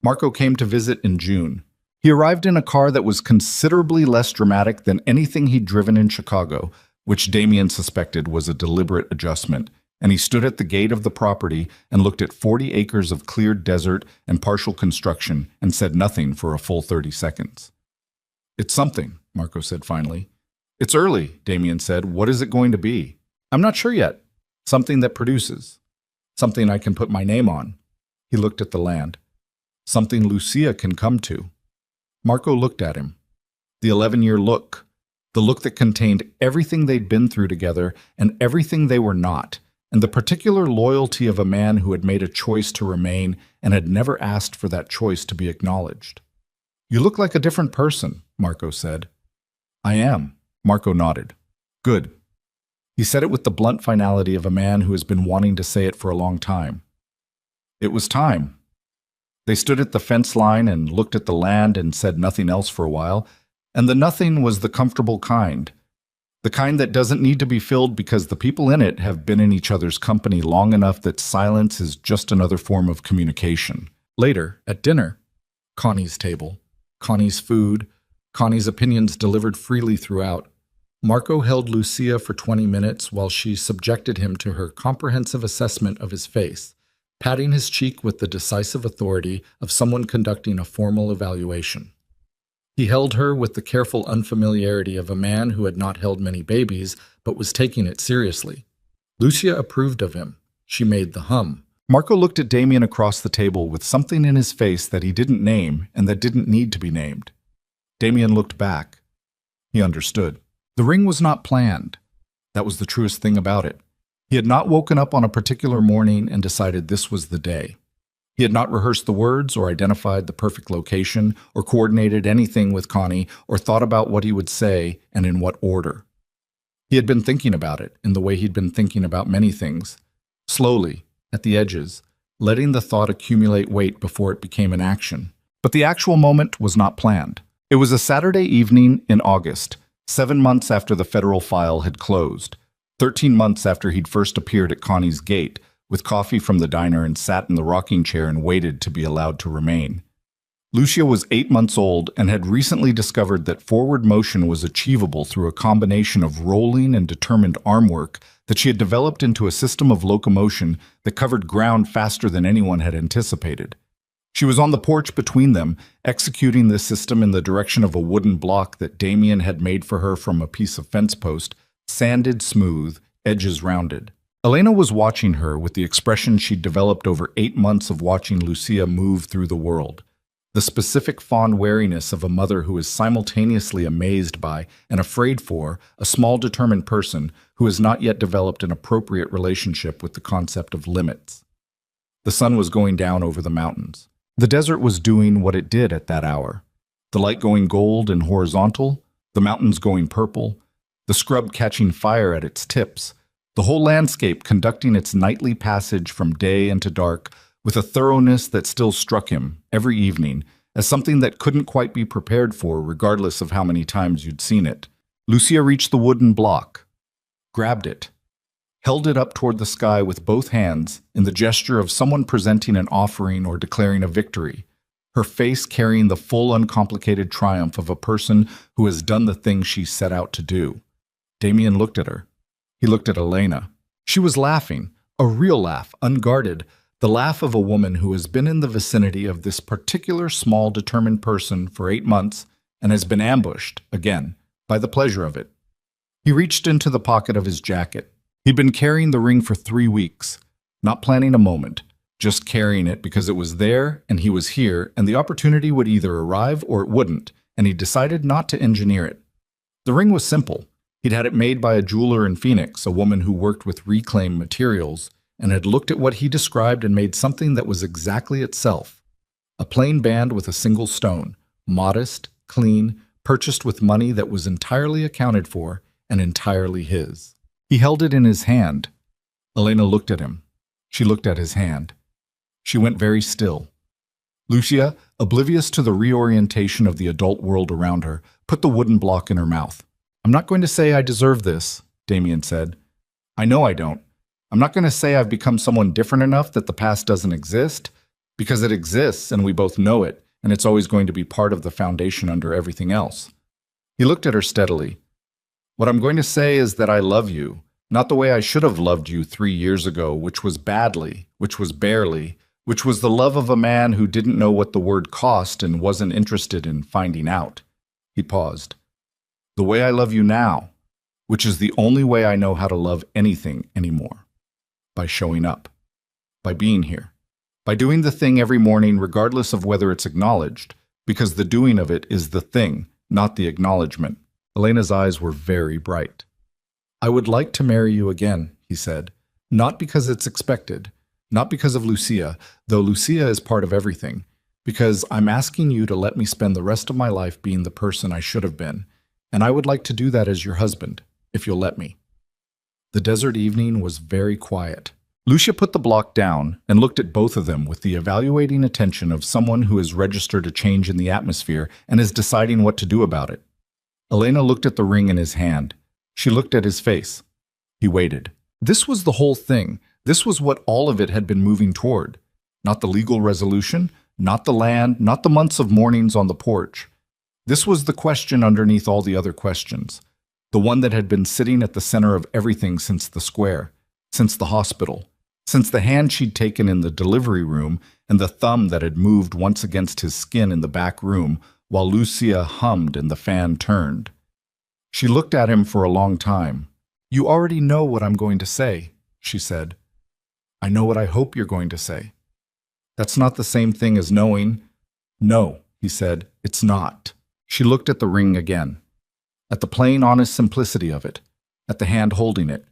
Marco came to visit in June. He arrived in a car that was considerably less dramatic than anything he'd driven in Chicago, which Damien suspected was a deliberate adjustment, and he stood at the gate of the property and looked at 40 acres of cleared desert and partial construction and said nothing for a full 30 seconds. "It's something," Marco said finally. "It's early," Damien said. "What is it going to be?" "I'm not sure yet. Something that produces. Something I can put my name on." He looked at the land. "Something Lucia can come to." Marco looked at him. The 11-year look. The look that contained everything they'd been through together and everything they were not, and the particular loyalty of a man who had made a choice to remain and had never asked for that choice to be acknowledged. "You look like a different person," Marco said. "I am," Marco nodded. "Good." He said it with the blunt finality of a man who has been wanting to say it for a long time. It was time. They stood at the fence line and looked at the land and said nothing else for a while, and the nothing was the comfortable kind. The kind that doesn't need to be filled because the people in it have been in each other's company long enough that silence is just another form of communication. Later, at dinner, Connie's table, Connie's food, Connie's opinions delivered freely throughout. Marco held Lucia for 20 minutes while she subjected him to her comprehensive assessment of his face, patting his cheek with the decisive authority of someone conducting a formal evaluation. He held her with the careful unfamiliarity of a man who had not held many babies but was taking it seriously. Lucia approved of him. She made the hum. Marco looked at Damien across the table with something in his face that he didn't name and that didn't need to be named. Damien looked back. He understood. The ring was not planned. That was the truest thing about it. He had not woken up on a particular morning and decided this was the day. He had not rehearsed the words or identified the perfect location or coordinated anything with Connie or thought about what he would say and in what order. He had been thinking about it in the way he'd been thinking about many things, slowly, at the edges, letting the thought accumulate weight before it became an action. But the actual moment was not planned. It was a Saturday evening in August, 7 months after the federal file had closed, 13 months after he'd first appeared at Connie's gate, with coffee from the diner and sat in the rocking chair and waited to be allowed to remain. Lucia was 8 months old and had recently discovered that forward motion was achievable through a combination of rolling and determined arm work that she had developed into a system of locomotion that covered ground faster than anyone had anticipated. She was on the porch between them, executing this system in the direction of a wooden block that Damien had made for her from a piece of fence post, sanded smooth, edges rounded. Elena was watching her with the expression she'd developed over 8 months of watching Lucia move through the world. The specific fond wariness of a mother who is simultaneously amazed by and afraid for a small determined person who has not yet developed an appropriate relationship with the concept of limits. The sun was going down over the mountains. The desert was doing what it did at that hour. The light going gold and horizontal, the mountains going purple, the scrub catching fire at its tips, the whole landscape conducting its nightly passage from day into dark with a thoroughness that still struck him, every evening, as something that couldn't quite be prepared for regardless of how many times you'd seen it. Lucia reached the wooden block, grabbed it, held it up toward the sky with both hands in the gesture of someone presenting an offering or declaring a victory, her face carrying the full uncomplicated triumph of a person who has done the thing she set out to do. Damien looked at her. He looked at Elena. She was laughing, a real laugh, unguarded, the laugh of a woman who has been in the vicinity of this particular small determined person for 8 months and has been ambushed, again, by the pleasure of it. He reached into the pocket of his jacket. He'd been carrying the ring for 3 weeks, not planning a moment, just carrying it because it was there and he was here and the opportunity would either arrive or it wouldn't, and he decided not to engineer it. The ring was simple. He'd had it made by a jeweler in Phoenix, a woman who worked with reclaimed materials, and had looked at what he described and made something that was exactly itself. A plain band with a single stone, modest, clean, purchased with money that was entirely accounted for and entirely his. He held it in his hand. Elena looked at him. She looked at his hand. She went very still. Lucia, oblivious to the reorientation of the adult world around her, put the wooden block in her mouth. I'm not going to say I deserve this, Damien said. I know I don't. I'm not going to say I've become someone different enough that the past doesn't exist, because it exists and we both know it, and it's always going to be part of the foundation under everything else. He looked at her steadily. What I'm going to say is that I love you, not the way I should have loved you 3 years ago, which was badly, which was barely, which was the love of a man who didn't know what the word cost and wasn't interested in finding out. He paused. The way I love you now, which is the only way I know how to love anything anymore. By showing up. By being here. By doing the thing every morning regardless of whether it's acknowledged, because the doing of it is the thing, not the acknowledgement. Elena's eyes were very bright. I would like to marry you again, he said, not because it's expected, not because of Lucia, though Lucia is part of everything, because I'm asking you to let me spend the rest of my life being the person I should have been, and I would like to do that as your husband, if you'll let me. The desert evening was very quiet. Lucia put the block down and looked at both of them with the evaluating attention of someone who has registered a change in the atmosphere and is deciding what to do about it. Elena looked at the ring in his hand. She looked at his face. He waited. This was the whole thing. This was what all of it had been moving toward. Not the legal resolution, not the land, not the months of mornings on the porch. This was the question underneath all the other questions. The one that had been sitting at the center of everything since the square, since the hospital, since the hand she'd taken in the delivery room and the thumb that had moved once against his skin in the back room while Lucia hummed and the fan turned. She looked at him for a long time. You already know what I'm going to say, she said. I know what I hope you're going to say. That's not the same thing as knowing. No, he said, it's not. She looked at the ring again. At the plain, honest simplicity of it, at the hand holding it,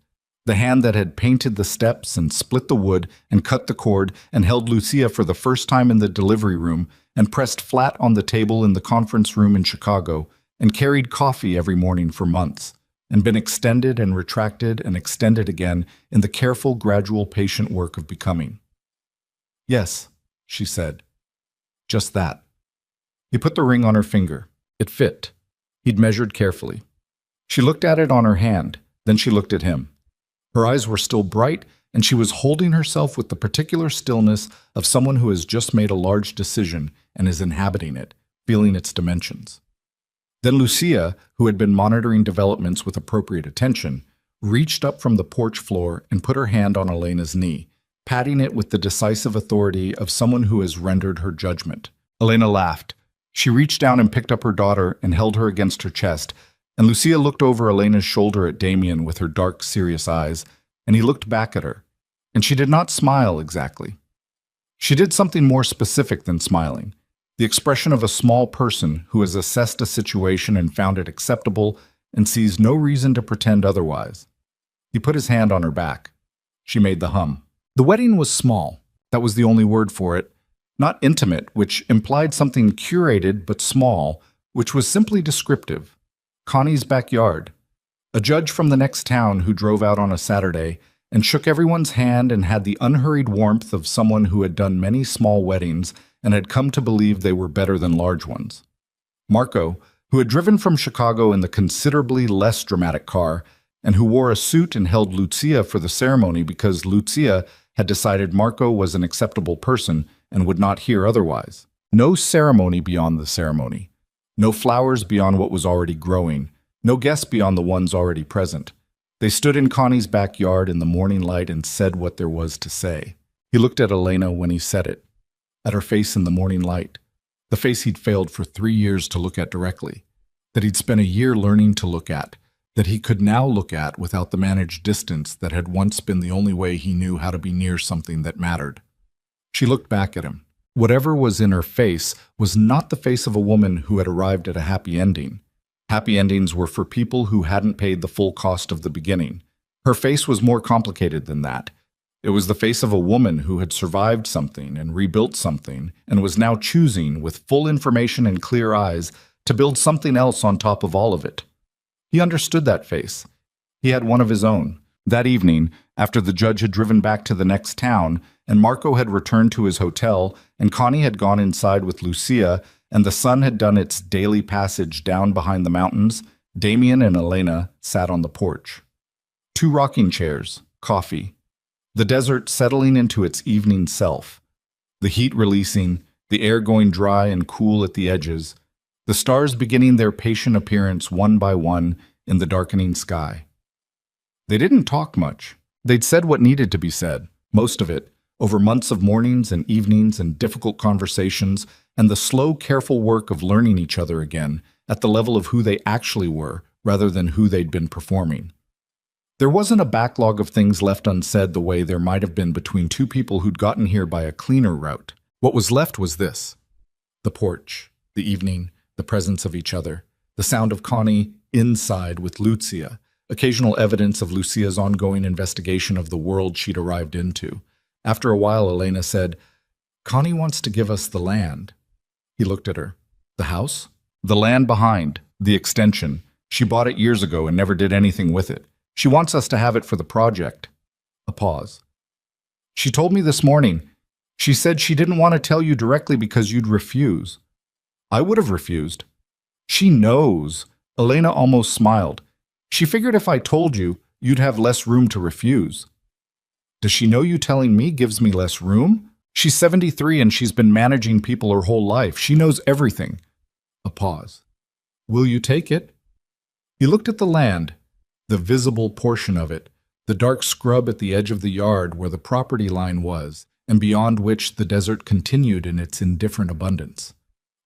the hand that had painted the steps and split the wood and cut the cord and held Lucia for the first time in the delivery room and pressed flat on the table in the conference room in Chicago and carried coffee every morning for months and been extended and retracted and extended again in the careful, gradual, patient work of becoming. Yes, she said. Just that. He put the ring on her finger. It fit. He'd measured carefully. She looked at it on her hand, then she looked at him. Her eyes were still bright, and she was holding herself with the particular stillness of someone who has just made a large decision and is inhabiting it, feeling its dimensions. Then Lucia, who had been monitoring developments with appropriate attention, reached up from the porch floor and put her hand on Elena's knee, patting it with the decisive authority of someone who has rendered her judgment. Elena laughed. She reached down and picked up her daughter and held her against her chest, and Lucia looked over Elena's shoulder at Damien with her dark, serious eyes, and he looked back at her, and she did not smile exactly. She did something more specific than smiling, the expression of a small person who has assessed a situation and found it acceptable and sees no reason to pretend otherwise. He put his hand on her back. She made the hum. The wedding was small. That was the only word for it. Not intimate, which implied something curated but small, which was simply descriptive. Connie's backyard. A judge from the next town who drove out on a Saturday and shook everyone's hand and had the unhurried warmth of someone who had done many small weddings and had come to believe they were better than large ones. Marco, who had driven from Chicago in the considerably less dramatic car and who wore a suit and held Lucia for the ceremony because Lucia had decided Marco was an acceptable person and would not hear otherwise. No ceremony beyond the ceremony. No flowers beyond what was already growing. No guests beyond the ones already present. They stood in Connie's backyard in the morning light and said what there was to say. He looked at Elena when he said it, at her face in the morning light, the face he'd failed for 3 years to look at directly, that he'd spent a year learning to look at, that he could now look at without the managed distance that had once been the only way he knew how to be near something that mattered. She looked back at him. Whatever was in her face was not the face of a woman who had arrived at a happy ending. Happy endings were for people who hadn't paid the full cost of the beginning. Her face was more complicated than that. It was the face of a woman who had survived something and rebuilt something and was now choosing, with full information and clear eyes, to build something else on top of all of it. He understood that face. He had one of his own. That evening, after the judge had driven back to the next town and Marco had returned to his hotel, and Connie had gone inside with Lucia, and the sun had done its daily passage down behind the mountains, Damien and Elena sat on the porch. 2 rocking chairs, coffee. The desert settling into its evening self. The heat releasing, the air going dry and cool at the edges, the stars beginning their patient appearance one by one in the darkening sky. They didn't talk much. They'd said what needed to be said, most of it, over months of mornings and evenings and difficult conversations and the slow, careful work of learning each other again at the level of who they actually were rather than who they'd been performing. There wasn't a backlog of things left unsaid the way there might have been between 2 people who'd gotten here by a cleaner route. What was left was this: the porch, the evening, the presence of each other, the sound of Connie inside with Lucia, occasional evidence of Lucia's ongoing investigation of the world she'd arrived into. After a while, Elena said, "Connie wants to give us the land." He looked at her. "The house?" "The land behind, the extension. She bought it years ago and never did anything with it. She wants us to have it for the project." A pause. "She told me this morning. She said she didn't want to tell you directly because you'd refuse." "I would have refused." "She knows." Elena almost smiled. "She figured if I told you, you'd have less room to refuse." "Does she know you telling me gives me less room? She's 73 and she's been managing people her whole life. She knows everything." A pause. "Will you take it?" He looked at the land, the visible portion of it, the dark scrub at the edge of the yard where the property line was, and beyond which the desert continued in its indifferent abundance.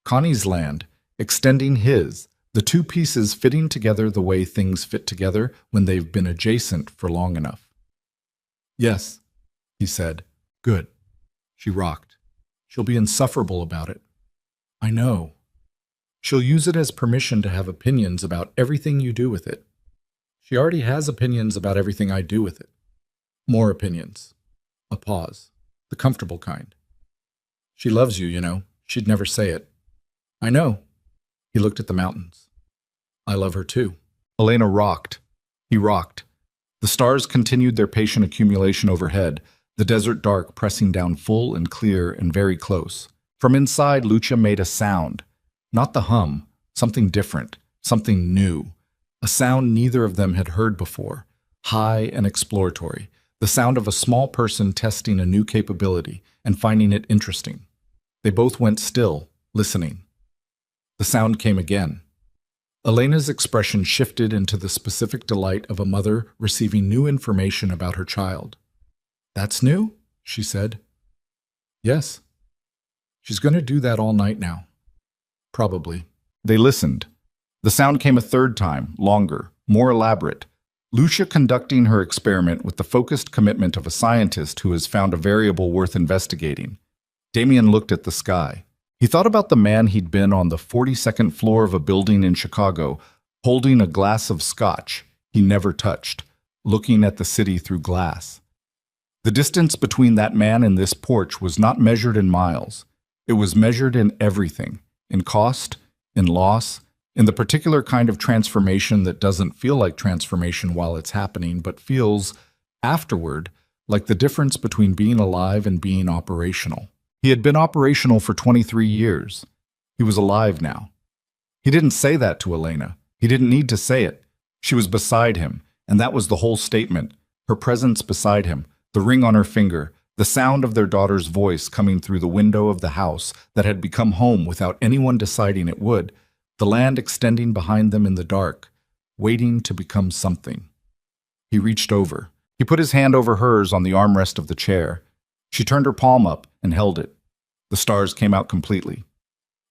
Connie's land, extending his, the 2 pieces fitting together the way things fit together when they've been adjacent for long enough. "Yes," he said. "Good." She rocked. "She'll be insufferable about it." "I know." "She'll use it as permission to have opinions about everything you do with it." "She already has opinions about everything I do with it." "More opinions." A pause. "The comfortable kind." "She loves you, you know. She'd never say it." "I know." He looked at the mountains. "I love her too." Elena rocked. He rocked. The stars continued their patient accumulation overhead, the desert dark pressing down full and clear and very close. From inside, Lucia made a sound. Not the hum, something different, something new. A sound neither of them had heard before, high and exploratory, the sound of a small person testing a new capability and finding it interesting. They both went still, listening. The sound came again. Elena's expression shifted into the specific delight of a mother receiving new information about her child. "That's new?" she said. "Yes. She's going to do that all night now." "Probably." They listened. The sound came a third time, longer, more elaborate. Lucia conducting her experiment with the focused commitment of a scientist who has found a variable worth investigating. Damien looked at the sky. He thought about the man he'd been on the 42nd floor of a building in Chicago, holding a glass of scotch he never touched, looking at the city through glass. The distance between that man and this porch was not measured in miles. It was measured in everything, in cost, in loss, in the particular kind of transformation that doesn't feel like transformation while it's happening, but feels, afterward, like the difference between being alive and being operational. He had been operational for 23 years. He was alive now. He didn't say that to Elena. He didn't need to say it. She was beside him, and that was the whole statement. Her presence beside him, the ring on her finger, the sound of their daughter's voice coming through the window of the house that had become home without anyone deciding it would, the land extending behind them in the dark, waiting to become something. He reached over. He put his hand over hers on the armrest of the chair. She turned her palm up and held it. The stars came out completely.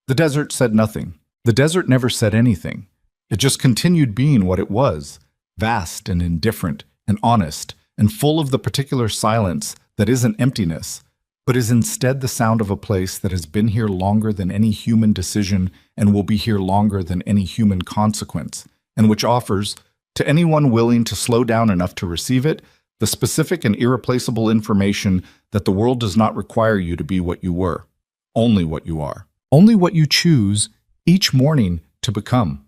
The desert said nothing. The desert never said anything. It just continued being what it was, vast and indifferent and honest and full of the particular silence that isn't emptiness, but is instead the sound of a place that has been here longer than any human decision and will be here longer than any human consequence, and which offers, to anyone willing to slow down enough to receive it, the specific and irreplaceable information that the world does not require you to be what you were, only what you are, only what you choose each morning to become.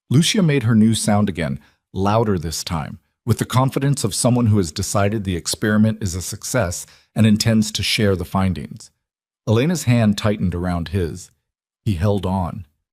Lucia made her new sound again, louder this time, with the confidence of someone who has decided the experiment is a success and intends to share the findings. Elena's hand tightened around his. He held on.